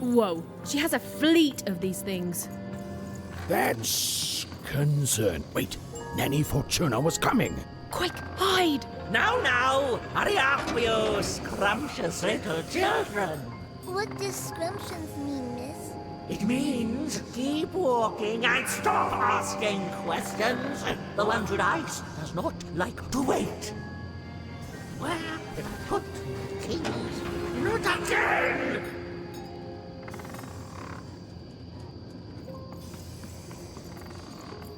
Whoa, she has a fleet of these things. That's concern. Wait, Nanny Fortuna was coming. Quick, hide! Now, hurry up, you scrumptious little children. What does scrumptions mean, miss? It means keep walking and stop asking questions. The one with ice does not like to wait. Where did I put the keys? Not again!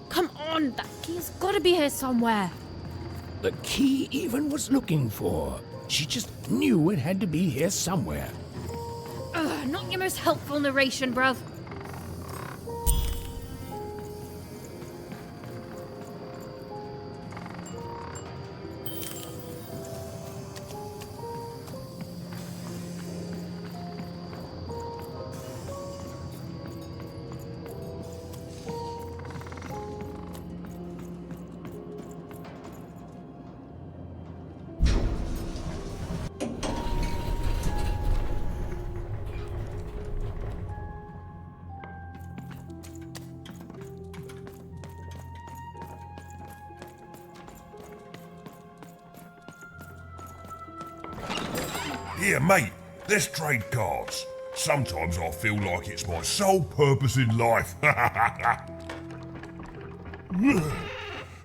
Come on, that key's gotta be here somewhere. The key Ewen was looking for. She just knew it had to be here somewhere. Ugh, not your most helpful narration, bruv. Here, mate, let's trade cards. Sometimes I feel like it's my sole purpose in life.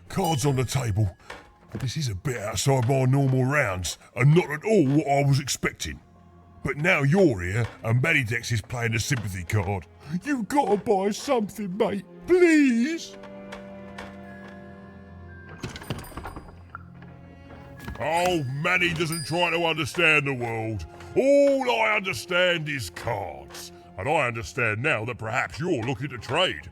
Cards on the table. This is a bit outside my normal rounds, and not at all what I was expecting. But now you're here, and Manidex is playing a sympathy card. You've got to buy something, mate. Please? Oh, Manny doesn't try to understand the world. All I understand is cards. And I understand now that perhaps you're looking to trade.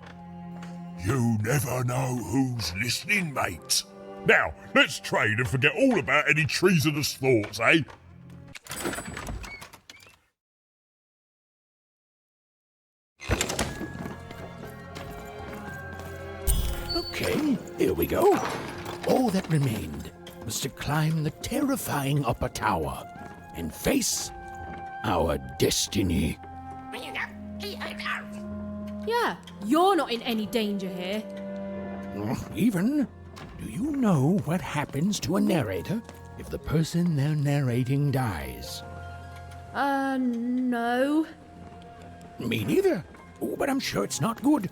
You never know who's listening, mate. Now, let's trade and forget all about any treasonous thoughts, eh? Okay, here we go. All that remained was to climb the terrifying upper tower and face our destiny. Yeah, you're not in any danger here. Ewen, do you know what happens to a narrator if the person they're narrating dies? No. Me neither. Oh, but I'm sure it's not good.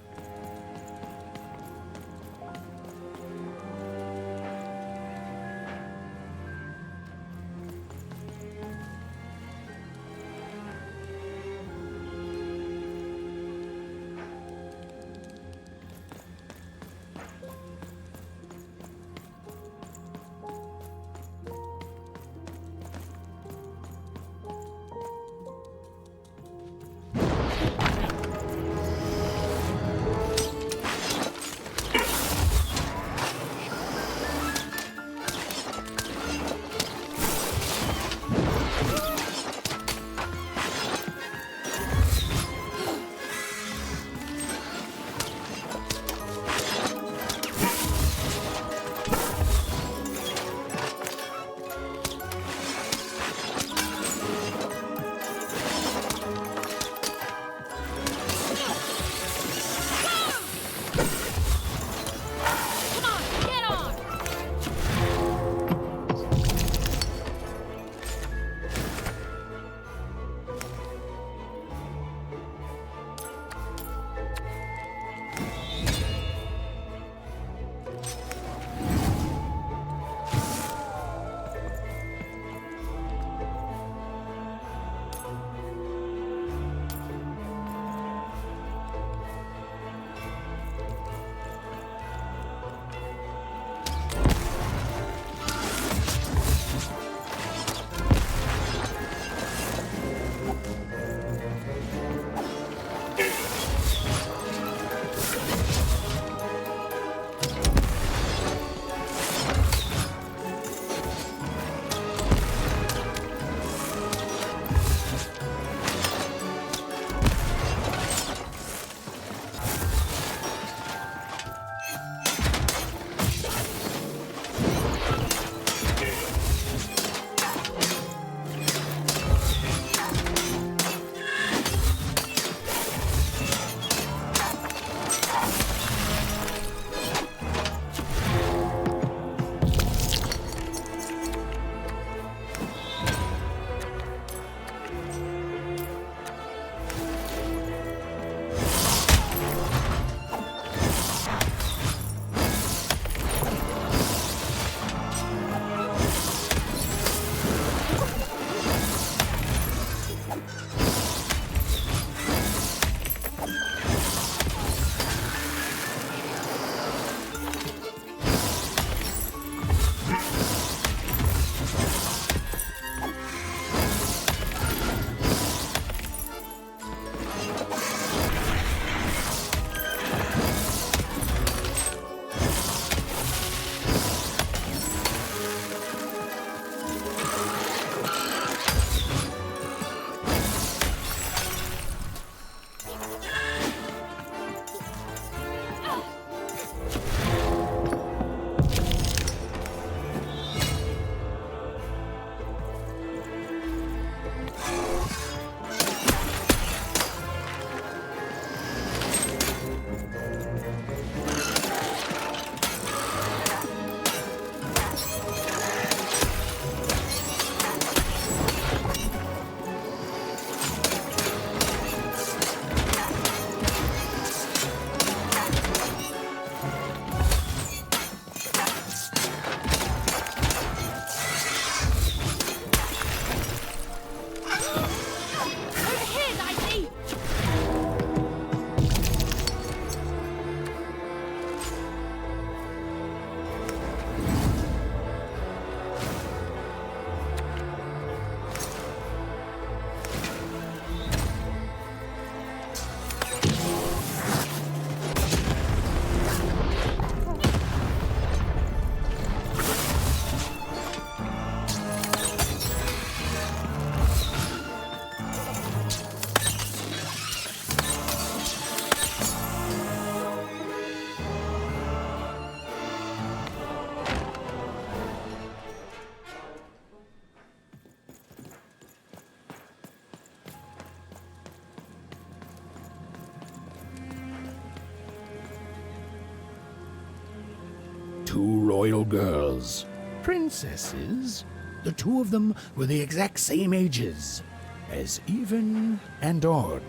two royal girls. Princesses. The two of them were the exact same ages as Even and Odd.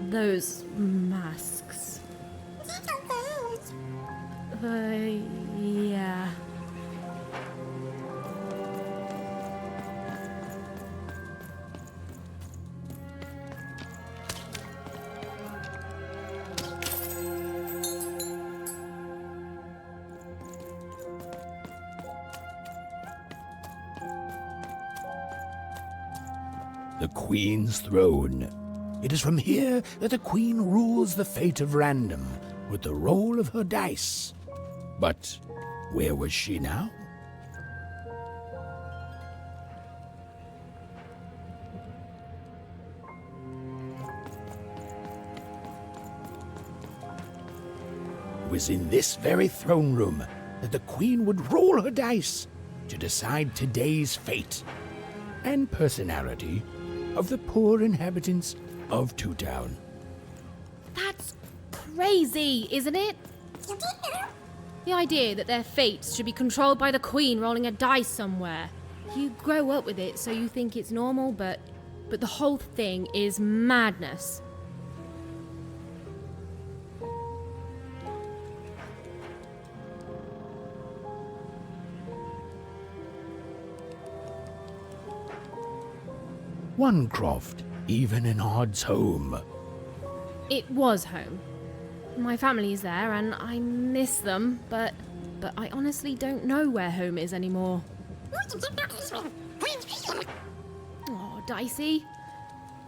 Those masks. Yeah. The Queen's throne. It is from here that the Queen rules the fate of random with the roll of her dice. But where was she now? It was in this very throne room that the Queen would roll her dice to decide today's fate and personality of the poor inhabitants of Two Town. That's crazy, isn't it? The idea that their fates should be controlled by the Queen rolling a dice somewhere. You grow up with it, so you think it's normal, but the whole thing is madness. Onecroft, Even and Odd's home. It was home. My family's there and I miss them, but I honestly don't know where home is anymore. Oh, Dicey.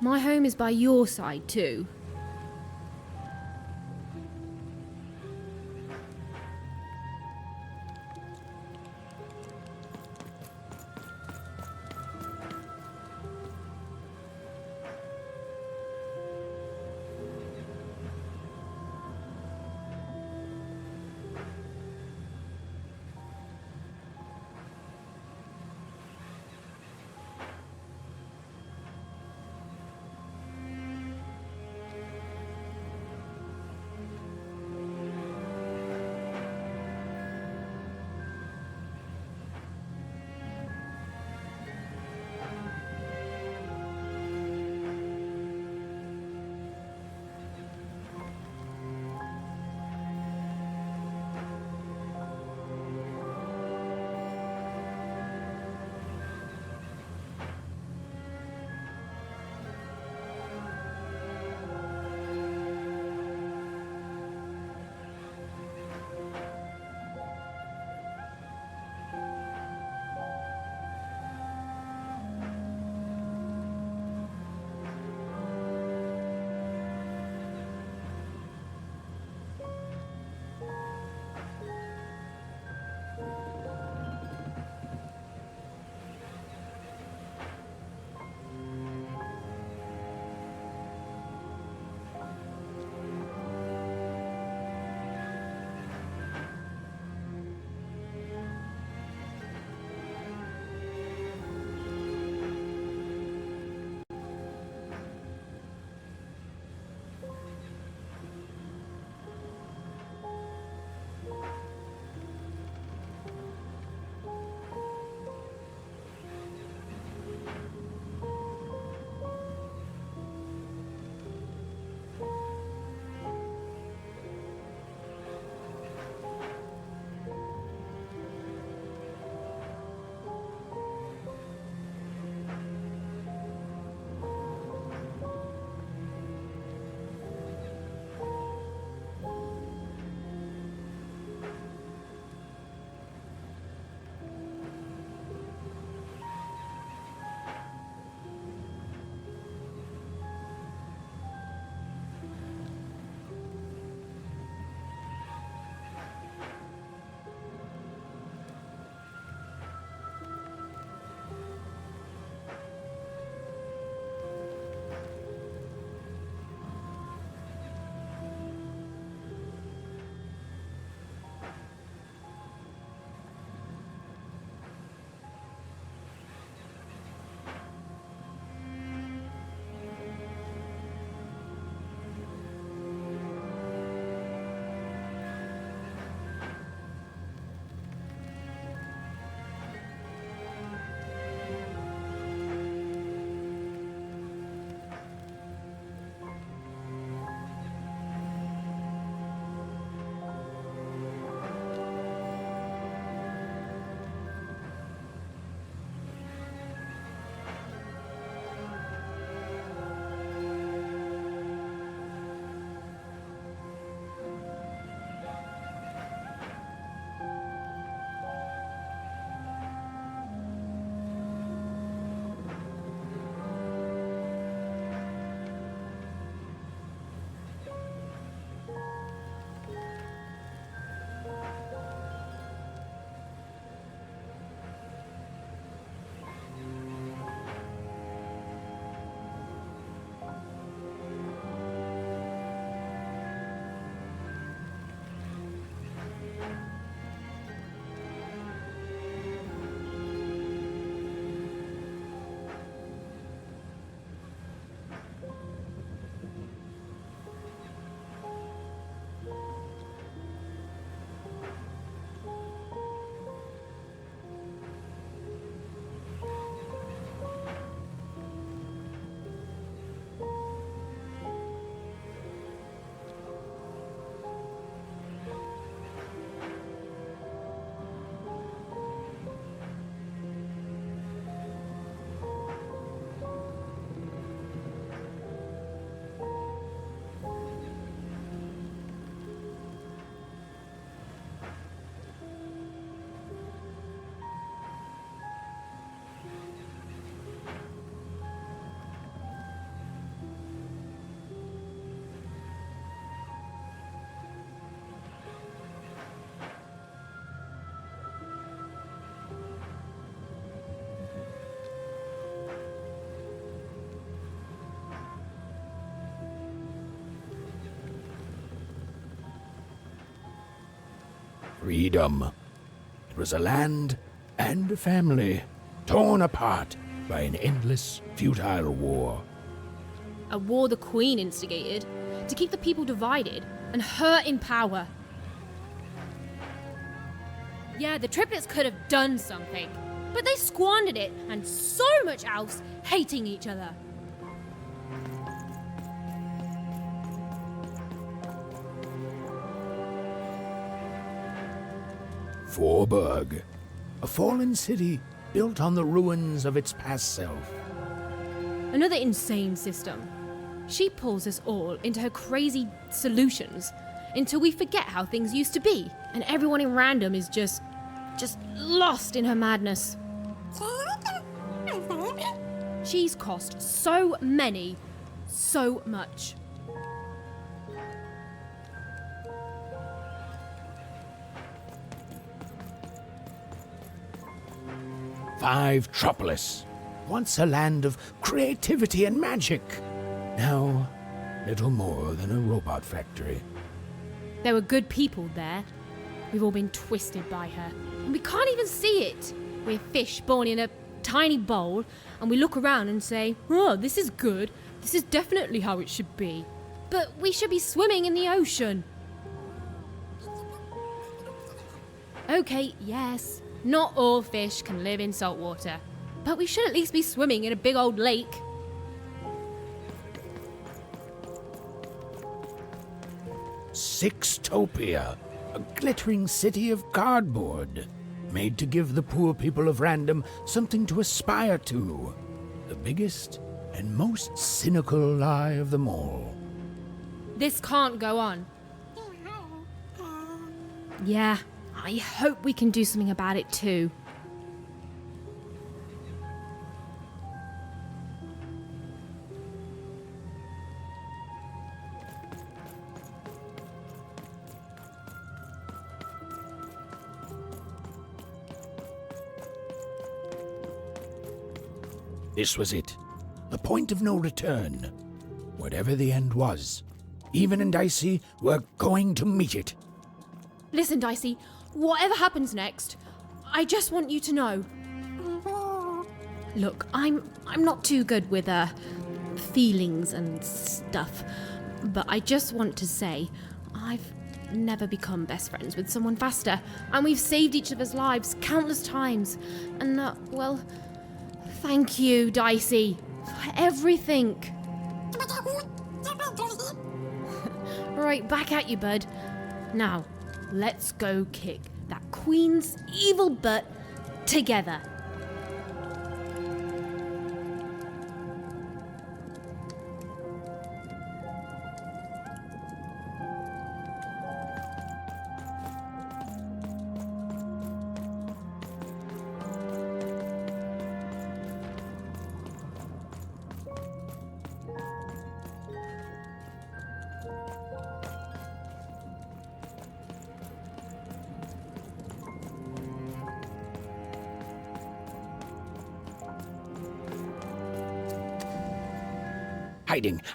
My home is by your side too. freedom. It was a land and a family torn apart by an endless, futile war. A war the Queen instigated to keep the people divided and her in power. Yeah, the triplets could have done something, but they squandered it and so much else, hating each other. Forburg, a fallen city built on the ruins of its past self. Another insane system. She pulls us all into her crazy solutions until we forget how things used to be, and everyone in random is just lost in her madness. She's cost so many, so much. Fivetropolis, once a land of creativity and magic. Now, little more than a robot factory. There were good people there. We've all been twisted by her, and we can't even see it. We're fish born in a tiny bowl, and we look around and say, oh, this is good. This is definitely how it should be. But we should be swimming in the ocean. Okay, yes, not all fish can live in salt water, but we should at least be swimming in a big old lake. Sixtopia, a glittering city of cardboard, made to give the poor people of Random something to aspire to. The biggest and most cynical lie of them all. This can't go on. Yeah, I hope we can do something about it too. This was it. The point of no return. Whatever the end was, Ewen and Daishi were going to meet it. Listen, Daishi, whatever happens next, I just want you to know. Look, I'm not too good with feelings and stuff, but I just want to say I've never become best friends with someone faster, and we've saved each other's lives countless times. And well, thank you, Daishi, for everything. Right, back at you, bud. Now, let's go kick that Queen's evil butt together.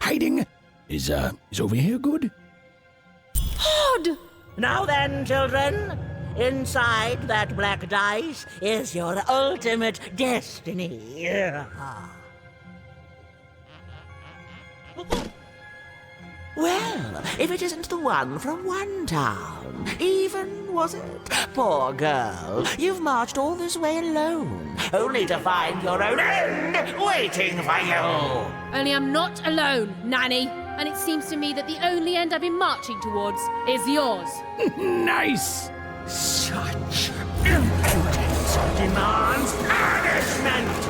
Hiding! Is over here good? Odd! Now then, children, inside that black dice is your ultimate destiny. Well, if it isn't the one from one town, Ewen, was it? Poor girl, you've marched all this way alone, only to find your own end waiting for you. Only I'm not alone, Nanny. And it seems to me that the only end I've been marching towards is yours. Nice! Such impudence demands punishment!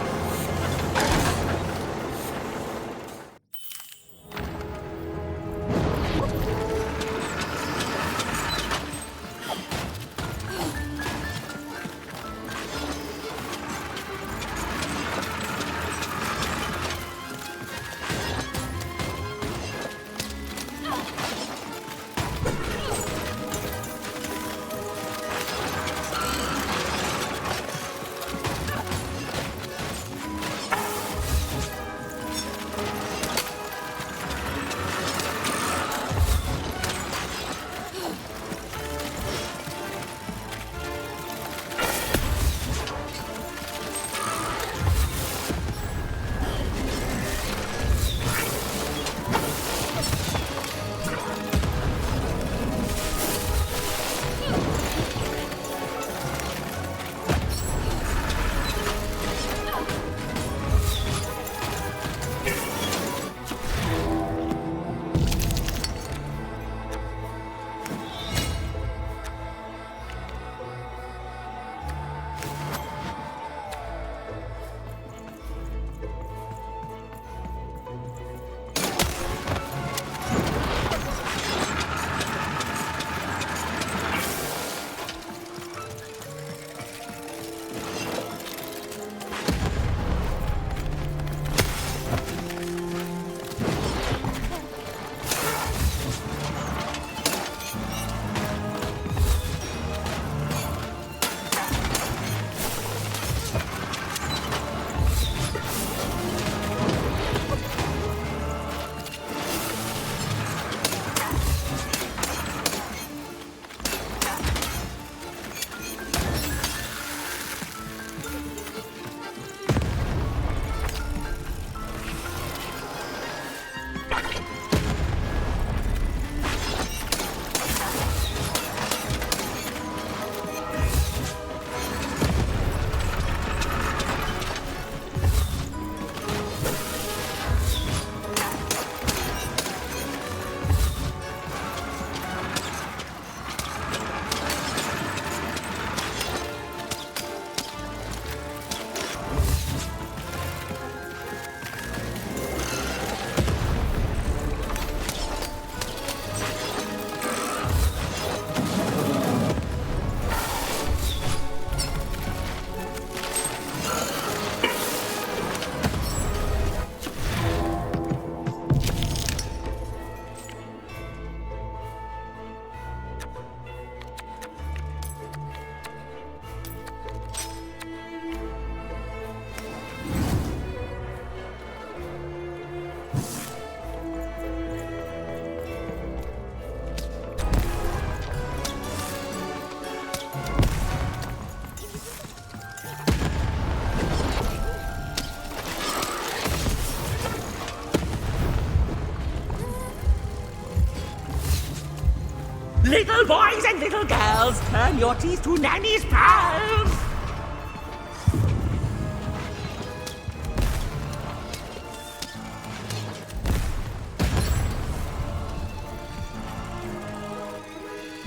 boys and little girls, turn your teeth to Nanny's pals!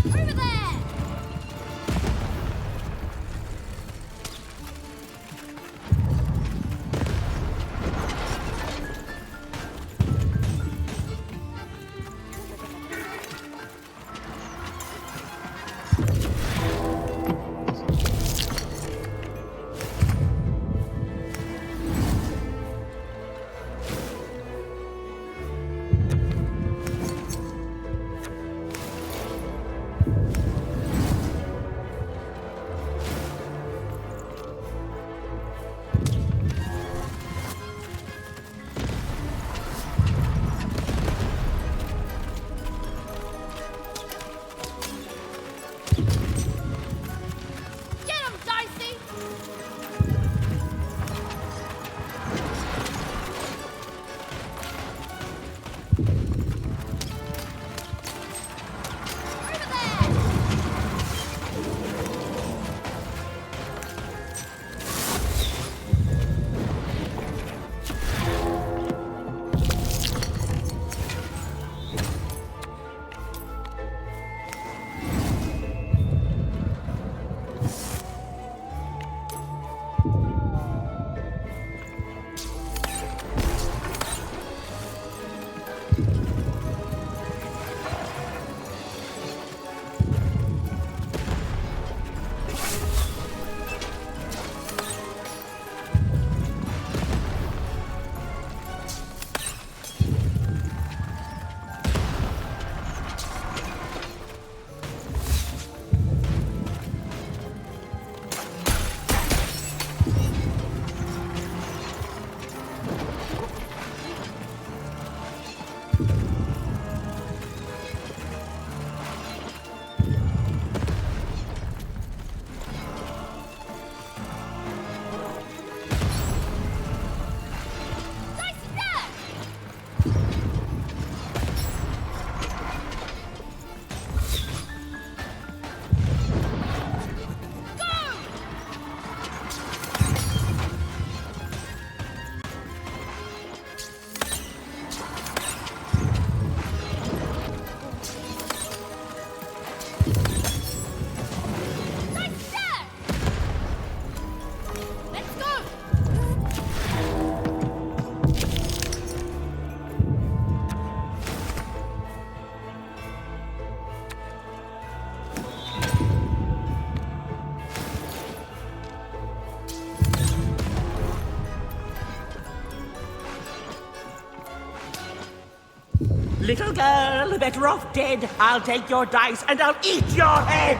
Over there! Get him, Dicey! Over there! Let's go! Little girl, better off dead. I'll take your dice and I'll eat your head!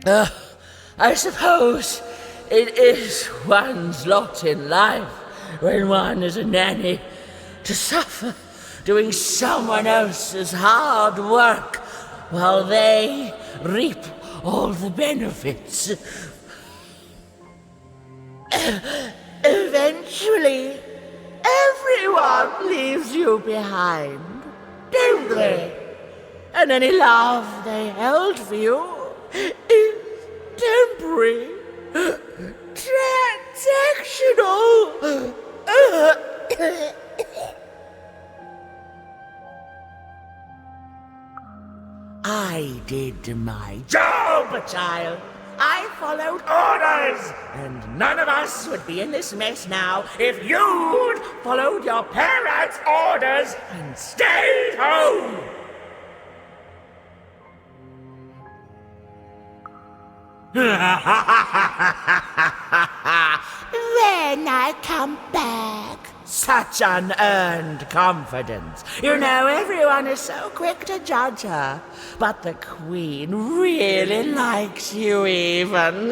I suppose it is one's lot in life when one is a nanny to suffer doing someone else's hard work while they reap all the benefits. Eventually, everyone leaves you behind, don't they? And any love they held for you is temporary, transactional. I did my job, child. I followed orders, and none of us would be in this mess now if you'd followed your parents' orders and stayed home. Then I come back. Such unearned confidence. You know, everyone is so quick to judge her. But the Queen really likes you, Ewen.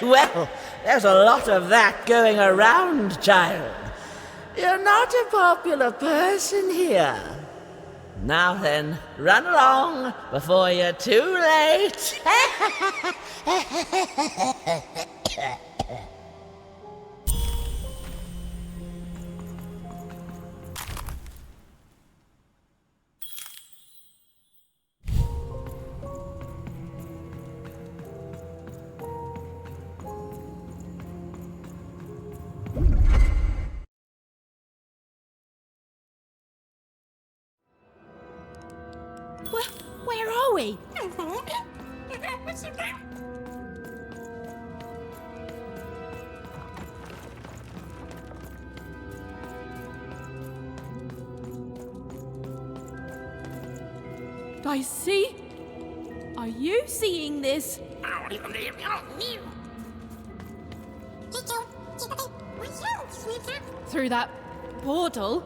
Well, there's a lot of that going around, child. You're not a popular person here. Now then, run along before you're too late. Where are we? Daishi? Are you seeing this? Through that portal?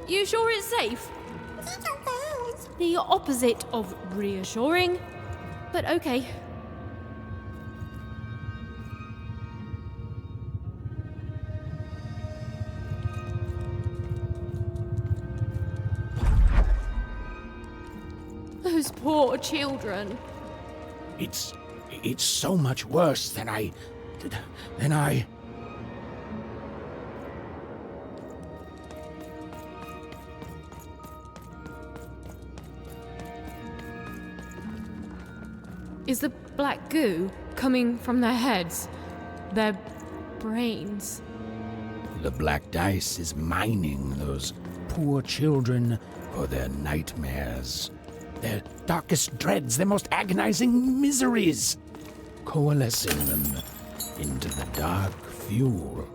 You sure it's safe? The opposite of reassuring, but okay. Those poor children. It's so much worse than I. Is the black goo coming from their heads? Their brains? The black dice is mining those poor children for their nightmares, their darkest dreads, their most agonizing miseries, coalescing them into the dark fuel.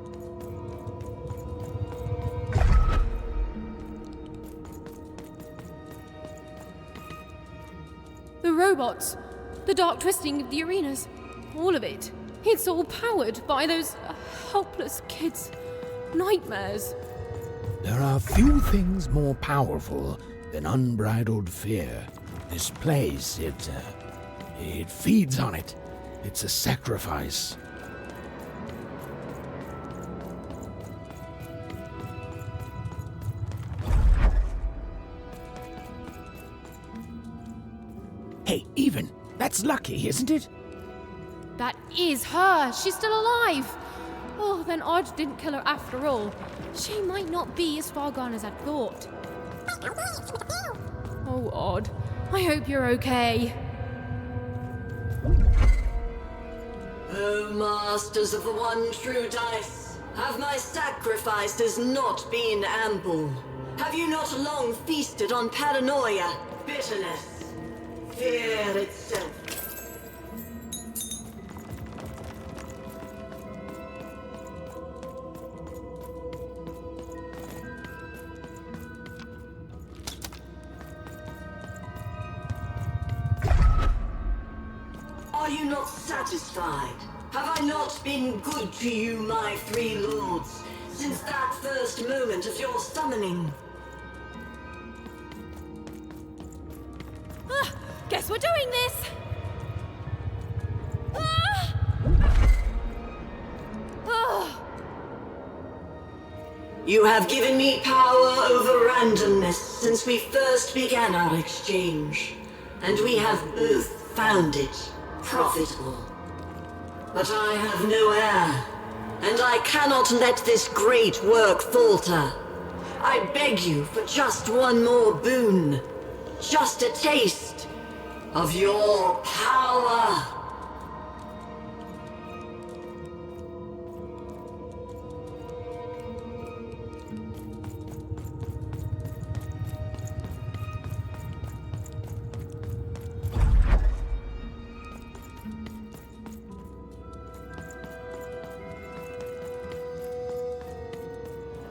The robots, the dark twisting of the arenas, all of it. It's all powered by those helpless kids' nightmares. There are few things more powerful than unbridled fear. This place, it feeds on it. It's a sacrifice. Hey, Ewen, that's lucky, isn't it? That is her. She's still alive. Oh, then Odd didn't kill her after all. She might not be as far gone as I'd thought. Oh, Odd. I hope you're okay. O masters of the one true dice, have my sacrifices not been ample? Have you not long feasted on paranoia, bitterness, fear itself? Are you not satisfied? Have I not been good to you, my three lords, since that first moment of your summoning? guess we're doing this! You have given me power over randomness since we first began our exchange, and we have both found it profitable. But I have no heir, and I cannot let this great work falter. I beg you for just one more boon, just a taste of your power.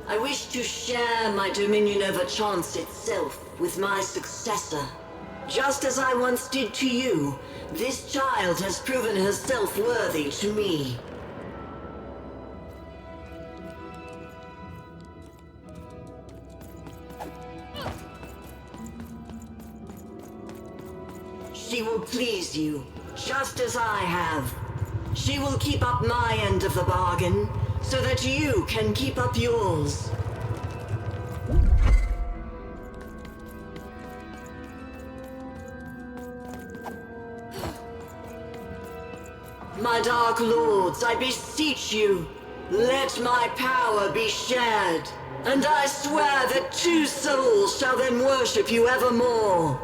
I wish to share my dominion over chance itself with my successor. Just as I once did to you, this child has proven herself worthy to me. She will please you, just as I have. She will keep up my end of the bargain, so that you can keep up yours. My dark lords, I beseech you, let my power be shared, and I swear that two souls shall then worship you evermore.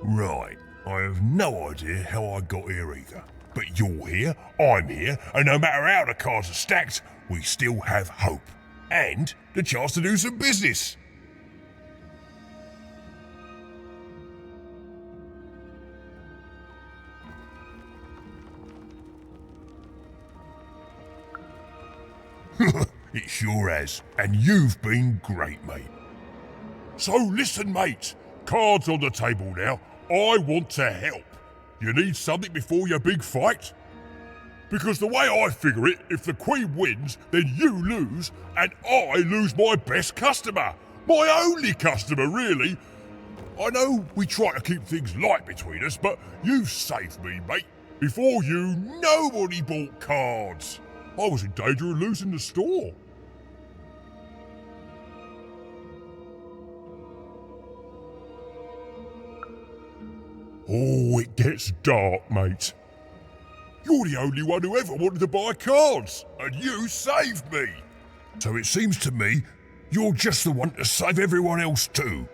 Right, I have no idea how I got here either. But you're here, I'm here, and no matter how the cards are stacked, we still have hope. And the chance to do some business. It sure has, and you've been great, mate. So listen, mate, cards on the table now. I want to help. You need something before your big fight? Because the way I figure it, if the Queen wins, then you lose, and I lose my best customer. My only customer, really. I know we try to keep things light between us, but you saved me, mate. Before you, nobody bought cards. I was in danger of losing the store. Oh, it gets dark, mate. You're the only one who ever wanted to buy cards, and you saved me. So it seems to me you're just the one to save everyone else too.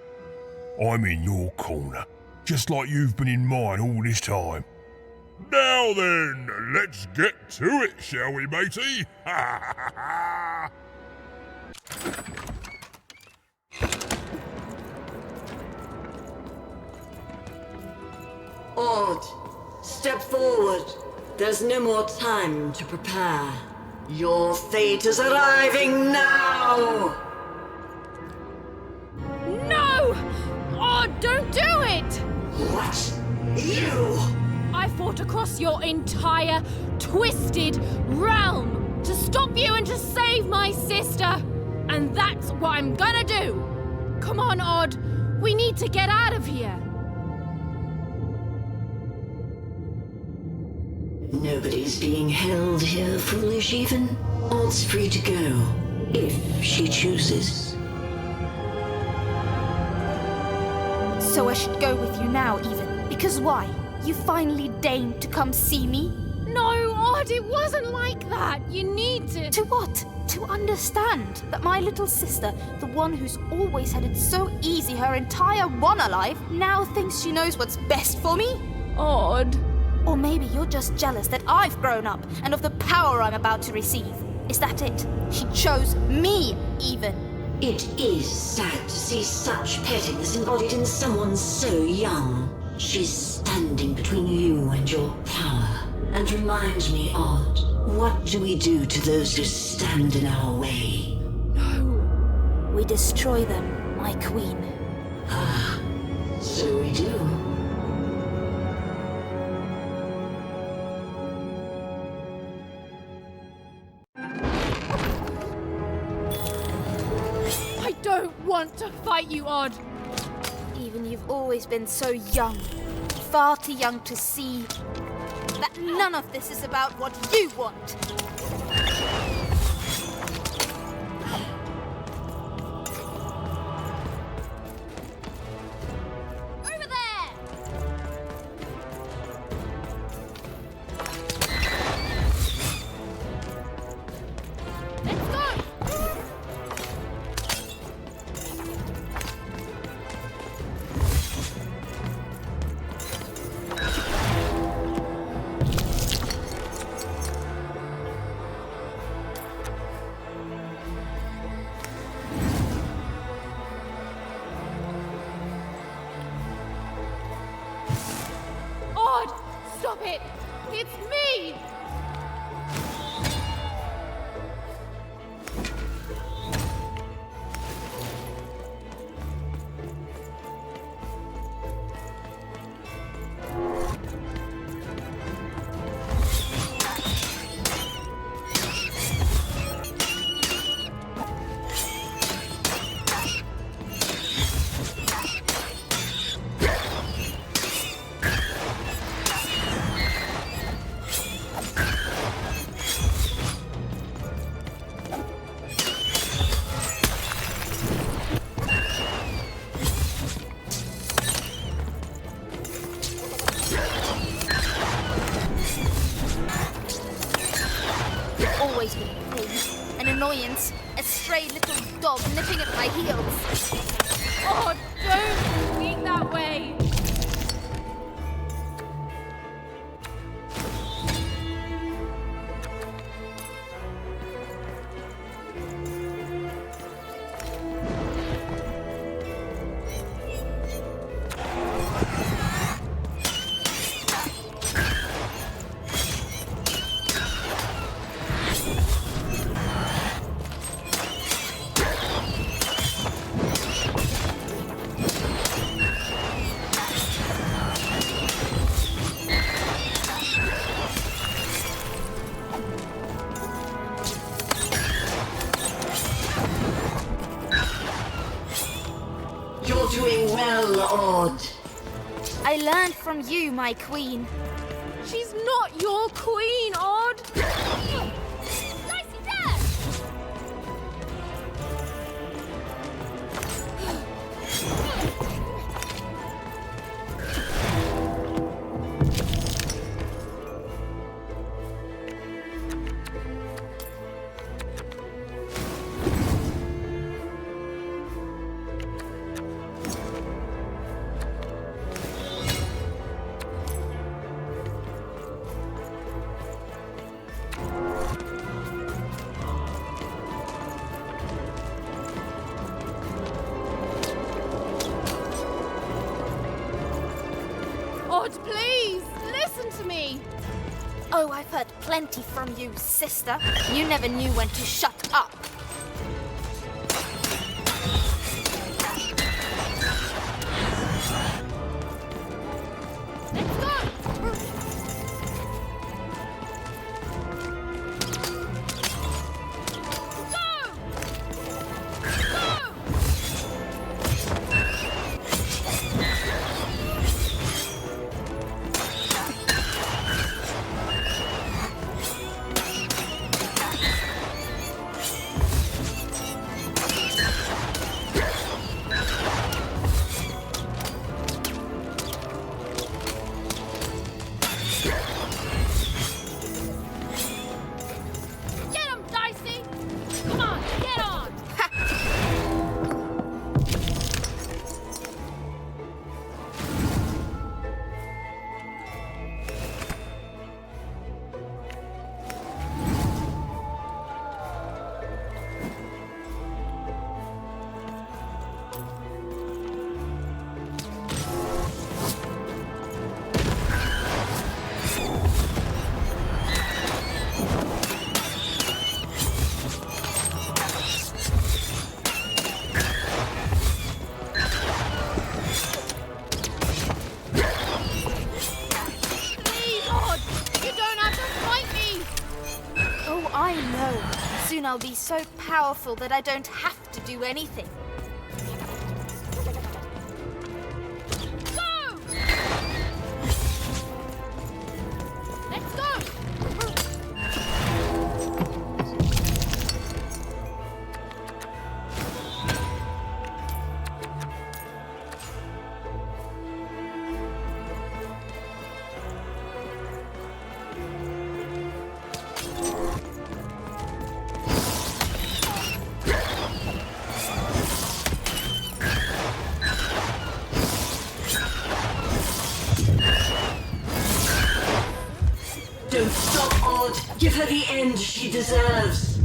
I'm in your corner, just like you've been in mine all this time. Now then, let's get to it, shall we, matey? Odd, step forward. There's no more time to prepare. Your fate is arriving now! No! Oh, don't do it! What? You? I fought across your entire twisted realm to stop you and to save my sister. And that's what I'm gonna do. Come on, Odd. We need to get out of here. Nobody's being held here, foolish even. Odd's free to go, if she chooses. So I should go with you now, even. Because why? You finally deigned to come see me? No, Odd, it wasn't like that. You need to... To what? To understand that my little sister, the one who's always had it so easy her entire run alive, now thinks she knows what's best for me? Odd. Or maybe you're just jealous that I've grown up and of the power I'm about to receive. Is that it? She chose me, even. It is sad to see such pettiness embodied in someone so young. She's standing between you and your power. And reminds me, Odd, what do we do to those who stand in our way? No. We destroy them, my queen. Ah, so we do. don't want to fight you, Odd. Even you've always been so young. Far too young to see that none of this is about what you want. Over there! Let's go! Odd! Stop it! It's me! Always been a pain, an annoyance, a stray little dog nipping at my heels. Odd, don't speak that way! You're doing well, Odd. I learned from you, my queen. She's not your queen, Odd! Dicey Dad! Odd, please, listen to me! Oh, I've heard plenty from you, sister. You never knew when to shut up. Let's go! Get him, Dicey! Come on, get on! Please, Odd! You don't have to fight me! Oh, I know. Soon I'll be so powerful that I don't have to do anything. her the end she deserves.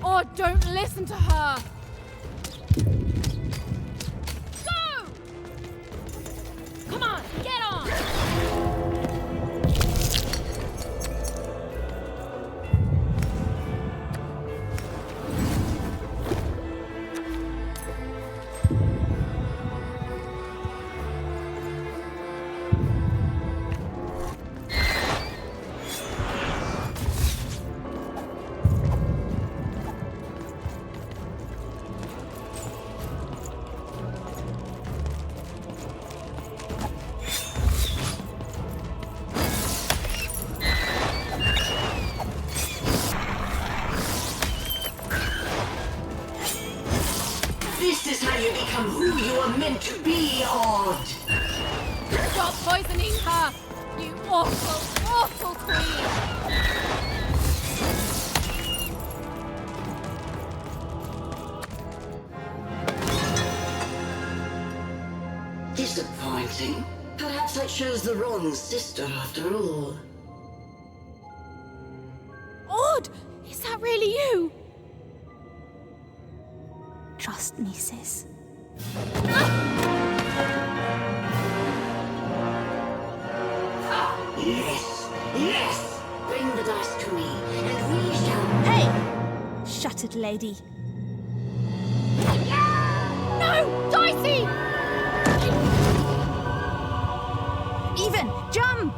Oh, don't listen to her. Go! Come on, get on! This is how you become who you are meant to be, Odd. Stop poisoning her! You awful, awful queen! Disappointing. Perhaps I chose the wrong sister after all. Odd! Is that really you? Trust me, sis. Yes, yes! Bring the dice to me, and we shall... Hey! Shattered lady. No! Dicey! Even, jump!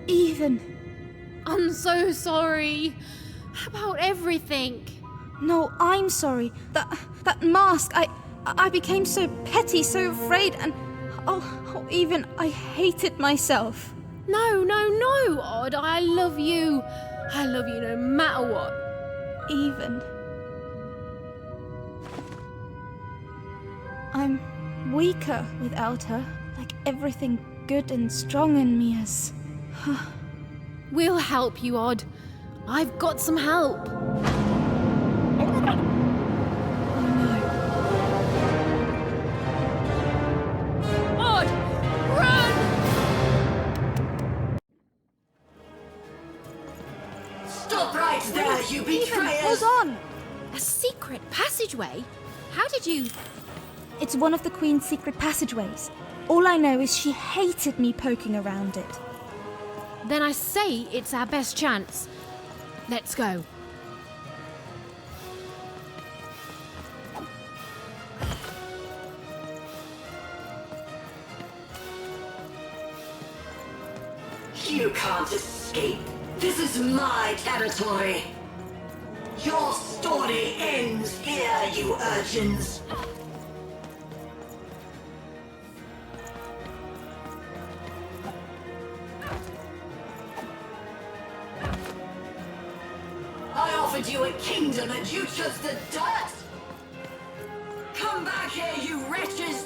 Even. I'm so sorry. About everything. No, I'm sorry. That mask, I became so petty, so afraid, and even I hated myself. No, Odd. I love you. I love you no matter what. Even. I'm weaker without her, like everything good and strong in me is. We'll help you, Odd. I've got some help. Odd, run! Stop right there, you betrayers! Hold on! A secret passageway? How did you... It's one of the Queen's secret passageways. All I know is she hated me poking around it. Then I say it's our best chance. Let's go. You can't escape. This is my territory. Your story ends here, you urchins. I offered you a kingdom and you chose the dirt! Come back here, you wretches!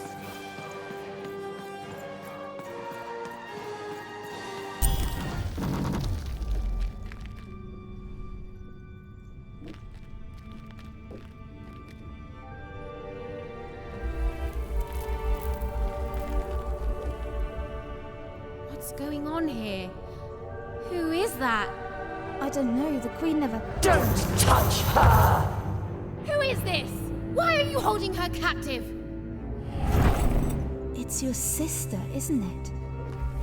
What's going on here? Who is that? I don't know, the Queen never... Don't touch her! Who is this? Why are you holding her captive? It's your sister, isn't it?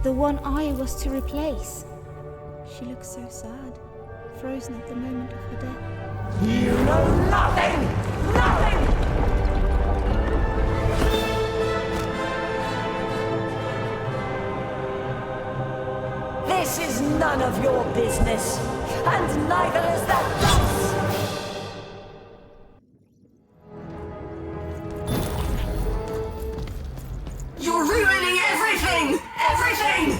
The one I was to replace. She looks so sad, frozen at the moment of her death. You know nothing! Nothing! This is none of your business, and neither is that dice! You're ruining everything! Everything!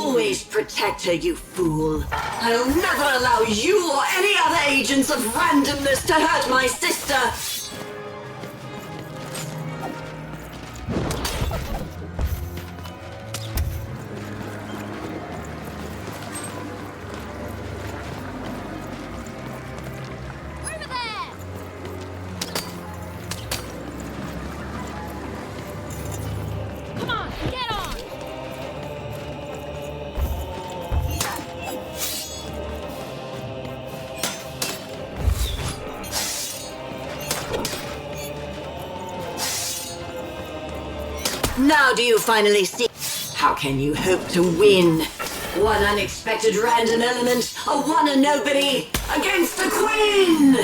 always protect her, you fool. I'll never allow you or any other agents of randomness to hurt my sister. Now do you finally see? How can you hope to win? One unexpected random element, a one and nobody, against the Queen!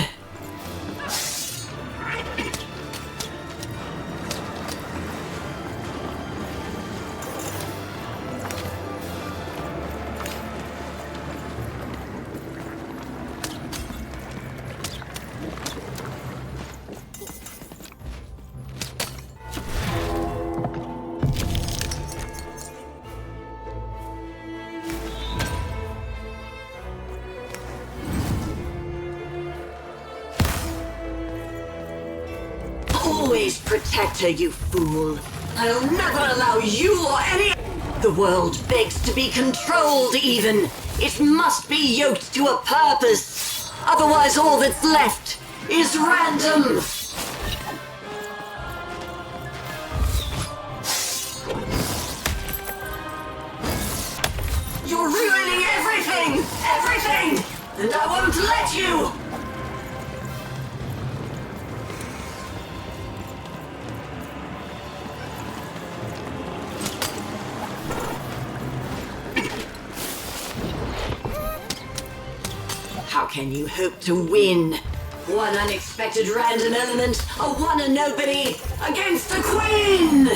Always protect her, you fool. I'll never allow you or any... The world begs to be controlled, even. It must be yoked to a purpose. Otherwise, all that's left is random. You're ruining everything! Everything! And I won't let you! How can you hope to win? One unexpected random element, a one and nobody, against the Queen!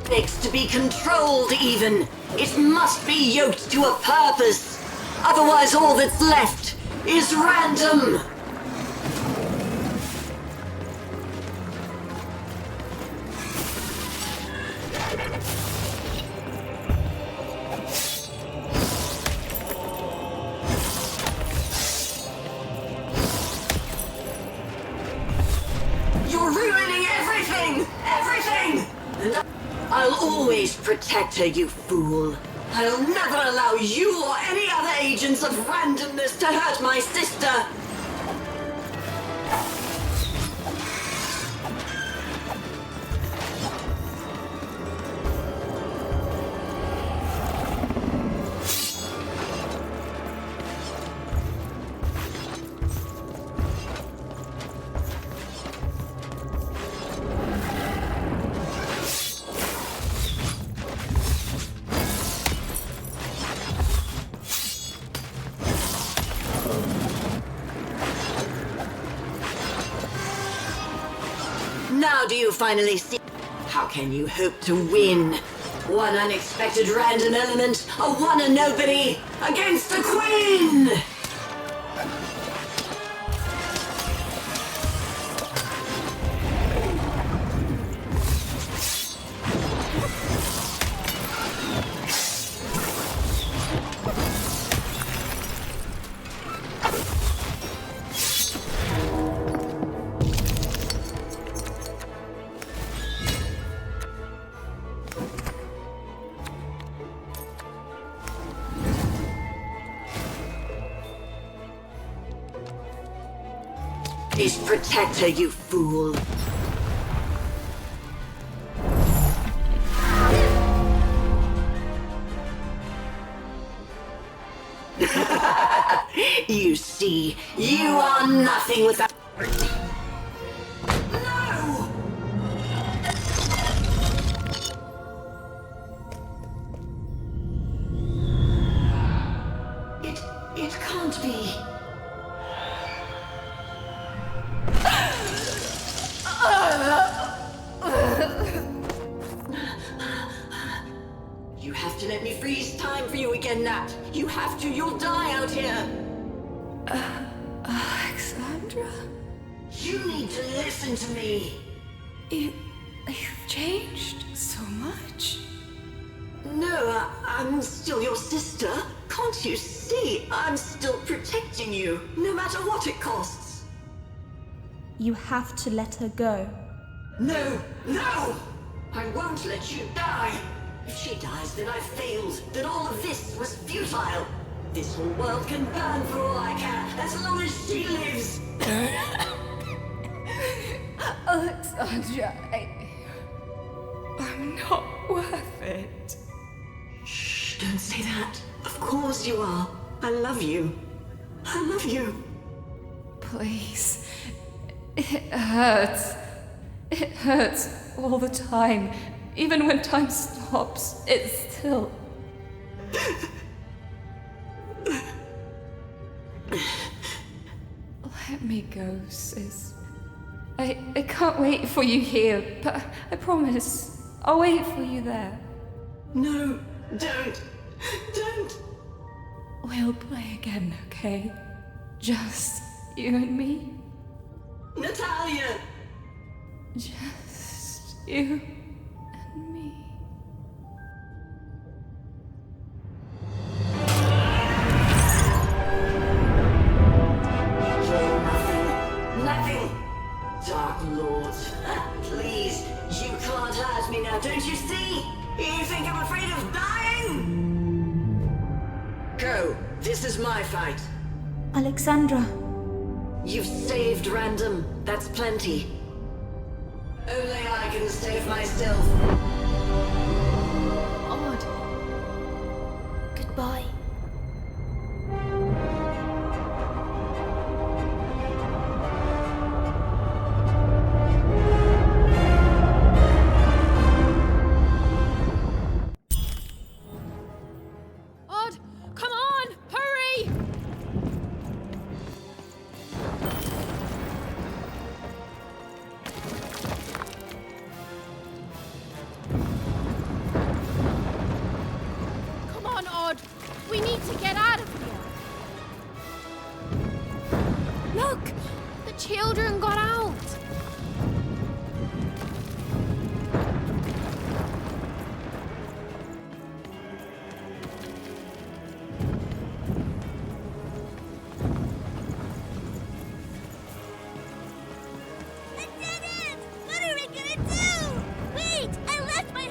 Begs to be controlled, even. It must be yoked to a purpose. Otherwise, all that's left is random. You're ruining everything! Everything! And I'll always protect her, you fool. I'll never allow you or any other agents of randomness to hurt my sister. Now do you finally see? How can you hope to win? One unexpected random element, a one and nobody, against the Queen! Please protect her, you fool. You see, you are nothing without... to let me freeze time for you again, Nat. You have to. You'll die out here. Alexandra? You need to listen to me. You've changed so much. No, I'm still your sister. Can't you see? I'm still protecting you, no matter what it costs. You have to let her go. No! No! I won't let you die! If she dies, then I've failed. Then all of this was futile. This whole world can burn for all I care, as long as she lives! Alexandra, I'm not worth it. Shh, don't say that. Of course you are. I love you. I love you. Please. It hurts. It hurts all the time. Even when time stops, it's still... Let me go, sis. I can't wait for you here, but I promise, I'll wait for you there. No, don't. Don't. We'll play again, okay? Just you and me. Natalia! Just you and me. Nothing. Dark Lord. Please, you can't hurt me now, don't you see? You think I'm afraid of dying? Go. This is my fight. Alexandra. You've saved Random. That's plenty. Only I can save myself. Odd. Goodbye. Odd, come on! Hurry! Come on, Odd. We need to get out of here. Look! The children got out. What are we gonna do? Wait, I left my...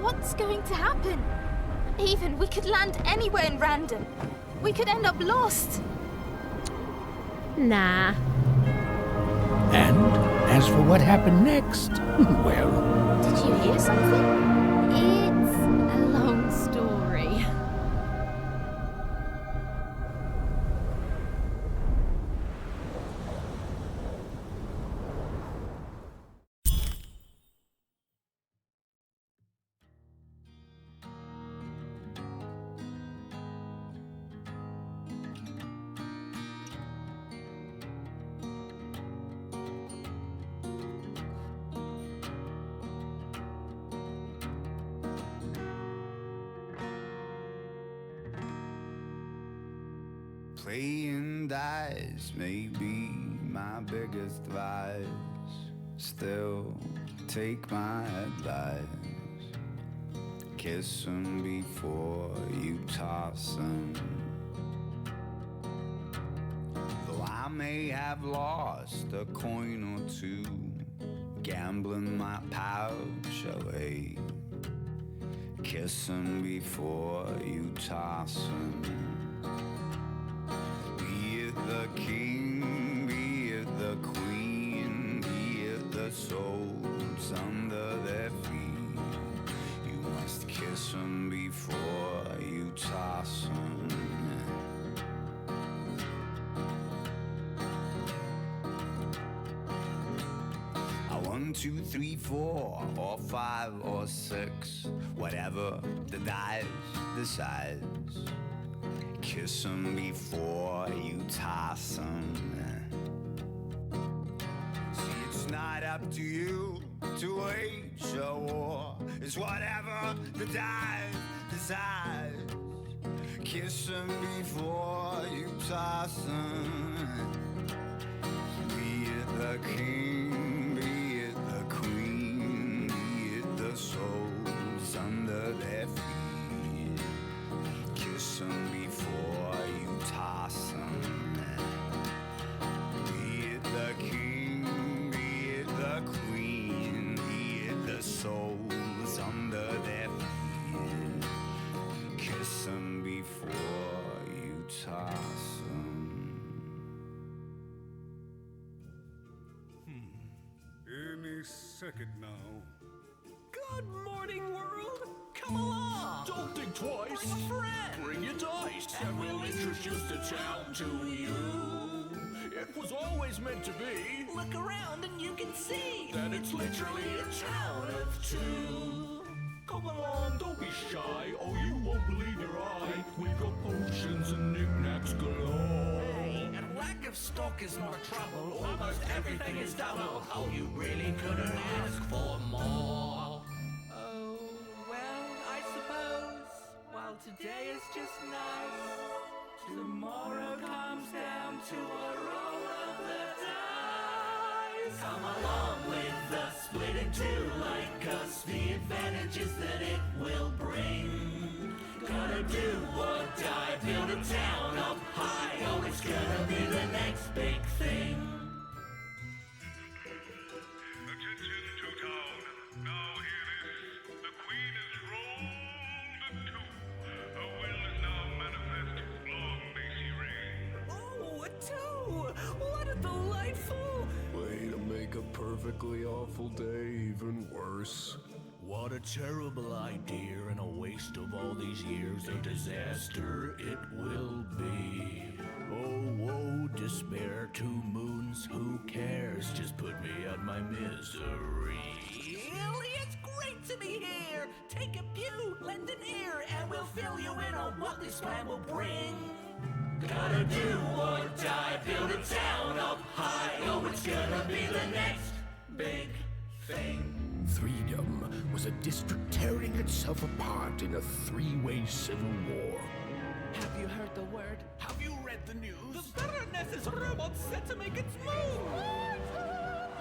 What's going to happen? Even we could land anywhere in Random. We could end up lost. Nah. And as for what happened next, well... Did you hear something? It's a long story. Playing dice may be my biggest vice. Still, take my advice. Kiss 'em before you toss 'em. Though I may have lost a coin or two, gambling my pouch away. Kiss 'em before you toss 'em. Be it the king, be it the queen, be it the souls under their feet. You must kiss 'em before you toss 'em. 1, 2, 3, 4, or 5, or 6, whatever the dice decides. Kiss 'em before you toss 'em. See, it's not up to you to wage a war. It's whatever the dice decides. Kiss 'em before you toss 'em. Be it the king, be it the queen, be it the souls under their feet. Kiss 'em before you toss 'em. Be it the king, be it the queen, be it the souls under their feet. Kiss 'em before you toss 'em. Any second now. Good morning, world! Come along! Don't think twice! Bring a friend! Bring your dice! And we'll introduce the town to you! It was always meant to be! Look around and you can see! That it's literally a town of two! Come along, don't be shy, or you won't believe your eye! We've got potions and knickknacks galore! Hey, and lack of stock is not trouble! Almost everything is double! Oh, you really couldn't ask for more! Oh, well, I suppose, while today is just nice, tomorrow comes down to a roll of the dice. Come along with us, split in two like us, the advantages that it will bring. Gotta do or die, build a town up high, oh, it's gonna be the next big thing. Attention to town. Now hear this. The Queen is rolled a 2. Her will is now manifest. Long may she reign. Oh, a 2! What a delightful... Way to make a perfectly awful day even worse. What a terrible idea and a waste of all these years. A disaster it will be. Oh, woe, despair, 2 moons, who cares? Just put me out my misery. Really, it's great to be here! Take a pew, lend an ear, and we'll fill you in on what this plan will bring. Gotta do or die, build a town up high, oh, it's gonna be the next big thing. Freedom was a district tearing itself apart in a 3-way civil war. Have you heard the word? Have you read the news? The Baroness is robot set to make its move!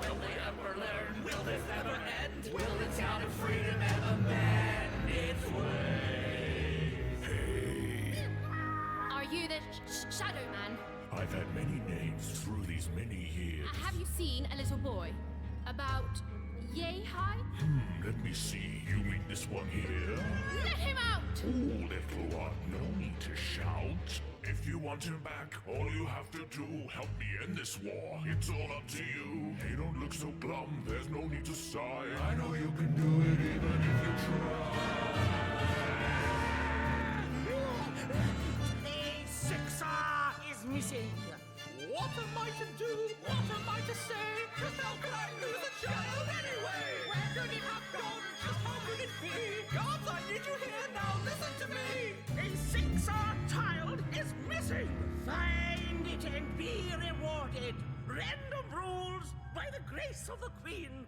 Will they ever learn? Will this ever end? Will the town of freedom ever mend its ways? Hey. Are you the Shadow Man? I've had many names through these many years. Have you seen a little boy? About yay high? Let me see. You mean this one here? Let him out! Oh, little one, no need to shout. If you want him back, all you have to do, help me end this war. It's all up to you. Hey, don't look so glum. There's no need to sigh. I know you can do it even if you try. The Sixer is missing. What am I to do? What am I to say? Just how could I lose a child anyway? Where could it have gone? Just how could it be? Gods, I need you here now. Listen to me. The Sixer child is missing. Find it and be rewarded. Random rules by the grace of the Queen.